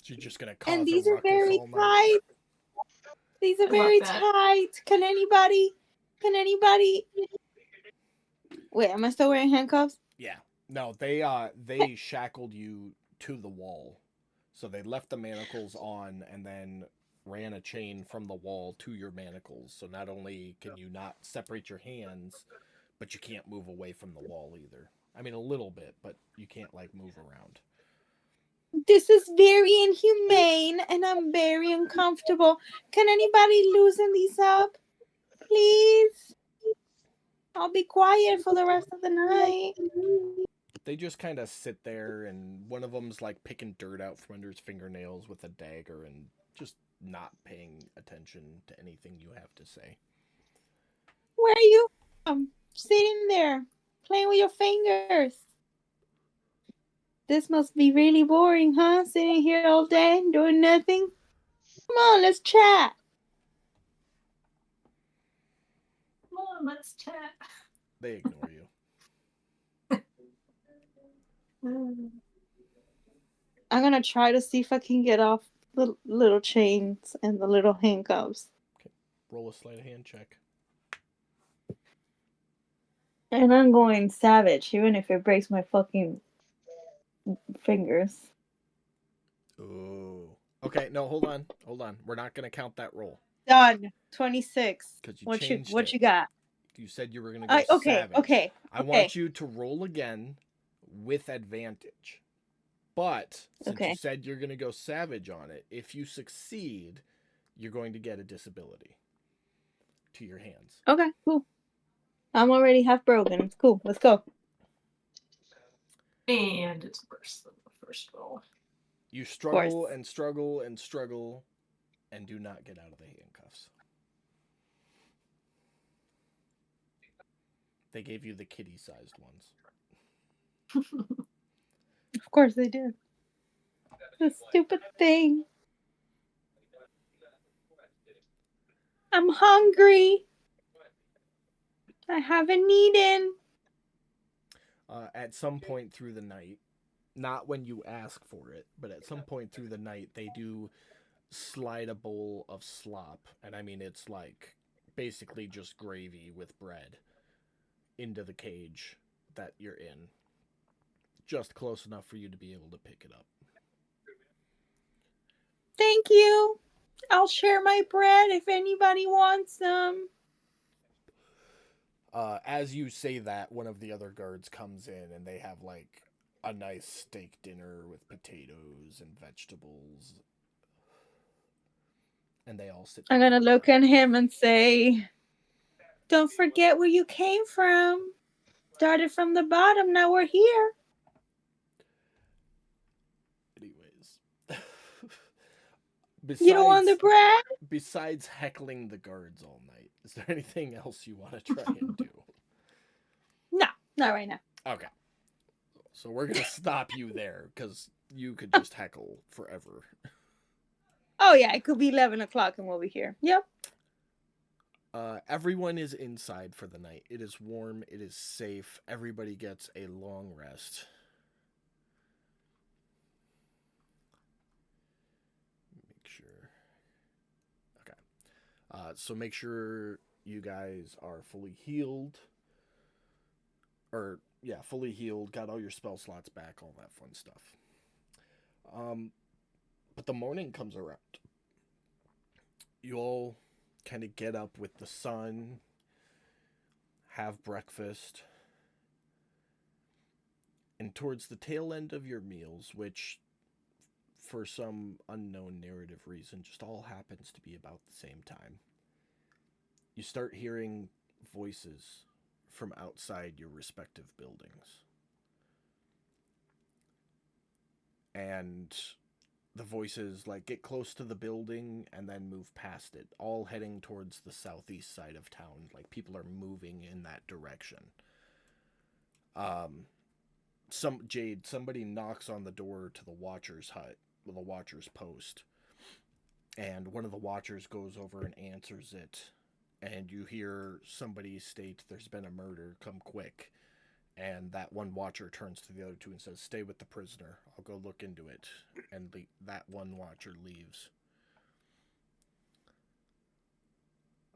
B: You're just gonna cause
G: And these
B: a
G: are
B: ruckus
G: very
B: all night.
G: tight. These are
F: I
G: very
F: love that.
G: tight. Can anybody? Wait, am I still wearing handcuffs?
B: Yeah. No, they shackled you to the wall. So they left the manacles on and then ran a chain from the wall to your manacles. So not only can you not separate your hands, but you can't move away from the wall either. I mean, a little bit, but you can't like move around.
G: This is very inhumane and I'm very uncomfortable. Can anybody loosen these up? Please? I'll be quiet for the rest of the night.
B: They just kind of sit there, and one of them's like picking dirt out from under his fingernails with a dagger and just not paying attention to anything you have to say.
G: Where are you? Sitting there, playing with your fingers. This must be really boring, huh? Sitting here all day, doing nothing. Come on, let's chat.
F: Come on, let's chat.
B: They ignore you.
G: I'm gonna try to see if I can get off the little chains and the little handcuffs.
B: Roll a sleight of hand check.
G: And I'm going savage, even if it breaks my fucking fingers.
B: Oh. Okay, no, hold on. We're not gonna count that roll.
G: Done. 26.
B: Because you
G: What
B: changed
G: what
B: it.
G: you got?
B: You said you were gonna go
G: Okay,
B: savage.
G: okay.
B: I want you to roll again with advantage. But since you said you're gonna go savage on it, if you succeed, you're going to get a disability to your hands.
G: Okay, cool. I'm already half broken. It's cool. Let's go.
F: And it's worse than the first roll.
B: You struggle and struggle and struggle and do not get out of the handcuffs. They gave you the kitty-sized ones.
G: Of course they did. The stupid thing. I'm hungry. I haven't eaten.
B: At some point through the night, not when you ask for it, but at some point through the night, they do slide a bowl of slop. And I mean, it's like basically just gravy with bread into the cage that you're in. Just close enough for you to be able to pick it up.
G: Thank you. I'll share my bread if anybody wants some.
B: As you say that, one of the other guards comes in and they have like a nice steak dinner with potatoes and vegetables. And they all sit
G: I'm
B: down.
G: gonna look at him and say, don't forget where you came from. Started from the bottom, now we're here.
B: Anyways.
G: You don't want the bread?
B: Besides heckling the guards all night, is there anything else you want to try and do?
G: No, not right now.
B: Okay. So we're going to stop you there because you could just heckle forever.
G: Oh yeah, it could be 11 o'clock and we'll be here. Yep.
B: Everyone is inside for the night. It is warm. It is safe. Everybody gets a long rest. Make sure. Okay. So make sure you guys are fully healed. Or, yeah, fully healed. Got all your spell slots back. All that fun stuff. But the morning comes around. You all kind of get up with the sun, have breakfast, and towards the tail end of your meals, which for some unknown narrative reason just all happens to be about the same time, you start hearing voices from outside your respective buildings. And the voices like get close to the building and then move past it, all heading towards the southeast side of town. Like people are moving in that direction. Somebody knocks on the door to the Watcher's hut, the Watcher's post, and one of the Watchers goes over and answers it, and you hear somebody state, "There's been a murder, come quick." And that one Watcher turns to the other two and says, "Stay with the prisoner. I'll go look into it." And that one Watcher leaves.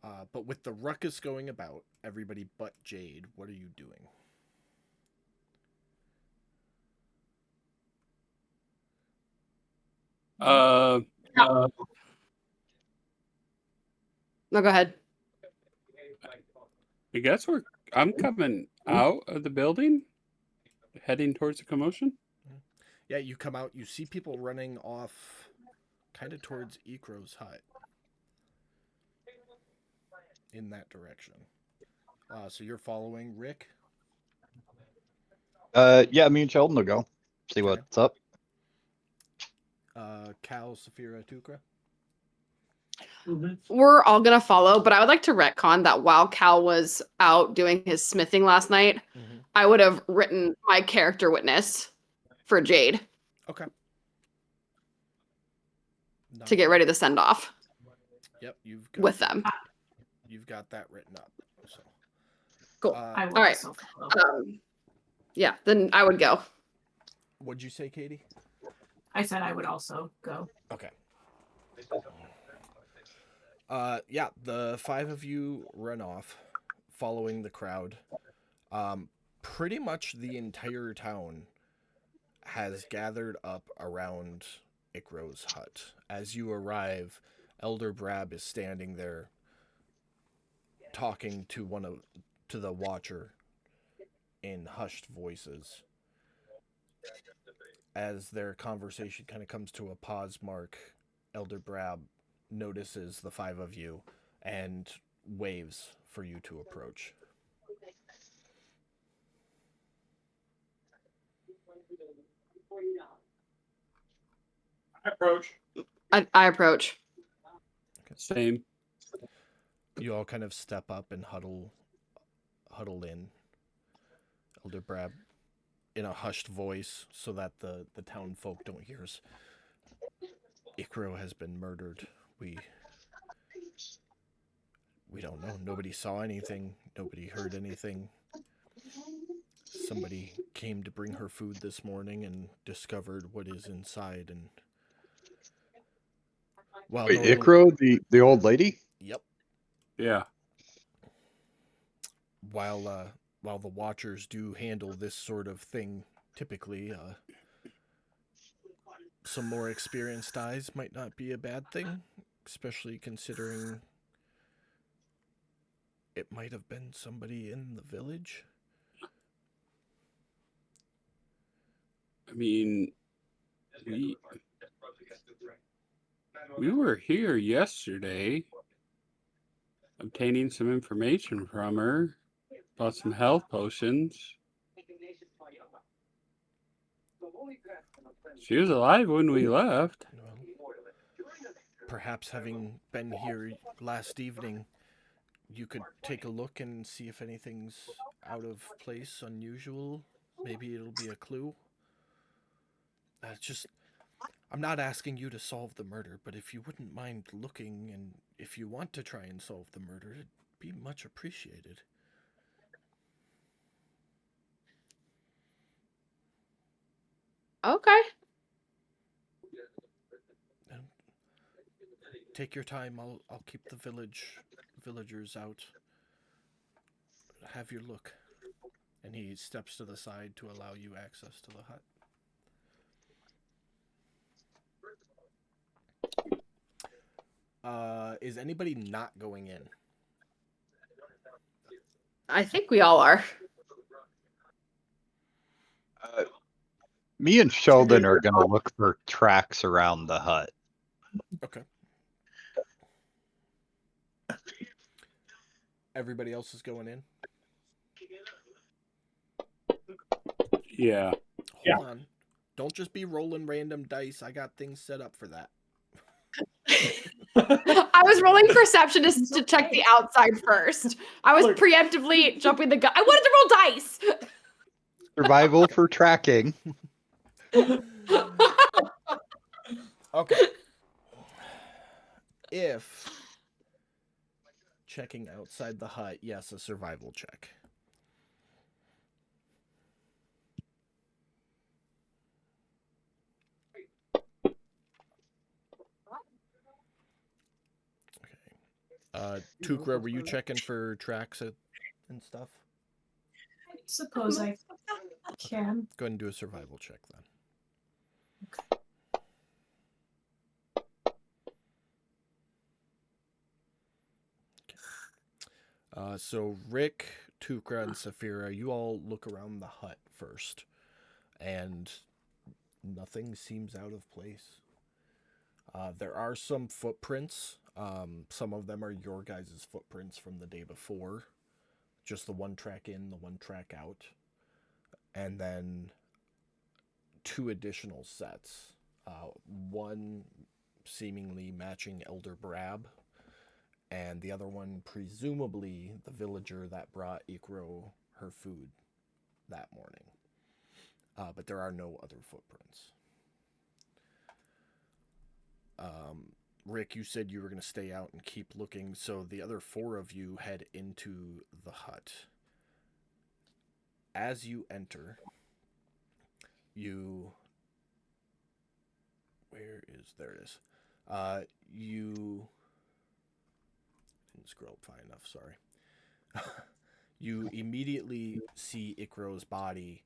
B: But with the ruckus going about, everybody but Jade, what are you doing?
H: No, go ahead.
D: I guess I'm coming out of the building, heading towards the commotion.
B: Yeah, you come out, you see people running off kind of towards Ikro's hut. In that direction. So you're following Rick?
E: Yeah, me and Sheldon will go. See what's up.
B: Cal, Saphira, Tukra?
H: We're all gonna follow, but I would like to retcon that while Cal was out doing his smithing last night, I would have written my character witness for Jade.
B: Okay.
H: To get ready to send off.
B: Yep,
H: with them.
B: You've got that written up. So.
H: Cool. All right. Yeah, then I would go.
B: What'd you say, Katie?
F: I said I would also go.
B: Okay. Yeah, the 5 of you run off, following the crowd. Pretty much the entire town has gathered up around Ikro's hut. As you arrive, Elder Brab is standing there, talking to the watcher in hushed voices. As their conversation kind of comes to a pause mark, Elder Brab notices the 5 of you and waves for you to approach.
C: I approach.
H: I approach.
D: Same.
B: You all kind of step up and huddle in. Elder Brab, in a hushed voice, so that the town folk don't hear us. Ikro has been murdered. We don't know. Nobody saw anything. Nobody heard anything. Somebody came to bring her food this morning and discovered what is inside. And well,
E: Wait, Ikro, the old lady?
B: Yep.
D: Yeah.
B: While the Watchers do handle this sort of thing, typically, some more experienced eyes might not be a bad thing, especially considering it might have been somebody in the village.
D: I mean, we were here yesterday obtaining some information from her about some health potions. She was alive when we left.
B: Well, perhaps having been here last evening, you could take a look and see if anything's out of place, unusual. Maybe it'll be a clue. I'm not asking you to solve the murder, but if you wouldn't mind looking, and if you want to try and solve the murder, it'd be much appreciated.
H: Okay.
B: Take your time. I'll keep the villagers out. Have your look. And he steps to the side to allow you access to the hut. Is anybody not going in?
H: I think we all are.
E: Me and Sheldon are going to look for tracks around the hut.
B: Okay. Everybody else is going in?
D: Yeah.
B: Hold on. Don't just be rolling random dice. I got things set up for that.
H: I was rolling perception to check the outside first. I was preemptively jumping the gun. I wanted to roll dice.
E: Survival for tracking.
B: Okay. If checking outside the hut, yes, a survival check. Okay. Tukra, were you checking for tracks and stuff?
F: I suppose I can.
B: Go ahead and do a survival check then. So Rick, Tukra, and Saphira, you all look around the hut first, and nothing seems out of place. There are some footprints. Some of them are your guys' footprints from the day before. Just the one track in, the one track out. And then 2 additional sets. One seemingly matching Elder Brab, and the other one presumably the villager that brought Ikro her food that morning. But there are no other footprints. Rick, you said you were going to stay out and keep looking, so the other 4 of you head into the hut. As you enter, you where is there it is. You didn't scroll up far enough, sorry. You immediately see Ikro's body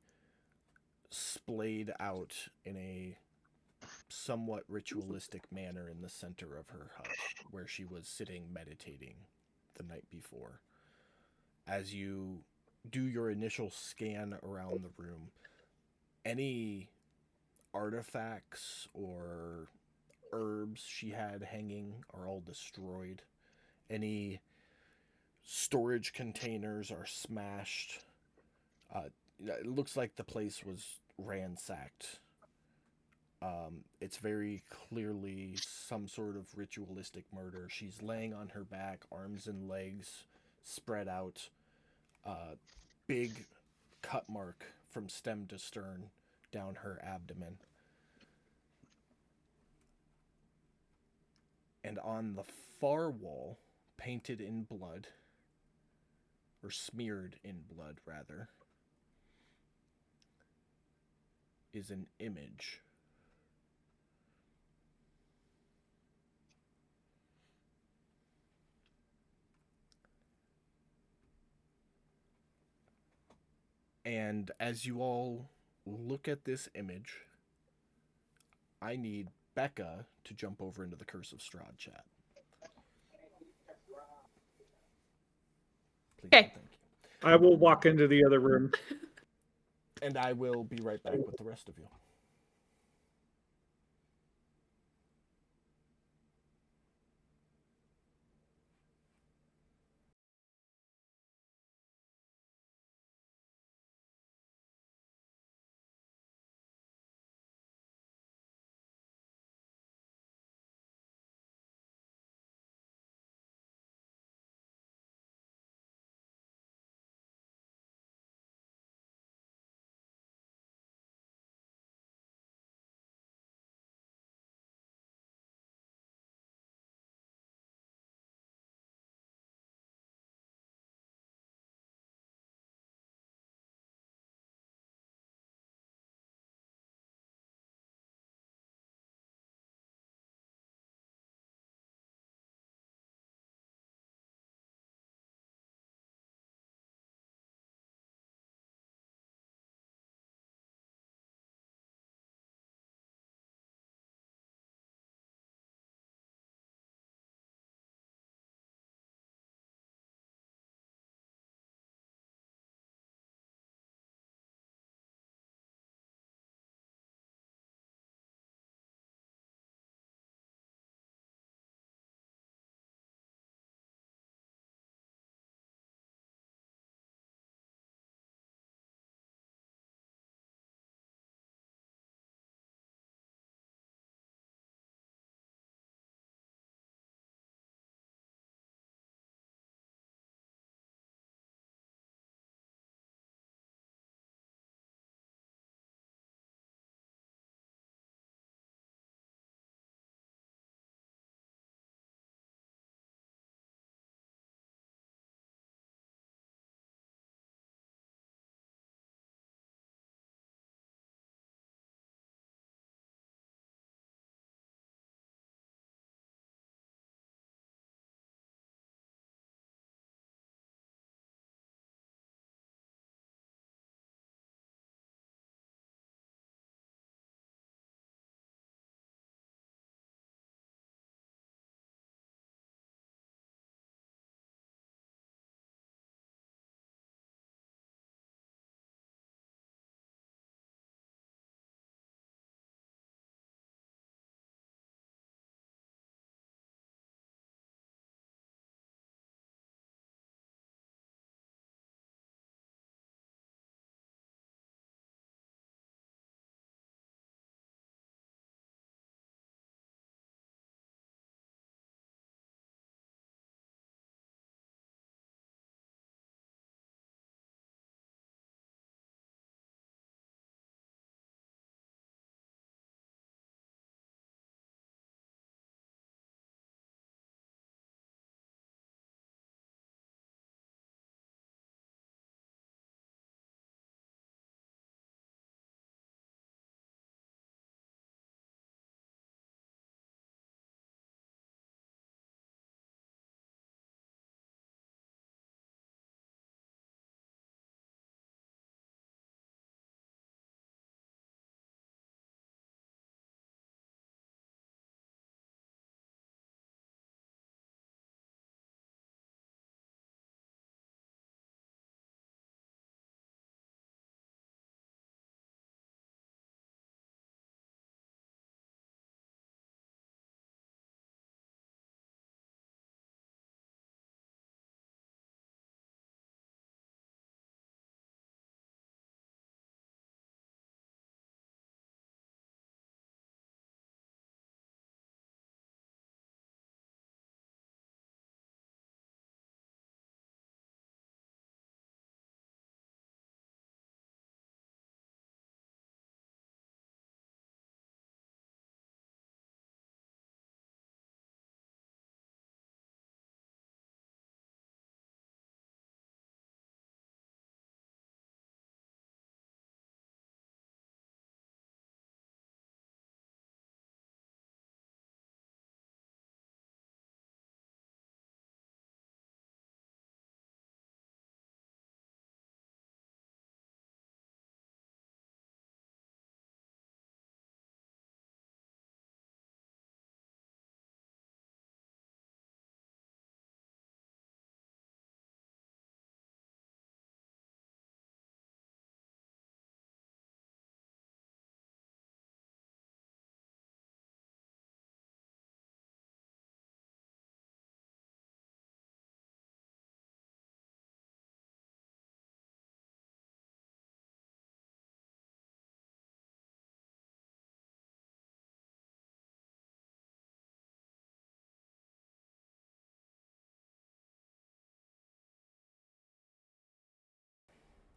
B: splayed out in a somewhat ritualistic manner in the center of her hut, where she was sitting meditating the night before. As you do your initial scan around the room, any artifacts or herbs she had hanging are all destroyed. Any storage containers are smashed. It looks like the place was ransacked. It's very clearly some sort of ritualistic murder. She's laying on her back, arms and legs spread out, big cut mark from stem to stern down her abdomen. And on the far wall, painted in blood, or smeared in blood rather, is an image. And as you all look at this image, I need Becca to jump over into the Curse of Strahd chat. Please,
H: Okay.
B: thank you.
C: I will walk into the other room.
B: And I will be right back with the rest of you.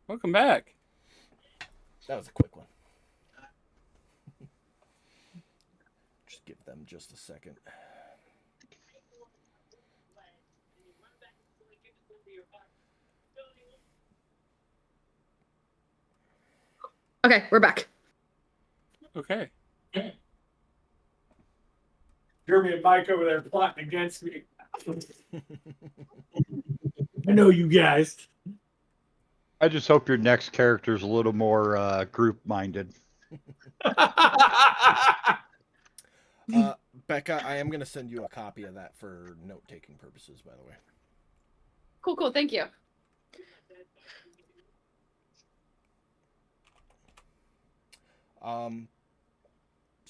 D: Welcome back.
B: That was a quick one. Just give them just a second.
H: Okay, we're back.
D: Okay.
C: Jeremy and Mike over there plotting against me. I know you guys.
E: I just hope your next character's a little more group-minded.
B: Becca, I am going to send you a copy of that for note-taking purposes, by the way.
H: Cool. Thank you.
B: So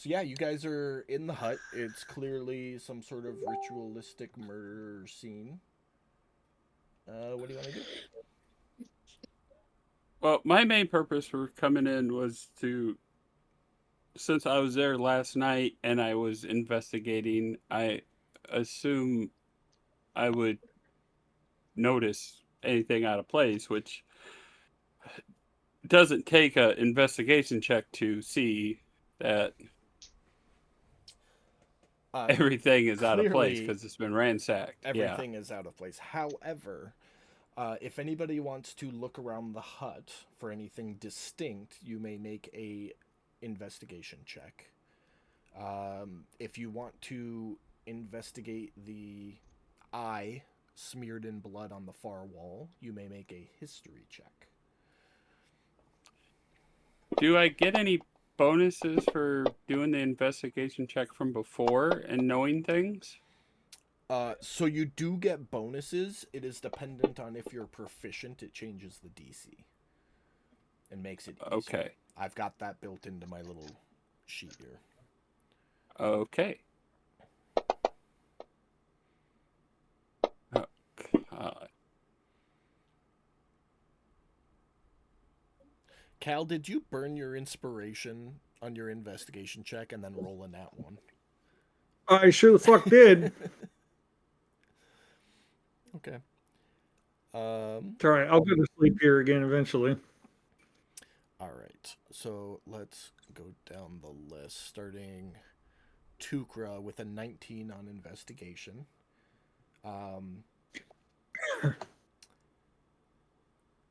B: yeah, you guys are in the hut. It's clearly some sort of ritualistic murder scene. What do you want to do?
D: Well, my main purpose for coming in was to, since I was there last night and I was investigating, I assume I would notice anything out of place, which doesn't take an investigation check to see that everything is out of place because it's been ransacked.
B: Everything is out of place. However, if anybody wants to look around the hut for anything distinct, you may make a investigation check. If you want to investigate the eye smeared in blood on the far wall, you may make a history check.
D: Do I get any bonuses for doing the investigation check from before and knowing things?
B: So you do get bonuses. It is dependent on if you're proficient. It changes the DC and makes it easier.
D: Okay.
B: I've got that built into my little sheet here.
D: Okay.
B: Cal, did you burn your inspiration on your investigation check and then roll a nat one?
C: I sure the fuck did.
B: Okay.
C: Sorry, I'll go to sleep here again eventually.
B: All right. So let's go down the list, starting Tukra with a 19 on investigation.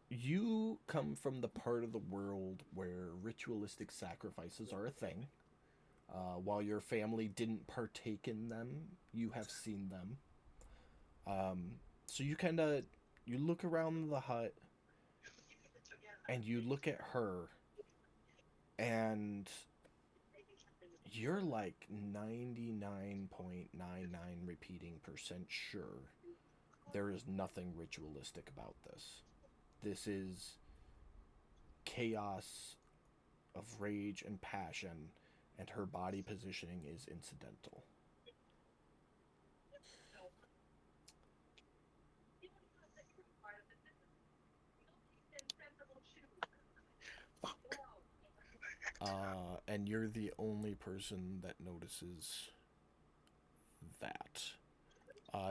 B: You come from the part of the world where ritualistic sacrifices are a thing. While your family didn't partake in them, you have seen them. So you look around the hut and you look at her and you're like 99.99 repeating % sure there is nothing ritualistic about this. This is chaos of rage and passion, and her body positioning is incidental. And you're the only person that notices that.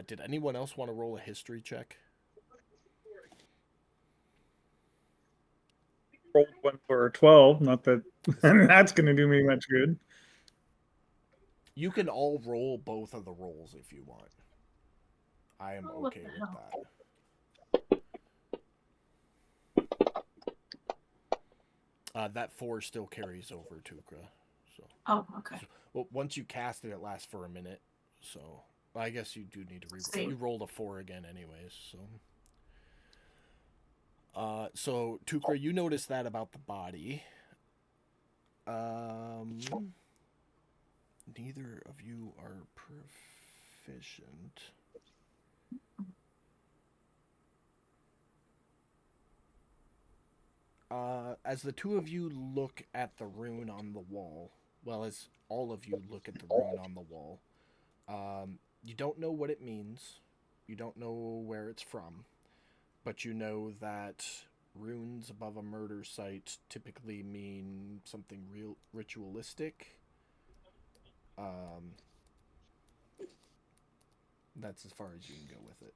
B: Did anyone else want to roll a history check?
C: Rolled one for 12. Not that that's going to do me much good.
B: You can all roll both of the rolls if you want. I am okay with that. That 4 still carries over Tukra. So.
F: Oh, okay.
B: Well, once you cast it, it lasts for a minute. So I guess you do need to reroll. You rolled a 4 again, anyways. So Tukra, you notice that about the body. Neither of you are proficient. As the two of you look at the rune on the wall, well, as all of you look at the rune on the wall, you don't know what it means. You don't know where it's from. But you know that runes above a murder site typically mean something real ritualistic. That's as far as you can go with it.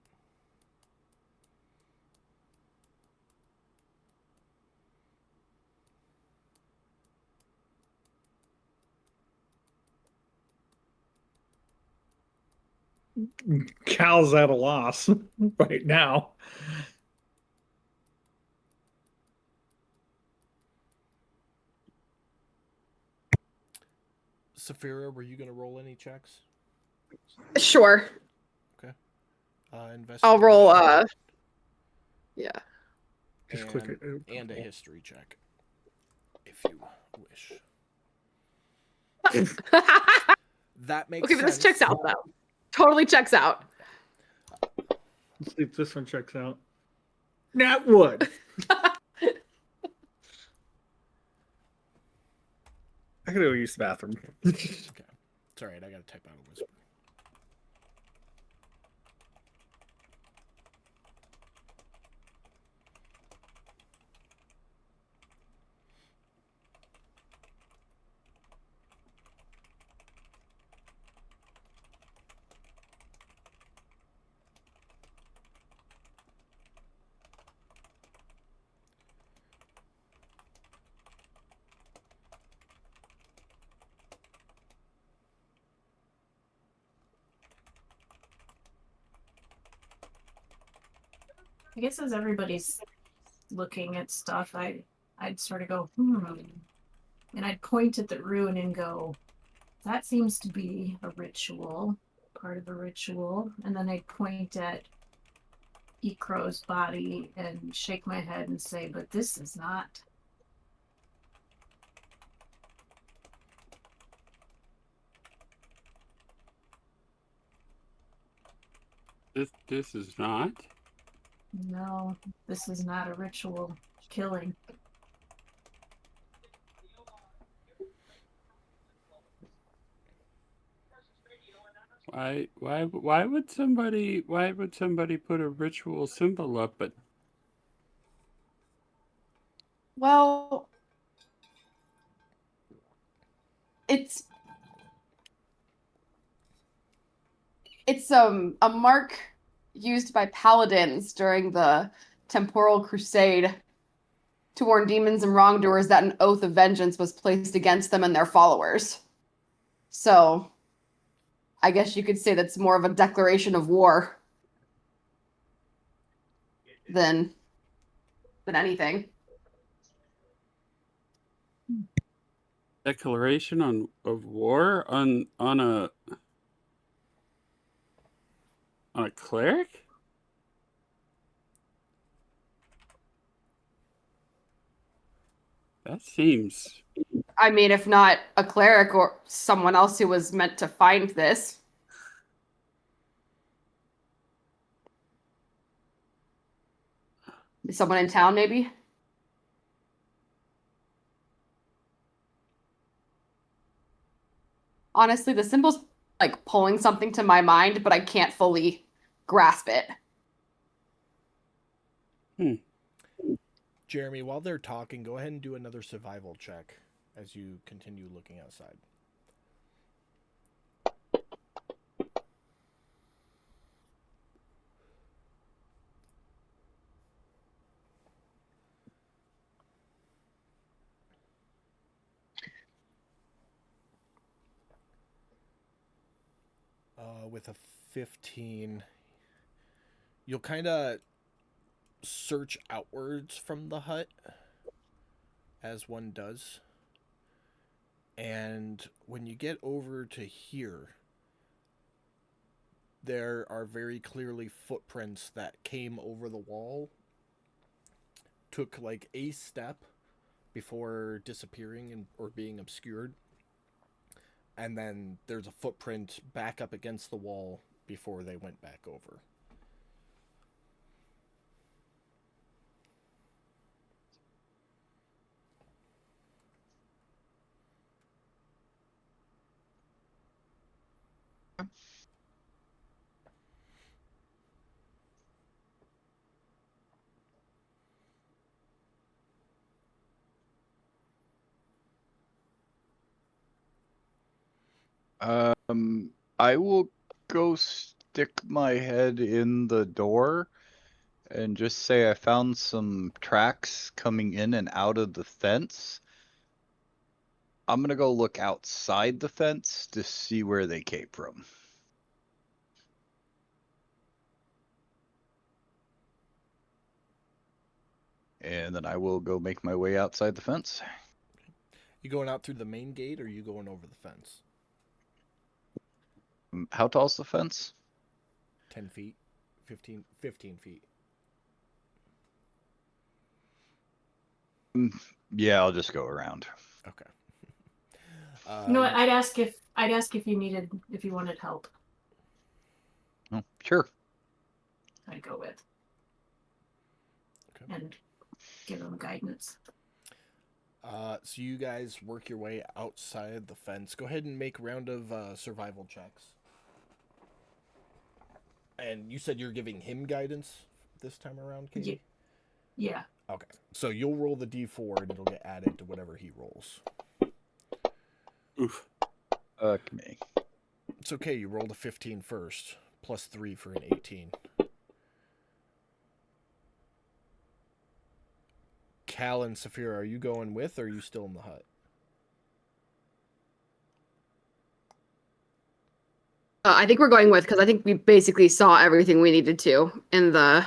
C: Cal's at a loss right now.
B: Saphira, were you going to roll any checks?
H: Sure. I'll roll. Yeah.
C: Just click it.
B: And a history check, if you wish. That makes
H: Okay, but
B: sense.
H: this checks out though. Totally checks out.
C: Let's see if this one checks out. Nat Wood. I gotta go use the bathroom.
B: Okay. It's alright, I gotta type out a whisper.
F: I guess as everybody's looking at stuff, I'd sort of go, and I'd point at the ruin and go, that seems to be a ritual, part of a ritual. And then I'd point at Ikro's body and shake my head and say, but this is not.
D: This is not.
F: No, this is not a ritual killing.
D: Why would somebody put a ritual symbol up? But
H: Well, it's a mark used by paladins during the Temporal Crusade to warn demons and wrongdoers that an oath of vengeance was placed against them and their followers. So, I guess you could say that's more of a declaration of war than anything.
D: declaration of war on a cleric? That seems.
H: I mean, if not a cleric or someone else who was meant to find this. Someone in town, maybe? Honestly, the symbol's like pulling something to my mind, but I can't fully grasp it.
B: Jeremy, while they're talking, go ahead and do another survival check as you continue looking outside. With a 15, you'll kind of search outwards from the hut, as one does. And when you get over to here, there are very clearly footprints that came over the wall, took like a step before disappearing or being obscured. And then there's a footprint back up against the wall before they went back over.
E: I will go stick my head in the door and just say I found some tracks coming in and out of the fence. I'm gonna go look outside the fence to see where they came from. and then I will go make my way outside the fence.
B: You going out through the main gate, or you going over the fence?
E: How tall's the fence?
B: 10 feet, 15 feet.
E: Yeah, I'll just go around.
B: Okay.
F: You know what? I'd ask if you wanted help.
E: Oh, sure.
F: I'd go with
B: Okay.
F: and give them guidance.
B: So you guys work your way outside the fence. Go ahead and make a round of survival checks. And you said you're giving him guidance this time around, Katie?
F: Yeah.
B: Okay. So you'll roll the d4 and it'll get added to whatever he rolls.
D: Oof.
E: Me.
B: It's okay. You rolled a 15 first, plus 3 for an 18. Cal and Saphira, are you going with, or are you still in the hut?
H: I think we're going with, because I think we basically saw everything we needed to in the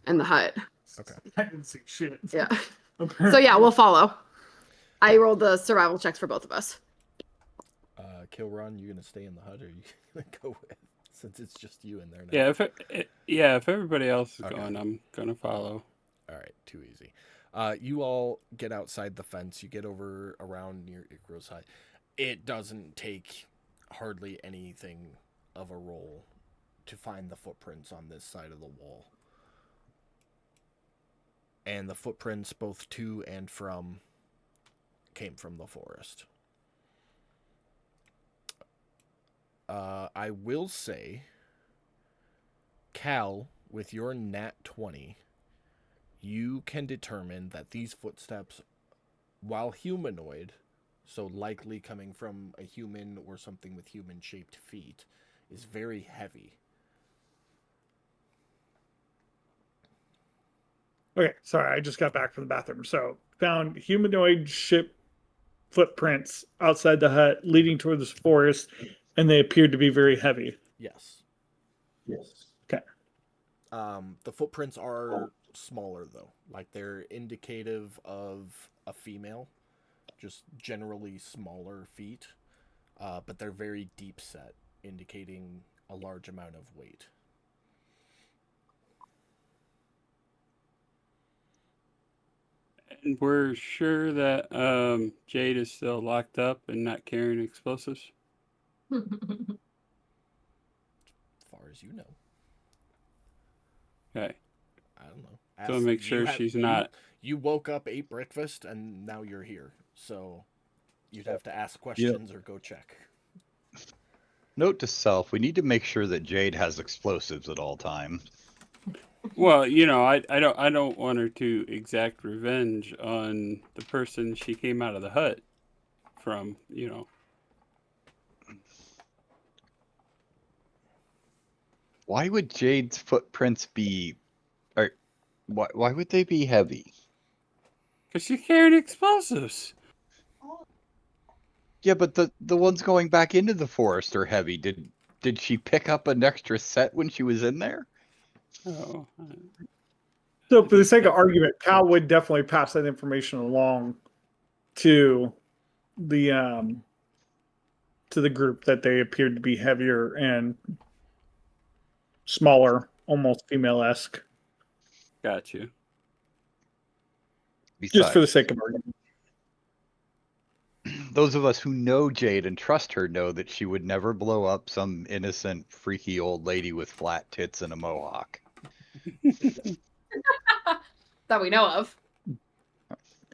H: hut.
B: Okay.
C: I didn't see shit.
H: Yeah. So yeah, we'll follow. I rolled the survival checks for both of us.
B: Kilron, you gonna stay in the hut, or you gonna go with? Since it's just you in there now.
D: Yeah, if everybody else is
B: Okay.
D: going, I'm gonna follow.
B: All right, too easy. You all get outside the fence. You get over around near Icaro's hut. It doesn't take hardly anything of a roll to find the footprints on this side of the wall. And the footprints, both to and from, came from the forest. I will say, Cal, with your nat 20, you can determine that these footsteps, while humanoid, so likely coming from a human or something with human-shaped feet, is very heavy.
C: Okay, sorry, I just got back from the bathroom. So found humanoid ship footprints outside the hut leading toward this forest, and they appeared to be very heavy.
B: Yes.
C: Yes. Okay.
B: The footprints are smaller, though. Like, they're indicative of a female. Just generally smaller feet. But they're very deep set, indicating a large amount of weight.
D: And we're sure that Jade is still locked up and not carrying explosives.
B: As far as you know.
D: Okay.
B: I don't know.
D: So make sure she's not.
B: You woke up, ate breakfast, and now you're here. So you'd have to ask questions or go check.
E: Note to self: we need to make sure that Jade has explosives at all times.
D: Well, I don't want her to exact revenge on the person she came out of the hut from.
E: Why would Jade's footprints be, or why would they be heavy?
D: Because she's carrying explosives.
E: Yeah, but the ones going back into the forest are heavy. Did she pick up an extra set when she was in there?
D: Oh.
C: So for the sake of argument, Cal would definitely pass that information along to the group that they appeared to be heavier and smaller, almost female-esque.
D: Got you.
C: Just for the sake of argument.
E: Those of us who know Jade and trust her know that she would never blow up some innocent, freaky old lady with flat tits and a mohawk.
F: That we know of.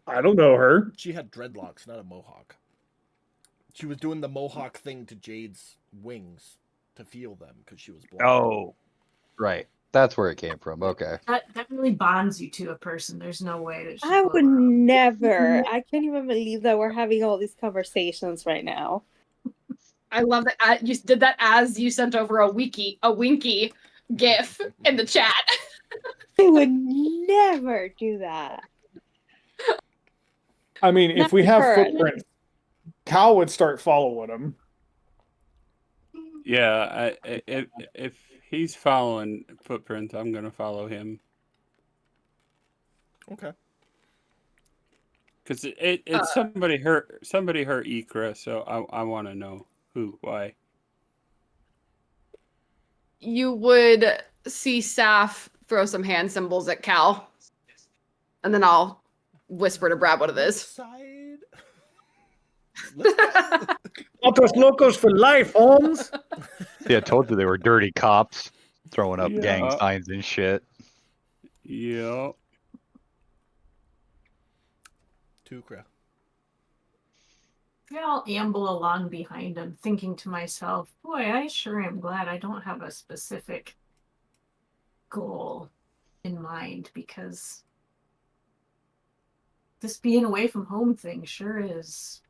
C: I don't know her.
B: She had dreadlocks, not a mohawk. She was doing the mohawk thing to Jade's wings to feel them because she was blind.
E: Oh, right. That's where it came from. Okay.
F: That really bonds you to a person. There's no way that
G: I would never. I can't even believe that we're having all these conversations right now.
I: I love that you did that as you sent over a winky gif in the chat.
G: I would never do that.
C: I mean,
G: Not
C: if we have
G: her.
C: footprints, Cal would start following them.
D: Yeah, if he's following footprints, I'm gonna follow him.
B: Okay.
D: Because it's somebody hurt Ikra, so I want to know who, why.
H: You would see Saf throw some hand symbols at Cal, and then I'll whisper to Brad what it is.
B: Side. Let's go.
C: Autos locos for life, Holmes.
E: See, I told you they were dirty cops throwing up gang
D: Yeah.
E: signs and shit.
D: Yeah.
B: Tukra.
F: I'll amble along behind him, thinking to myself, boy, I sure am glad I don't have a specific goal in mind, because this being away from home thing sure is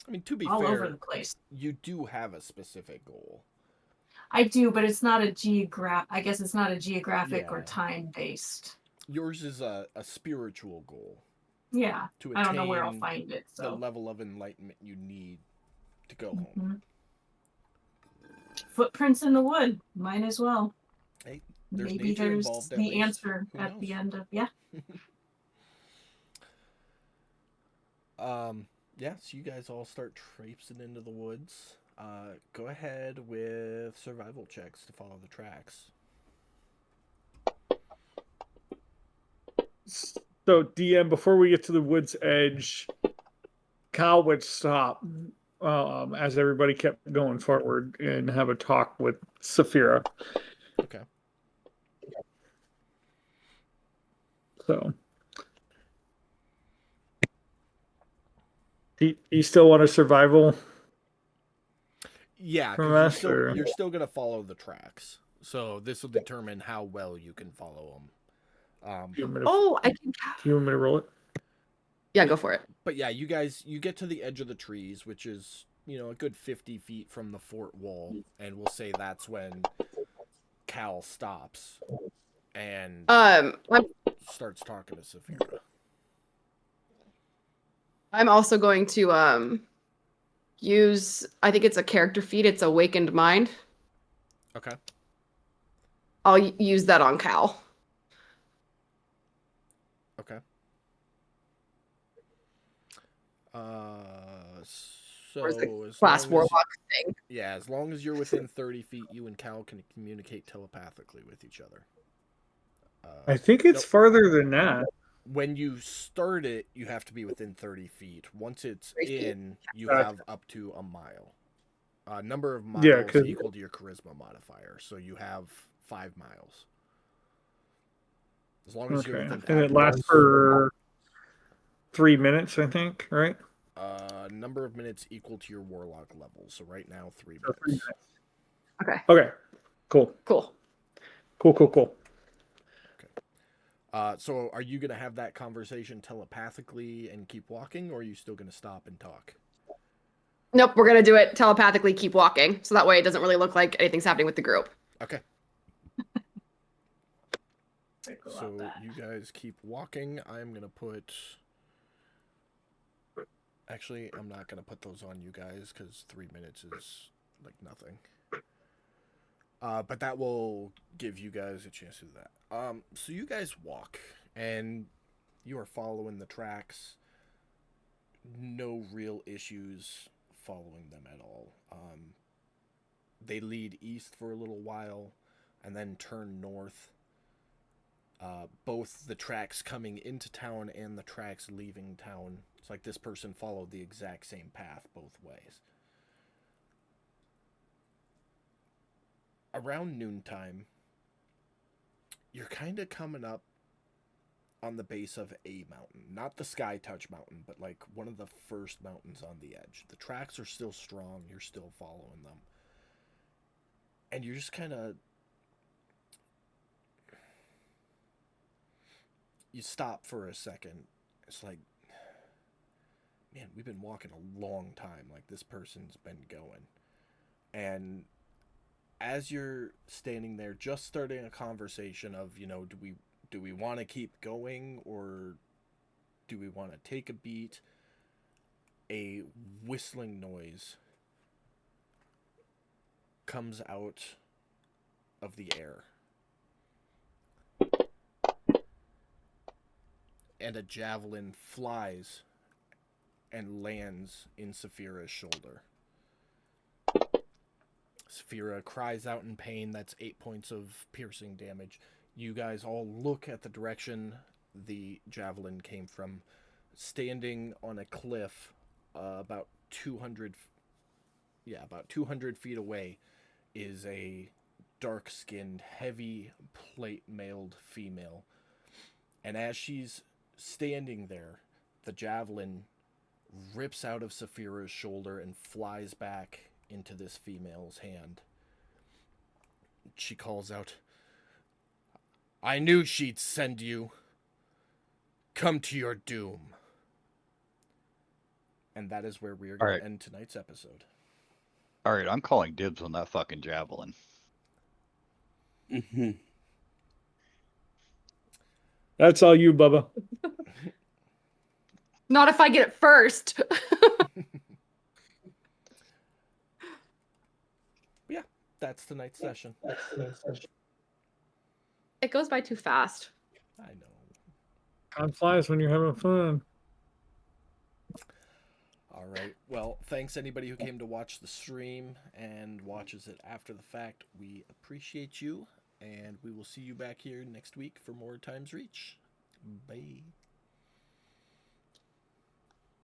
B: I mean, to be
F: all
B: fair,
F: over the place.
B: you do have a specific goal.
F: I do, but it's not a I guess it's not a geographic or
B: Yeah.
F: time based.
B: Yours is a spiritual goal.
F: Yeah.
B: To
F: I don't know where I'll
B: attain
F: find it.
B: the
F: So
B: level of enlightenment you need to go home.
F: footprints in the wood. Might as well.
B: Hey, there's
F: Maybe
B: nature
F: there's
B: involved at
F: the
B: least.
F: answer
B: Who
F: at the
B: knows?
F: end of yeah.
B: Yeah, so you guys all start traipsing into the woods. Go ahead with survival checks to follow the tracks.
C: So, DM, before we get to the wood's edge, Cal would stop as everybody kept going forward and have a talk with Saphira.
B: Okay.
C: So, you still want a survival?
B: Yeah,
C: From
B: because
C: us, or-
B: you're still gonna follow the tracks. So this will determine how well you can follow them.
C: Do you want me to,
H: Oh, I can.
C: do you want me to roll it?
H: Yeah, go for it.
B: But yeah, you get to the edge of the trees, which is, a good 50 feet from the fort wall, and we'll say that's when Cal stops and starts talking to Saphira.
H: I'm also going to use. I think it's a character feat. It's Awakened Mind.
B: Okay.
H: I'll use that on Cal.
B: Okay. So as
H: Class
B: long as,
H: warlock thing.
B: yeah, as long as you're within 30 feet, you and Cal can communicate telepathically with each other.
C: I think it's
B: nope.
C: farther than that.
B: When you start it, you have to be within 30 feet. Once it's
H: 30 feet.
B: in, you
C: Gotcha.
B: have up to a mile. Number of miles
C: Yeah, 'cause-
B: equal to your charisma modifier, so you have 5 miles. As long as you're
C: Okay.
B: within 5
C: And it lasts
B: miles.
C: for 3 minutes, I think, right?
B: Number of minutes equal to your warlock level. So right now, 3
C: So 3
B: minutes.
C: minutes.
H: Okay.
C: Okay. Cool.
H: Cool.
C: Cool.
B: So are you going to have that conversation telepathically and keep walking, or are you still going to stop and talk?
H: Nope, we're gonna do it telepathically. Keep walking, so that way it doesn't really look like anything's happening with the group.
B: Okay. So you guys keep walking. I'm going to put... Actually, I'm not going to put those on you guys because 3 minutes is like nothing. But that will give you guys a chance to do that. So you guys walk, and you are following the tracks. No real issues following them at all. They lead east for a little while, and then turn north. Both the tracks coming into town and the tracks leaving town. It's like this person followed the exact same path both ways. Around noontime, you're kind of coming up on the base of a mountain. Not the Sky Touch mountain, but like one of the first mountains on the edge. The tracks are still strong. You're still following them. And you're just kind of... You stop for a second. It's like, man, we've been walking a long time. Like, this person's been going. And as you're standing there, just starting a conversation of, do we want to keep going, or do we want to take a beat? A whistling noise comes out of the air. and a javelin flies and lands in Saphira's shoulder. Saphira cries out in pain. That's 8 points of piercing damage. You guys all look at the direction the javelin came from. Standing on a cliff about 200 feet away is a dark-skinned, heavy plate-mailed female. And as she's standing there, the javelin rips out of Saphira's shoulder and flies back into this female's hand. She calls out, "I knew she'd send you. Come to your doom." And that is where we are going to end tonight's episode.
E: All right, I'm calling dibs on that fucking javelin.
D: Mm-hmm.
C: That's all you, Bubba.
H: Not if I get it first.
B: Yeah, that's tonight's session.
H: It goes by too fast.
B: I know.
C: Time flies when you're having fun.
B: All right. Well, thanks anybody who came to watch the stream and watches it after the fact. We appreciate you, and we will see you back here next week for more Times Reach. Bye.